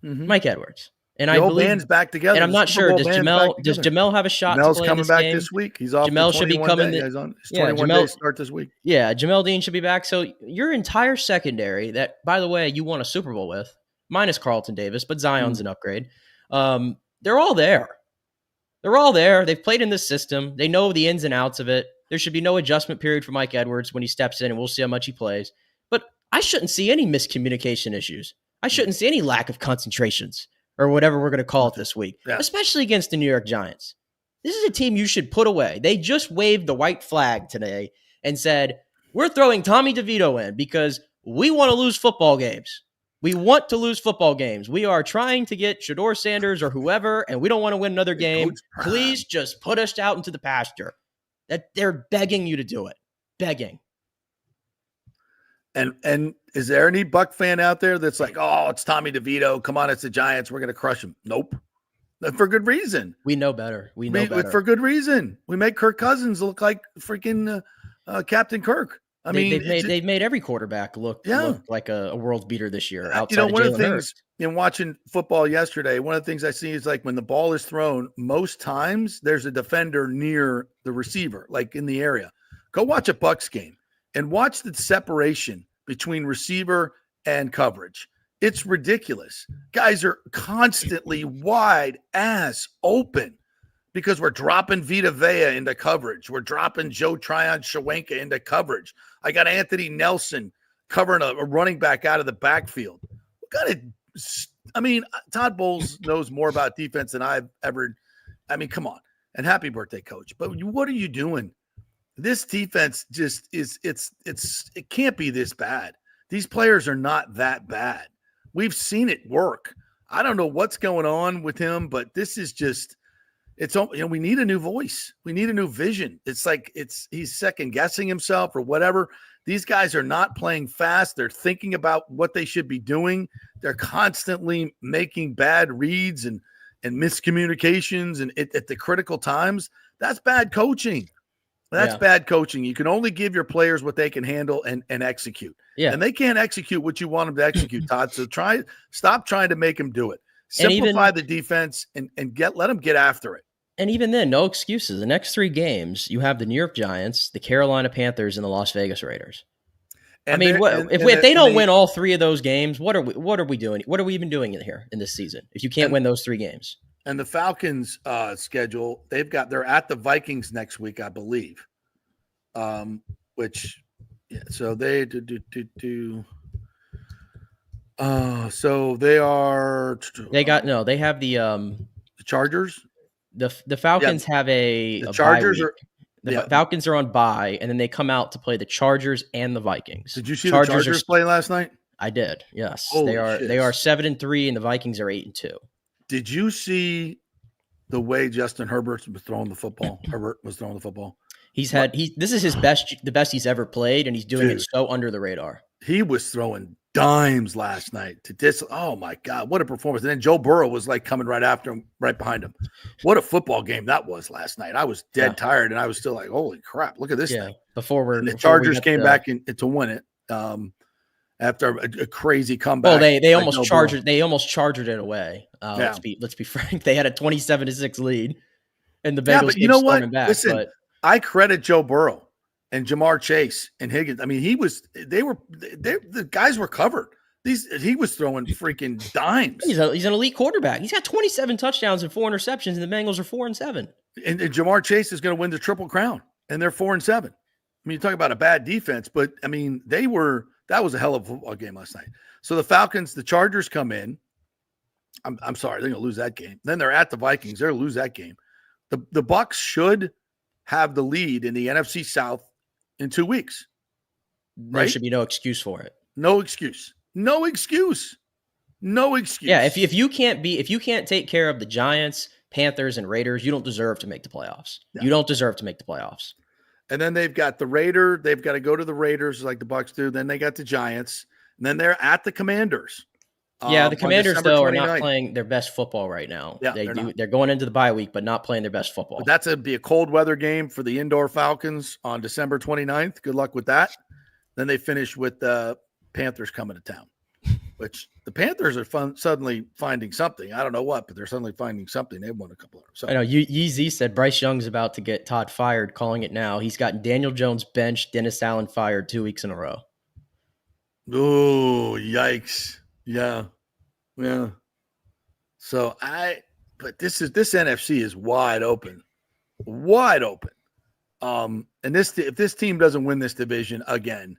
Mm-hmm. Mike Edwards. And the whole band's back together. And I'm not sure. Does Jamel have a shot Jamel's to play coming in this back game? this week. He's off. Jamel should be coming. He's on his 21 day start this week. Yeah, Jamel Dean should be back. So your entire secondary, that by the way you won a Super Bowl with, minus Carlton Davis, but Zion's an upgrade. They're all there. They're all there. They've played in this system. They know the ins and outs of it. There should be no adjustment period for Mike Edwards when he steps in, and we'll see how much he plays. But I shouldn't see any miscommunication issues. I shouldn't see any lack of concentrations or whatever we're going to call it this week, especially against the New York Giants. This is a team you should put away. They just waved the white flag today and said, we're throwing Tommy DeVito in because we want to lose football games. We want to lose football games. We are trying to get Shador Sanders or whoever, and we don't want to win another game. Please just put us out into the pasture. That they're begging you to do it. Begging. And is there any Buck fan out there that's like, oh, it's Tommy DeVito. Come on, it's the Giants. We're going to crush them. Nope. For good reason. We know better. We know better. For good reason. We make Kirk Cousins look like freaking Captain Kirk. They've made every quarterback look like a world beater this year. Outside one of of the things in watching football yesterday, one of the things I see is like when the ball is thrown, most times there's a defender near the receiver, like in the area. Go watch a Bucs game and watch the separation between receiver and coverage. It's ridiculous. Guys are constantly wide ass open because we're dropping Vita Vea into coverage. We're dropping Joe Tryon-Shoyinka into coverage. I got Anthony Nelson covering a running back out of the backfield. Todd Bowles knows more about defense than I've ever. Come on. And happy birthday, coach. But what are you doing? This defense just it can't be this bad. These players are not that bad. We've seen it work. I don't know what's going on with him, but this is just, we need a new voice. We need a new vision. It's like he's second guessing himself or whatever. These guys are not playing fast. They're thinking about what they should be doing. They're constantly making bad reads and miscommunications and at the critical times. That's bad coaching. That's bad coaching. You can only give your players what they can handle and execute. Yeah. And they can't execute what you want them to execute, Todd. So stop trying to make them do it. Simplify the defense and let them get after it. And even then, no excuses. The next 3 games, you have the New York Giants, the Carolina Panthers, and the Las Vegas Raiders. If they don't win all 3 of those games, what are we doing? What are we even doing here in this season if you can't win those 3 games? And the Falcons' schedule, they're at the Vikings next week, I believe. So they do. So they are. They have the Chargers. The Falcons have the Chargers bye week. The Falcons are on bye, and then they come out to play the Chargers and the Vikings. Did you see the Chargers play last night? I did. Yes, Holy they are. Shit. They are 7-3, and the Vikings are 8-2. Did you see the way Justin Herbert was throwing the football? This is the best he's ever played, and he's doing it so under the radar. He was throwing dimes last night oh my God, what a performance. And then Joe Burrow was like coming right after him, right behind him. What a football game that was last night. I was dead tired, and I was still like, holy crap, look at this thing. And the Chargers came back to win it. After a crazy comeback. Well, they almost charged it away. Let's be frank. They had a 27-6 lead, and the Bengals but you know what? Back, Listen, I credit Joe Burrow and Jamar Chase and Higgins. The guys were covered. He was throwing freaking dimes. He's an elite quarterback. He's got 27 touchdowns and 4 interceptions, and the Bengals are 4-7. And Jamar Chase is going to win the Triple Crown, and they're 4-7. You talk about a bad defense, but that was a hell of a football game last night. So the Chargers come in. I'm sorry, they're going to lose that game. Then they're at the Vikings. They're going to lose that game. The Bucs should have the lead in the NFC South in 2 weeks. Right? There should be no excuse for it. No excuse. Yeah, if you can't take care of the Giants, Panthers, and Raiders, you don't deserve to make the playoffs. Yeah. You don't deserve to make the playoffs. And then they've got the Raider. They've got to go to the Raiders like the Bucs do. Then they got the Giants. And then they're at the Commanders. Yeah, the Commanders, though, are not 29th. playing their best football right now. Yeah, they're going into the bye week, but not playing their best football. But that's be a cold weather game for the indoor Falcons on December 29th. Good luck with that. Then they finish with the Panthers coming to town, which the Panthers are suddenly finding something. I don't know what, but they're suddenly finding something. They've won a couple of. So. I know Yeezy said Bryce Young's about to get Todd fired, calling it now. He's got Daniel Jones benched, Dennis Allen fired 2 weeks in a row. Oh, yikes. Yeah. So but this NFC is wide open. And if this team doesn't win this division again,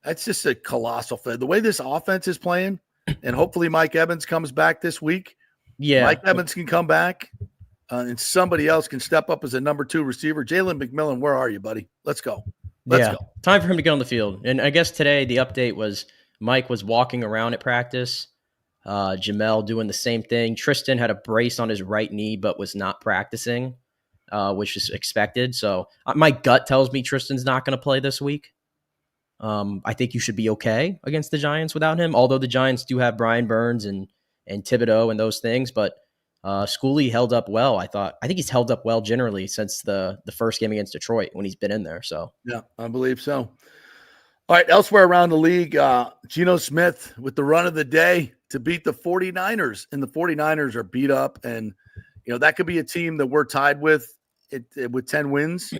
that's just a colossal failure. The way this offense is playing, and hopefully Mike Evans comes back this week. Yeah. Mike Evans can come back, and somebody else can step up as a number 2 receiver. Jalen McMillan, where are you, buddy? Let's go. Let's go. Time for him to get on the field. And I guess today the update was Mike was walking around at practice. Jamel doing the same thing. Tristan had a brace on his right knee, but was not practicing, which is expected. So my gut tells me Tristan's not going to play this week. I think you should be okay against the Giants without him, although the Giants do have Brian Burns and Thibodeau and those things. But Schooley held up well. I think he's held up well generally since the first game against Detroit when he's been in there. So yeah, I believe so. All right, elsewhere around the league, Geno Smith with the run of the day to beat the 49ers, and the 49ers are beat up, and that could be a team that we're tied with 10 wins,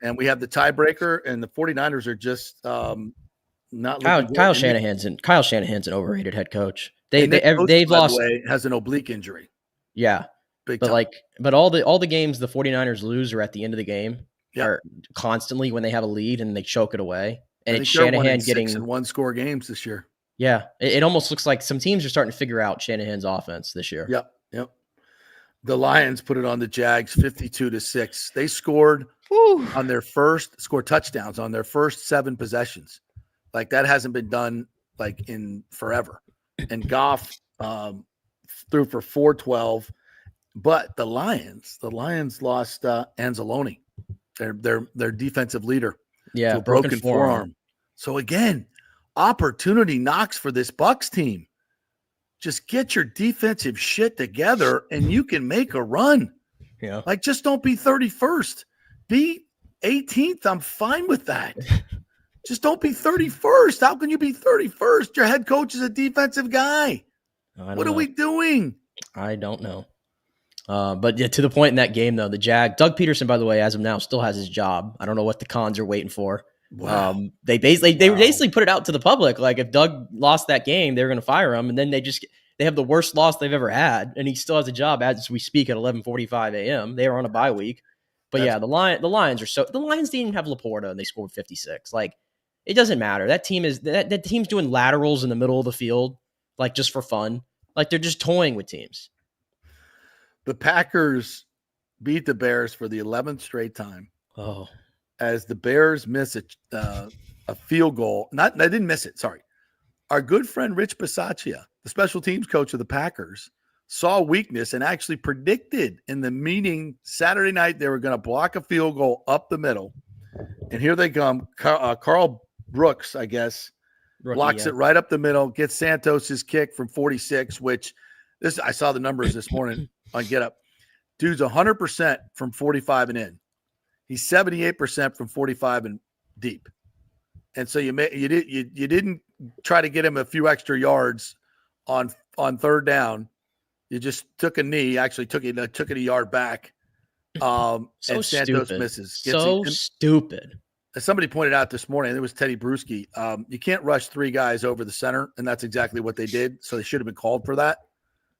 and we have the tiebreaker, and the 49ers are just not. Kyle Shanahan's an overrated head coach. They've lost. By the way, has an oblique injury. Yeah, big time. But all the games the 49ers lose are at the end of the game, are constantly when they have a lead and they choke it away. And it's Shanahan getting 6 and 1-score games this year. Yeah, it almost looks like some teams are starting to figure out Shanahan's offense this year. Yep. The Lions put it on the Jags 52-6. They scored scored touchdowns on their first 7 possessions. Like that hasn't been done like in forever. And Goff threw for 412. But the Lions lost Anzalone, their defensive leader. Yeah, to a broken forearm. So again, opportunity knocks for this Bucs team. Just get your defensive shit together and you can make a run. Yeah. Like just don't be 31st. Be 18th. I'm fine with that. Just don't be 31st. How can you be 31st? Your head coach is a defensive guy. What are we doing? I don't know. But yeah, to the point in that game though, Doug Peterson, by the way, as of now, still has his job. I don't know what the cons are waiting for. Wow. They basically put it out to the public. Like if Doug lost that game, they were going to fire him. And then they have the worst loss they've ever had. And he still has a job as we speak at 11:45 a.m. They were on a bye week. But the Lions didn't even have Laporta and they scored 56. Like it doesn't matter. That team's doing laterals in the middle of the field, like just for fun. Like they're just toying with teams. The Packers beat the Bears for the 11th straight time. Oh, as the Bears miss a field goal. They didn't miss it. Sorry. Our good friend Rich Bisaccia, the special teams coach of the Packers, saw weakness and actually predicted in the meeting Saturday night they were going to block a field goal up the middle. And here they come. Carl Brooks, I guess, blocks it right up the middle, gets Santos's kick from 46, which I saw the numbers this morning on Get Up. Dude's 100% from 45 and in. He's 78% from 45 and deep. And so you didn't try to get him a few extra yards on third down. You just took a knee, actually took it a yard back. And Santos misses. Stupid. As somebody pointed out this morning, it was Teddy Bruschi. You can't rush 3 guys over the center, and that's exactly what they did. So they should have been called for that.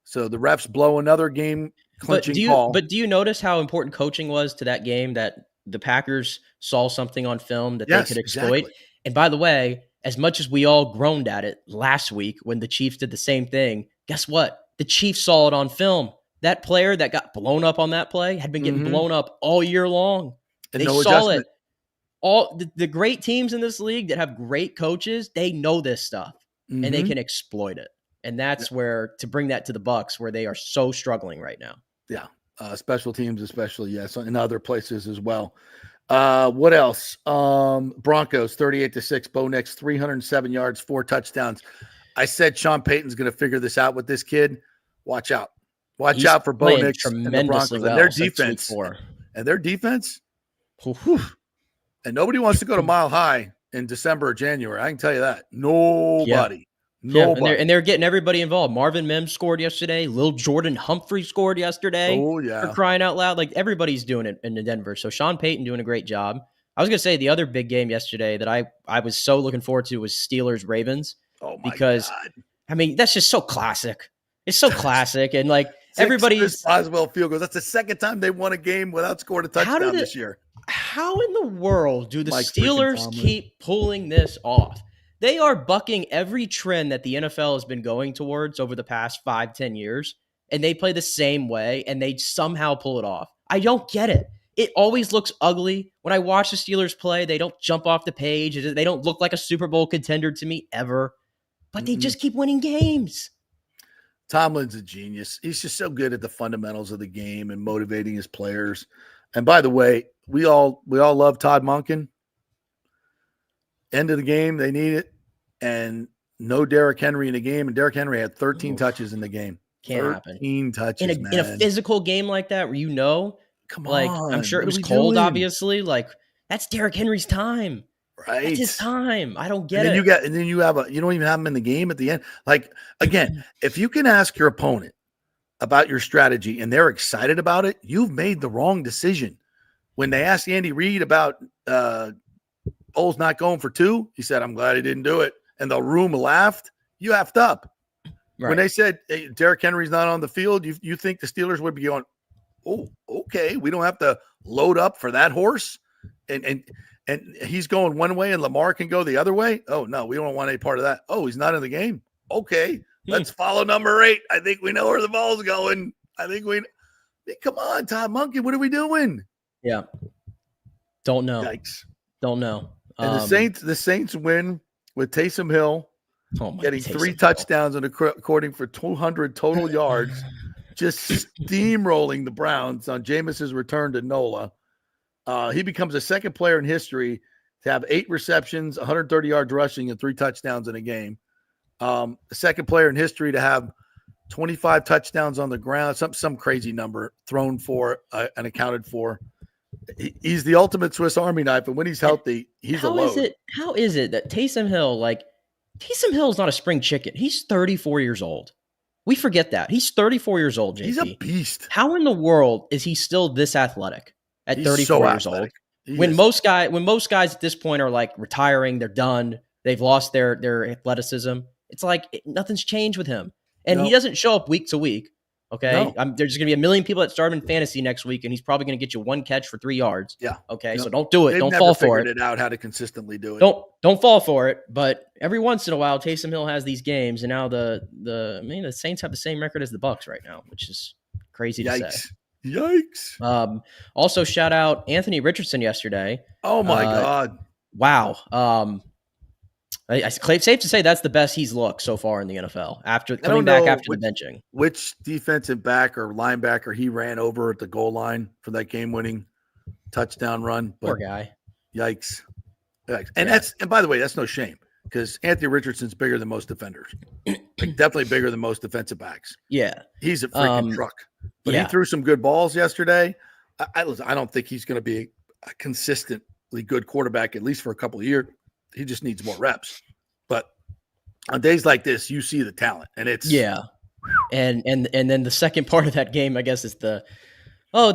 So the refs blow another game clinching call. But do you notice how important coaching was to that game, that the Packers saw something on film that they could exploit? Exactly. And by the way, as much as we all groaned at it last week when the Chiefs did the same thing, guess what? The Chiefs saw it on film. That player that got blown up on that play had been getting blown up all year long. And they no saw adjustment. it. All the great teams in this league that have great coaches, they know this stuff and they can exploit it. And that's where, to bring that to the Bucs, where they are so struggling right now. Yeah. Special teams, especially, yes, and other places as well. What else? Broncos 38-6. Bo Nix 307 yards, 4 touchdowns. I said Sean Payton's going to figure this out with this kid. Watch out. Watch out for Bo Nix and the Broncos and their defense. And their defense. And nobody wants to go to Mile High in December or January. I can tell you that. Nobody. Nobody. Yeah, and they're getting everybody involved. Marvin Mims scored yesterday. Lil Jordan Humphrey scored yesterday. Oh, yeah. For crying out loud. Like, everybody's doing it in Denver. So Sean Payton doing a great job. I was going to say the other big game yesterday that I was so looking forward to was Steelers-Ravens. Oh, my because, God. I mean, that's just so classic. It's so classic. And, like, everybody's – Boswell field goals. That's the second time they won a game without scoring a touchdown this year. How in the world do the Steelers keep pulling this off? They are bucking every trend that the NFL has been going towards over the past 5-10 years, and they play the same way, and they somehow pull it off. I don't get it. It always looks ugly. When I watch the Steelers play, they don't jump off the page. They don't look like a Super Bowl contender to me ever, but they just keep winning games. Tomlin's a genius. He's just so good at the fundamentals of the game and motivating his players. And by the way, we all love Todd Monken. End of the game, they need it. And no Derrick Henry in the game. And Derrick Henry had 13 touches in the game. Can't happen. 13 touches, in a physical game like that where come like, on. I'm sure it was cold, obviously. Like, that's Derrick Henry's time. Right. That's his time. I don't get it. You don't even have him in the game at the end. Like, again, if you can ask your opponent about your strategy and they're excited about it, you've made the wrong decision. When they asked Andy Reid about Bowles not going for 2, he said, I'm glad he didn't do it. And the room laughed. You effed up. Right. When they said, hey, Derrick Henry's not on the field, you think the Steelers would be going, oh, okay, we don't have to load up for that horse? And he's going one way and Lamar can go the other way? Oh, no, we don't want any part of that. Oh, he's not in the game? Okay, let's follow number 8. I think we know where the ball's going. Come on, Todd Monken, what are we doing? Yeah. Don't know. Yikes. Don't know. And the Saints win with Taysom Hill getting 3 touchdowns and according for 200 total yards, just steamrolling the Browns on Jameis's return to NOLA. He becomes the second player in history to have 8 receptions, 130 yards rushing, and 3 touchdowns in a game. The second player in history to have 25 touchdowns on the ground, some crazy number thrown for and accounted for. He's the ultimate Swiss Army knife, and when he's healthy, he's a load. How is it that Taysom Hill is not a spring chicken? He's 34 years old. We forget that. He's 34 years old, JP. He's a beast. How in the world is he still this athletic at 34 years old? When most guys at this point are like retiring, they're done, they've lost their athleticism. It's like nothing's changed with him. And he doesn't show up week to week. Okay. No. There's going to be a million people that start him in fantasy next week, and he's probably going to get you 1 catch for 3 yards. Yeah. Okay. No. So don't do it. Don't fall for it. They've never figured it out how to consistently do it. Don't fall for it. But every once in a while, Taysom Hill has these games, and now the Saints have the same record as the Bucs right now, which is crazy to say. Yikes. Also, shout out Anthony Richardson yesterday. Oh my God. Wow. It's safe to say that's the best he's looked so far in the NFL after coming back after the benching. Which defensive back or linebacker he ran over at the goal line for that game-winning touchdown run? Poor guy. Yikes. And by the way, that's no shame because Anthony Richardson's bigger than most defenders. Definitely bigger than most defensive backs. Yeah. He's a freaking truck. But he threw some good balls yesterday. I don't think he's going to be a consistently good quarterback, at least for a couple of years. He just needs more reps. But on days like this, you see the talent, and it's And then the second part of that game, I guess, is the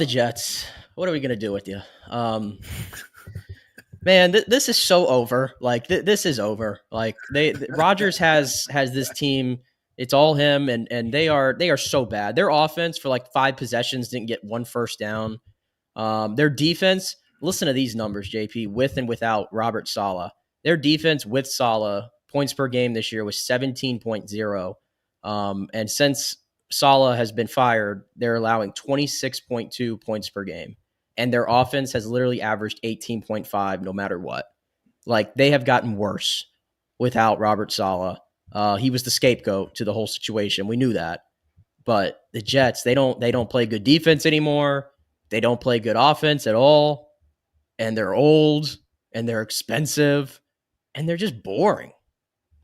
Jets. What are we gonna do with you? Man, this is so over. Like this is over. Like Rodgers has this team. It's all him, and they are so bad. Their offense for like 5 possessions didn't get 1 first down. Their defense. Listen to these numbers, JP, with and without Robert Saleh. Their defense with Saleh, points per game this year was 17.0. And since Saleh has been fired, they're allowing 26.2 points per game. And their offense has literally averaged 18.5 no matter what. Like, they have gotten worse without Robert Saleh. He was the scapegoat to the whole situation. We knew that. But the Jets, they don't play good defense anymore. They don't play good offense at all. and they're old and they're expensive and they're just boring.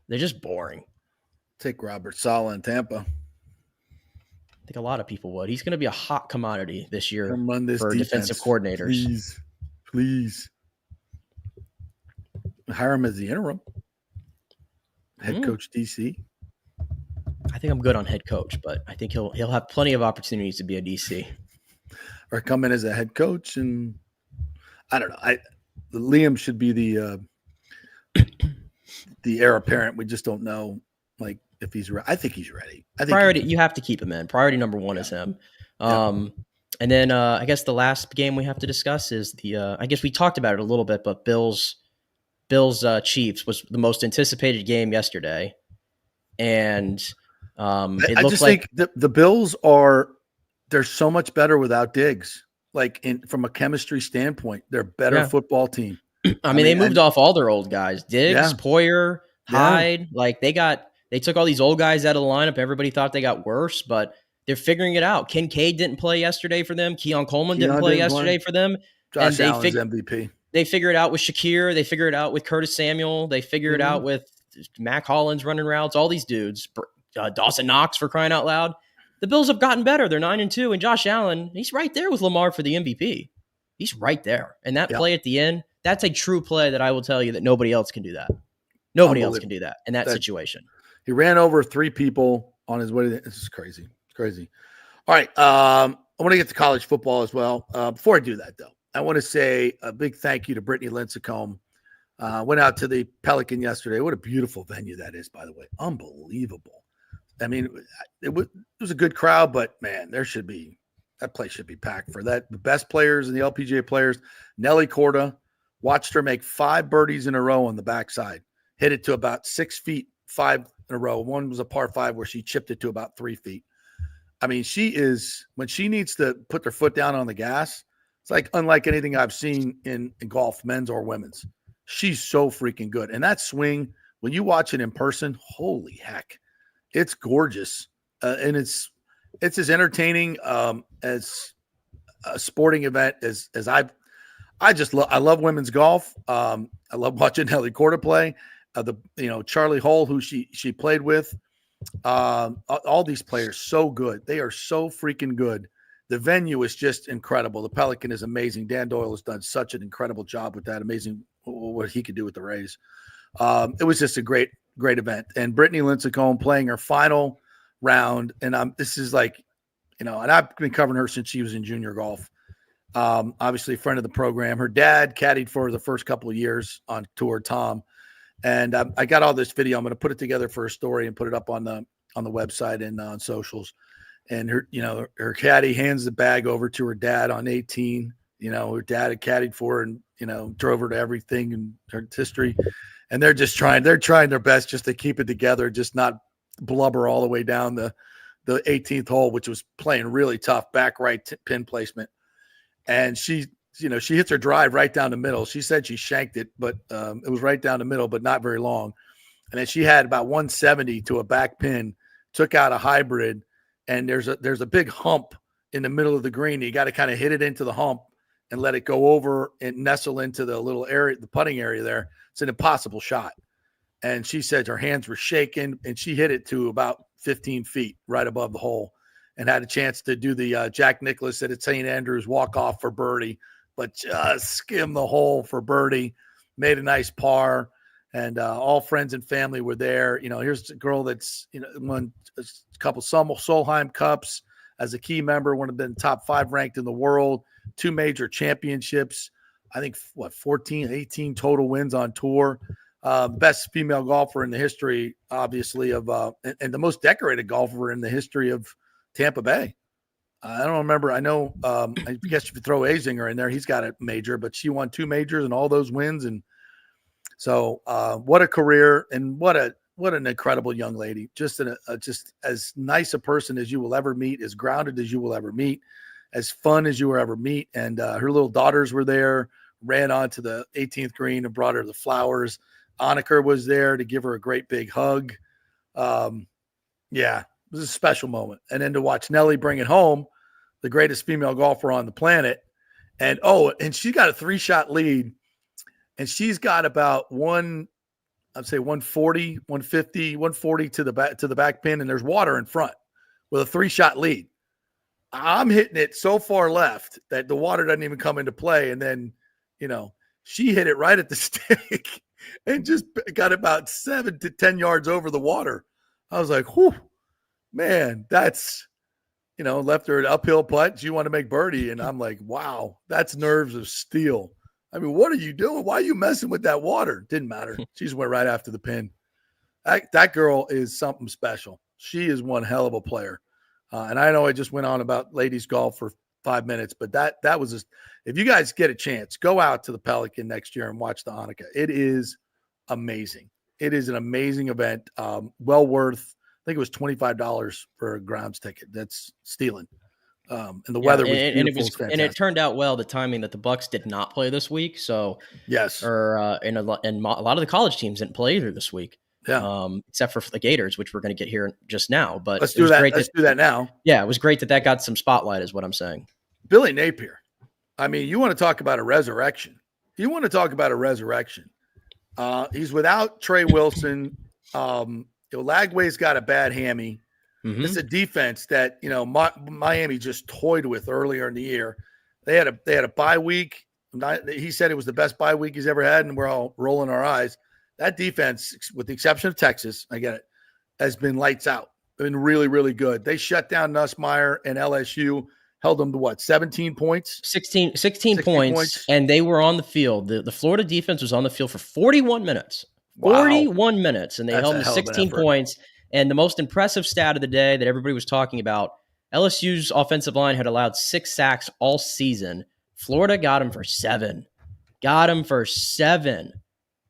They're just boring. Take Robert Saleh in Tampa. I think a lot of people would. He's going to be a hot commodity this year Come run this for defense. defensive coordinators. Please. Hire him as the interim. Head coach DC. I think I'm good on head coach, but I think he'll have plenty of opportunities to be a DC. Or come in as a head coach, and I don't know. Liam should be the heir apparent. We just don't know, like, if he's ready. I think he's ready. I think priority. You have to keep him in. Priority number one is him. And then I guess the last game we have to discuss is the. I guess we talked about it a little bit, but Bills Chiefs was the most anticipated game yesterday, and I just think the Bills they're so much better without Diggs. Like from a chemistry standpoint, they're a better football team. I mean, they moved off all their old guys, Diggs, Poyer, Hyde. Like they took all these old guys out of the lineup. Everybody thought they got worse, but they're figuring it out. Kincaid didn't play yesterday for them. Keon Coleman didn't play yesterday for them. Josh Allen's MVP. They figure it out with Shakir. They figure it out with Curtis Samuel. They figure it out with Mac Hollins running routes. All these dudes, Dawson Knox for crying out loud. The Bills have gotten better. They're 9-2, and Josh Allen, he's right there with Lamar for the MVP. He's right there. And that play at the end, that's a true play that I will tell you that nobody else can do that. Nobody else can do that in that situation. He ran over 3 people on his way to this is crazy. It's crazy. All right. I want to get to college football as well. Before I do that, though, I want to say a big thank you to Brittany Lincecum. Went out to the Pelican yesterday. What a beautiful venue that is, by the way. Unbelievable. I mean, it was a good crowd, but man, that place should be packed for that. The best players and the LPGA players. Nelly Korda, watched her make 5 birdies in a row on the backside. Hit it to about 6 feet, 5 in a row. One was a par 5 where she chipped it to about 3 feet. I mean, when she needs to put her foot down on the gas, it's like unlike anything I've seen in golf, men's or women's. She's so freaking good. And that swing, when you watch it in person, holy heck. It's gorgeous, and it's as entertaining as a sporting event as I love women's golf. I love watching Nelly Korda play. Charlie Hull, who she played with. All these players so good. They are so freaking good. The venue is just incredible. The Pelican is amazing. Dan Doyle has done such an incredible job with that. Amazing what he could do with the Rays. It was just a great event. And Brittany Lincecum playing her final round. And this is like, and I've been covering her since she was in junior golf. Obviously a friend of the program. Her dad caddied for her the first couple of years on tour, Tom. And I got all this video. I'm going to put it together for a story and put it up on the website and on socials. And her caddy hands the bag over to her dad on 18. Her dad had caddied for her and, drove her to everything in her history. And they're trying their best just to keep it together, just not blubber all the way down the 18th hole, which was playing really tough, back right pin placement. And she hits her drive right down the middle. She said she shanked it, but it was right down the middle, but not very long. And then she had about 170 to a back pin, took out a hybrid, and there's a big hump in the middle of the green. You got to kind of hit it into the hump and let it go over and nestle into the little area, the putting area there. It's an impossible shot. And she said her hands were shaking, and she hit it to about 15 feet right above the hole and had a chance to do the Jack Nicklaus at St. Andrews walk-off for birdie, but just skimmed the hole for birdie, made a nice par, and all friends and family were there. Here's a girl that's won a couple Solheim Cups as a key member, one of the top 5 ranked in the world, 2 major championships, I think 14, 18 total wins on tour. Best female golfer in the history, obviously, of and the most decorated golfer in the history of Tampa Bay. I don't remember. I know. I guess if you throw Azinger in there, he's got a major, but she won 2 majors and all those wins. And so, what a career, and what an incredible young lady. Just just as nice a person as you will ever meet, as grounded as you will ever meet, as fun as you will ever meet. And her little daughters were there, ran onto the 18th green and brought her the flowers. Annika was there to give her a great big hug. Yeah, it was a special moment. And then to watch Nelly bring it home, the greatest female golfer on the planet, And she got a 3-shot lead, and she's got about I'd say 140, 150, 140 to the back pin, and there's water in front with a 3-shot lead. I'm hitting it so far left that the water doesn't even come into play. And then, she hit it right at the stick and just got about 7 to 10 yards over the water. I was like, whew, man, that's, left her an uphill putt. You want to make birdie. And I'm like, wow, that's nerves of steel. I mean, what are you doing? Why are you messing with that water? Didn't matter. She just went right after the pin. That girl is something special. She is one hell of a player. And I know I just went on about ladies golf for 5 minutes, but that was if you guys get a chance, go out to the Pelican next year and watch the Hanukkah. It is amazing. It is an amazing event. Well worth, I think it was $25 for a grounds ticket. That's stealing. And the weather was beautiful. And it turned out well, the timing that the Bucks did not play this week. So yes, and a lot of the college teams didn't play either this week. Yeah. Except for the Gators, which we're going to get here just now. But let's do that. Let's do that now. Yeah, it was great that got some spotlight, is what I'm saying. Billy Napier. I mean, you want to talk about a resurrection. He's without Trey Wilson. Lagway's got a bad hammy. Mm-hmm. This is a defense that Miami just toyed with earlier in the year. They had a bye week. He said it was the best bye week he's ever had, and we're all rolling our eyes. That defense, with the exception of Texas, I get it, has been lights out. Been really, really good. They shut down Nussmeier and LSU, held them to 17 points? 16 points, and they were on the field. The Florida defense was on the field for 41 minutes. Wow. 41 minutes, and they held them to 16 points. And the most impressive stat of the day that everybody was talking about, LSU's offensive line had allowed 6 sacks all season. Florida got him for 7.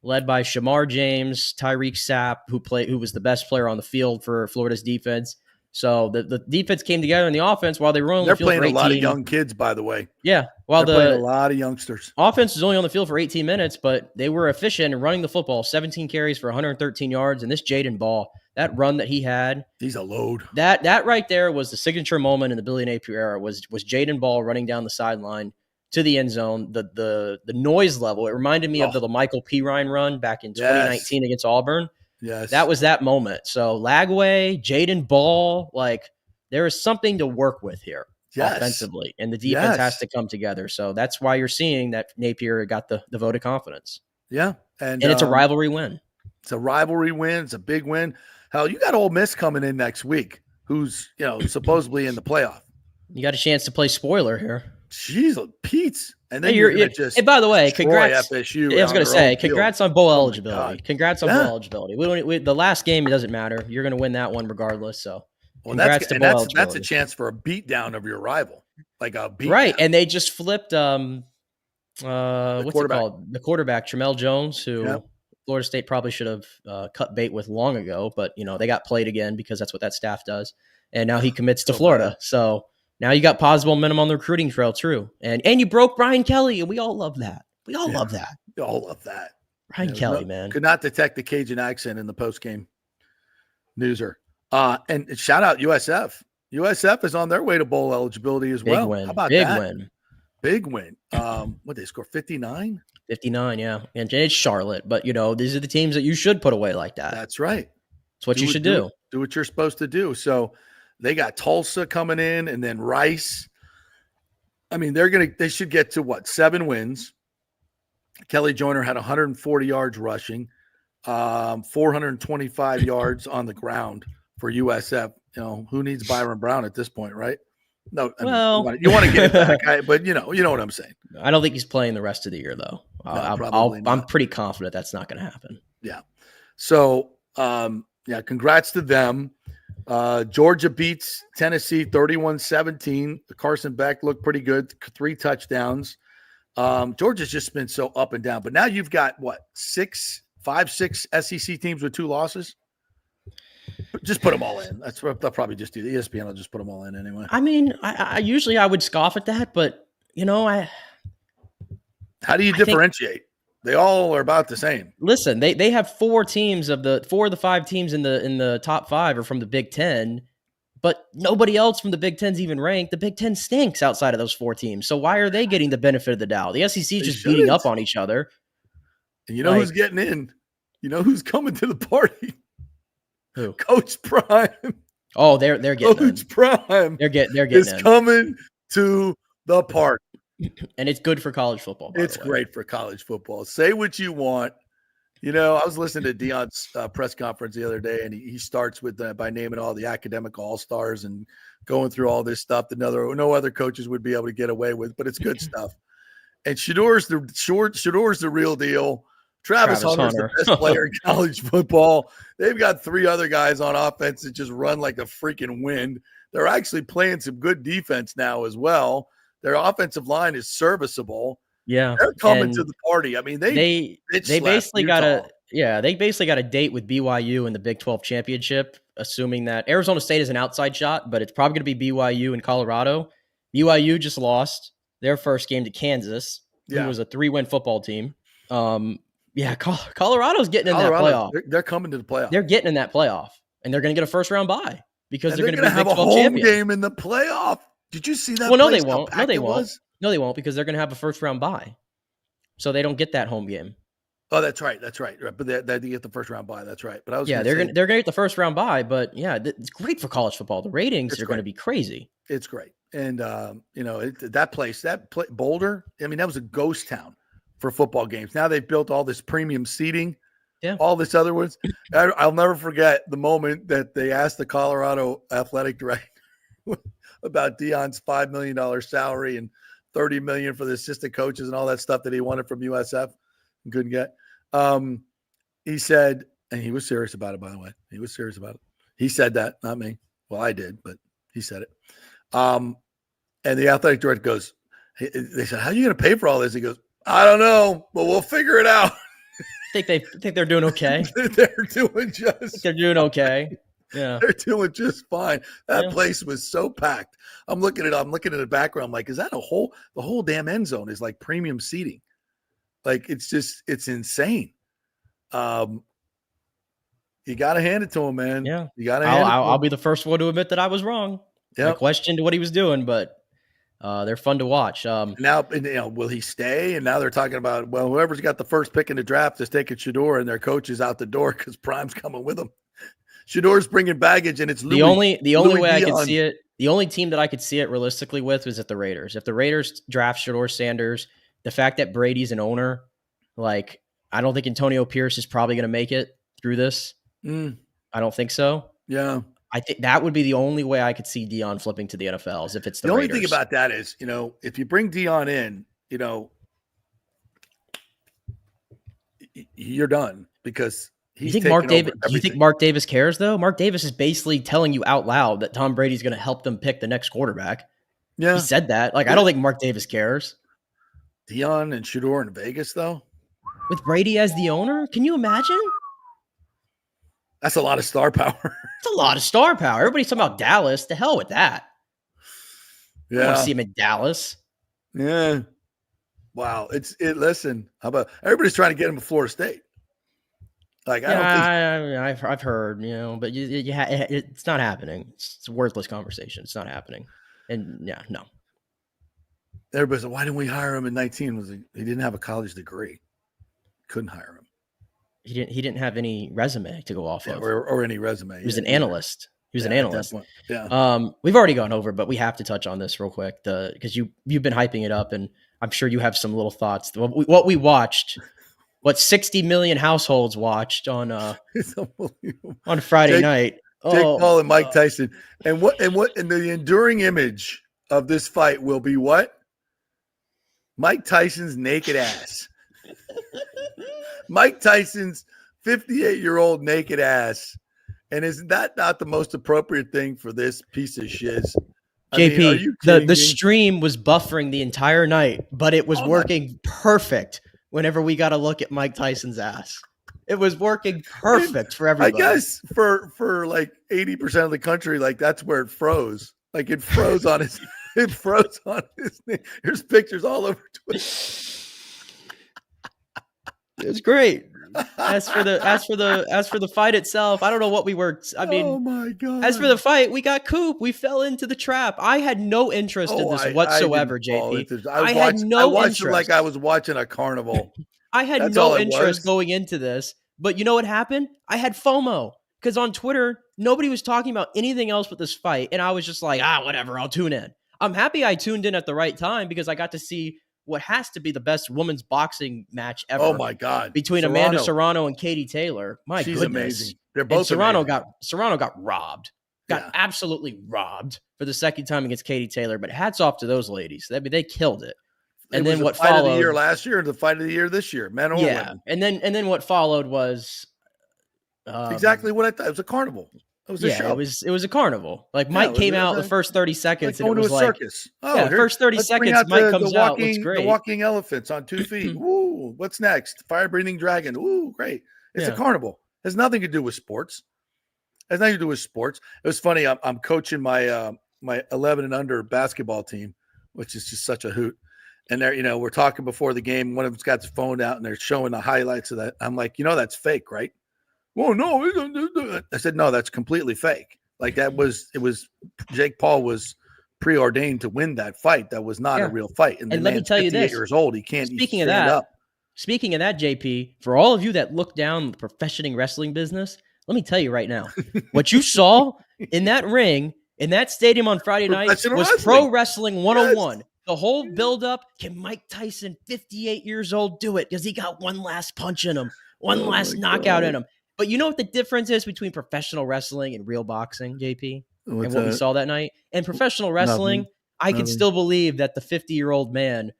Led by Shamar James, Tyreek Sapp, who was the best player on the field for Florida's defense. So the defense came together in the offense while they were on the field for 18. They're playing a lot of young kids, by the way. Yeah. They're playing a lot of youngsters. Offense was only on the field for 18 minutes, but they were efficient in running the football. 17 carries for 113 yards. And this Jaden Ball, that run that he had. He's a load. That right there was the signature moment in the Billy Napier era, was Jaden Ball running down the sideline to the end zone. The noise level, it reminded me of the Michael Pirine run back in 2019 against Auburn. Yes. That was that moment. So Lagway, Jaden Ball, there is something to work with here offensively, and the defense has to come together. So that's why you're seeing that Napier got the vote of confidence. Yeah. And it's a rivalry win. It's a rivalry win. It's a big win. Hell, you got Ole Miss coming in next week, who's, supposedly in the playoff. You got a chance to play spoiler here. Jeez, Pete's. And then you're just. And by the way, congrats. FSU. I was going to say, congrats on bowl eligibility. Congrats on bowl eligibility. The last game, it doesn't matter. You're going to win that one regardless. So, congrats to bowl eligibility. That's a chance for a beatdown of your rival, like a beatdown. Right, and they just flipped. What's it called? The quarterback, Tramel Jones, who Florida State probably should have cut bait with long ago, but they got played again because that's what that staff does, and now he commits to Florida. So. Now you got positive momentum on the recruiting trail, true. And you broke Brian Kelly, and we all love that. We all love that. Brian Kelly, man. Could not detect the Cajun accent in the postgame newser. And shout out USF. USF is on their way to bowl eligibility as well. Win. How about that? Big win. What they score, 59? 59, yeah. And it's Charlotte, but these are the teams that you should put away like that. That's right. It's what you should do. Do what you're supposed to do. So they got Tulsa coming in, and then Rice. I mean, they should get to 7 wins. Kelly Joyner had 140 yards rushing, 425 yards on the ground for USF. Who needs Byron Brown at this point, right? No, you want to get it back, but you know what I'm saying. I don't think he's playing the rest of the year, though. I'm pretty confident that's not going to happen. Yeah. So, congrats to them. Georgia beats Tennessee 31-17. Carson Beck looked pretty good. 3 touchdowns. Georgia's just been so up and down. But now you've got, 6 SEC teams with 2 losses? Just put them all in. They'll probably just do the ESPN. I'll just put them all in anyway. I mean, I usually would scoff at that, but, how do you differentiate? They all are about the same. Listen, they have 4 teams of the 5 teams in the top 5 are from the Big Ten. but nobody else from the Big Ten's even ranked. The Big Ten stinks outside of those 4 teams. So why are they getting the benefit of the doubt? The SEC is just beating up on each other. And you know who's getting in? You know who's coming to the party? Who? Coach Prime. Oh, they're getting Coach Prime. They're getting is coming to the party. And it's good for college football. It's great for college football. Say what you want. You know, I was listening to Deion's press conference the other day, and he starts with by naming all the academic all-stars and going through all this stuff that no other coaches would be able to get away with, but it's good stuff. And Shador's the real deal. Travis Hunter's the best player in college football. They've got 3 other guys on offense that just run like a freaking wind. They're actually playing some good defense now as well. Their offensive line is serviceable. Yeah, they're coming to the party. I mean, they basically got a date with BYU in the Big 12 championship, assuming that Arizona State is an outside shot, but it's probably going to be BYU and Colorado. BYU just lost their first game to Kansas, who was a 3-win football team. Colorado's getting in that playoff. They're coming to the playoff. They're getting in that playoff, and they're going to get a first round bye because they're going to have Big a 12 home champion. game in the playoff. Did you see that? Well, no, they won't. No, they won't. No, they won't because they're going to have a first round bye, so they don't get that home game. Oh, that's right. But they get the first round bye. That's right. But they're going to get the first round bye. But yeah, it's great for college football. The ratings are going to be crazy. It's great, and that place, Boulder. I mean, that was a ghost town for football games. Now they've built all this premium seating. Yeah. All this other ones. I'll never forget the moment that they asked the Colorado athletic director about Deion's $5 million salary and $30 million for the assistant coaches and all that stuff that he wanted from USF and couldn't get. He said, and he was serious about it, by the way. He was serious about it. He said that, not me. Well, I did, but he said it. And the athletic director goes, they said, how are you going to pay for all this? He goes, I don't know, but we'll figure it out. Think they're doing okay. They're doing okay. Yeah, they're doing just fine. That place was so packed. I'm looking at the background. I'm like, is that the whole damn end zone is like premium seating? Like it's insane. You got to hand it to him, man. Yeah, you got to. I'll be the first one to admit that I was wrong. Yeah, I questioned what he was doing, but they're fun to watch. Now, will he stay? And now they're talking about, well, whoever's got the first pick in the draft is taking Shador, and their coach is out the door because Prime's coming with him. Shador's bringing baggage, and it's the only way I could see it. The only team that I could see it realistically with was at the Raiders. If the Raiders draft Shador Sanders, the fact that Brady's an owner, like I don't think Antonio Pierce is probably going to make it through this. I don't think so. Yeah. I think that would be the only way I could see Deion flipping to the NFL is if it's the Raiders. Only thing about that is, if you bring Deion in, you're done because he's you think Mark Davis cares though? Mark Davis is basically telling you out loud that Tom Brady's going to help them pick the next quarterback. Yeah. He said that. I don't think Mark Davis cares. Deion and Shador in Vegas though? With Brady as the owner? Can you imagine? That's a lot of star power. It's a lot of star power. Everybody's talking about Dallas. The hell with that. Yeah. I want to see him in Dallas. Yeah. Wow. Listen, how about everybody's trying to get him to Florida State? Like, I've heard, but it's not happening. It's a worthless conversation. It's not happening. And yeah, no. Everybody's like, why didn't we hire him in 19? He didn't have a college degree. Couldn't hire him. He didn't have any resume to go off of, or any resume. He was an analyst. He was an analyst. Yeah. We've already gone over, but we have to touch on this real quick. Because you've been hyping it up, and I'm sure you have some little thoughts. What we watched, what 60 million households watched on Friday night. Jake Paul and Mike Tyson, and the enduring image of this fight will be what? Mike Tyson's naked ass. Mike Tyson's 58-year-old naked ass. And is that not the most appropriate thing for this piece of shiz? JP, the stream was buffering the entire night, but it was working perfect whenever we got a look at Mike Tyson's ass. It was working perfect for everybody. I guess for like 80% of the country, like that's where it froze. Like it froze on his knee. There's pictures all over Twitter. It was great. As for the fight itself, I don't know what we were. I mean, oh my God. As for the fight, we got Coop. We fell into the trap. I had no interest in this whatsoever, JP. I watched it like I was watching a carnival. I had no interest going into this, but you know what happened? I had FOMO because on Twitter, nobody was talking about anything else but this fight. And I was just like, whatever, I'll tune in. I'm happy I tuned in at the right time because I got to see what has to be the best women's boxing match ever. Oh my God. Between Amanda Serrano and Katie Taylor. She's goodness. Amazing. They're both Serrano got robbed. Absolutely robbed for the second time against Katie Taylor, but hats off to those ladies. I mean, they killed it. And then what followed? Fight of the year last year and the fight of the year this year, men or women. And then what followed was exactly what I thought. It was a carnival. It was a show. It was a carnival. Like Mike came out the first 30 seconds, and it was like circus. First 30 seconds. Mike comes out, looks great. The walking elephants on 2 feet. Woo! What's next? Fire breathing dragon. Ooh, great! It's a carnival. It has nothing to do with sports. It was funny. I'm coaching my 11 and under basketball team, which is just such a hoot. And they're, we're talking before the game. One of them's got his phone out and they're showing the highlights of that. I'm like, that's fake, right? Well, no. I said, no, that's completely fake. Like it was Jake Paul was preordained to win that fight. That was not a real fight. And let me tell you this. Years old. He can't Speaking of that, JP, for all of you that look down the professional wrestling business, let me tell you right now, what you saw in that ring, in that stadium on Friday night was pro wrestling 101. Yes. The whole buildup, can Mike Tyson, 58 years old, do it? Because he got one last punch in him, one last knockout in him. But you know what the difference is between professional wrestling and real boxing, JP? And what we saw that night? In professional wrestling, I can still believe that the 50-year-old man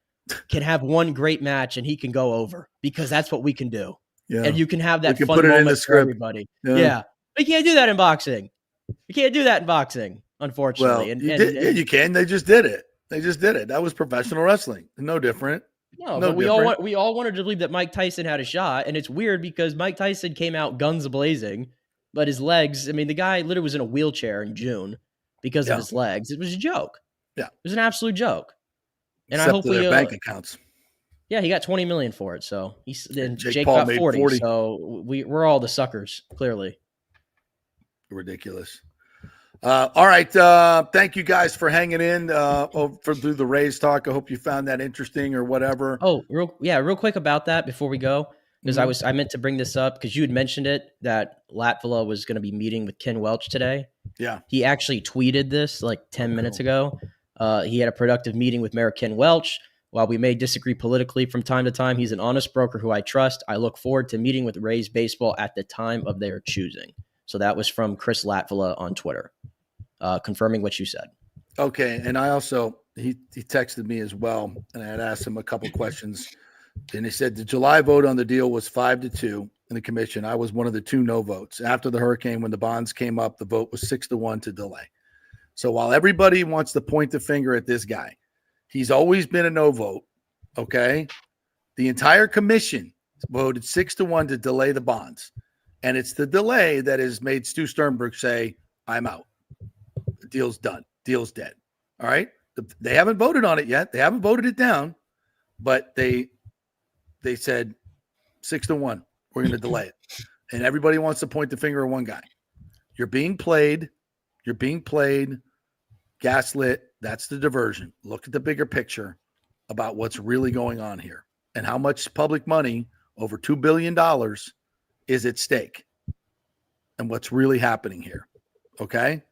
can have one great match and he can go over because that's what we can do. Yeah. And you can have that fun moment for everybody. Yeah. But you can't do that in boxing. Unfortunately. Well, you can. They just did it. That was professional wrestling. No different. No, but we all wanted to believe that Mike Tyson had a shot, and it's weird because Mike Tyson came out guns blazing, but his legs. I mean, the guy literally was in a wheelchair in June because of his legs. It was a joke. Yeah, it was an absolute joke. And except I hope their bank accounts. Yeah, he got $20 million for it. So Jake got 40. So we're all the suckers, clearly. Ridiculous. All right. Thank you guys for hanging in through the Rays talk. I hope you found that interesting or whatever. Oh, real quick about that before we go, because I meant to bring this up because you had mentioned it that Latvala was going to be meeting with Ken Welch today. Yeah. He actually tweeted this like 10 minutes ago. He had a productive meeting with Mayor Ken Welch. While we may disagree politically from time to time, he's an honest broker who I trust. I look forward to meeting with Rays baseball at the time of their choosing. So that was from Chris Latvala on Twitter, confirming what you said. Okay. And I also, he texted me as well, and I had asked him a couple questions. And he said the July vote on the deal was 5-2 in the commission. I was one of the 2 no votes. After the hurricane, when the bonds came up, the vote was 6-1 to delay. So while everybody wants to point the finger at this guy, he's always been a no vote. Okay. The entire commission voted 6-1 to delay the bonds. And it's the delay that has made Stu Sternberg say, I'm out. The deal's done. Deal's dead. All right. They haven't voted on it yet. They haven't voted it down, but they said 6-1. We're going to delay it. And everybody wants to point the finger at one guy. You're being played. Gaslit. That's the diversion. Look at the bigger picture about what's really going on here and how much public money, over $2 billion, is at stake and what's really happening here. Okay.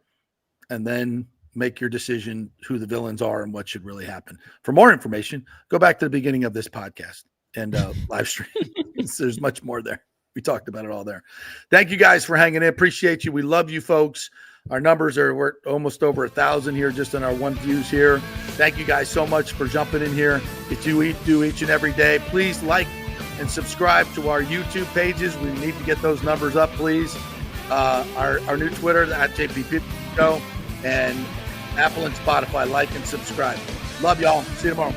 And then make your decision who the villains are and what should really happen. For more information, go back to the beginning of this podcast and live stream. There's much more there. We talked about it all there. Thank you guys for hanging in. Appreciate you. We love you folks. Our numbers we're almost over 1,000 here just on our one views here. Thank you guys so much for jumping in here. If you do each and every day, please like and subscribe to our YouTube pages. We need to get those numbers up, please. Our new Twitter at JP Show and Apple and Spotify. Like and subscribe. Love y'all. See you tomorrow.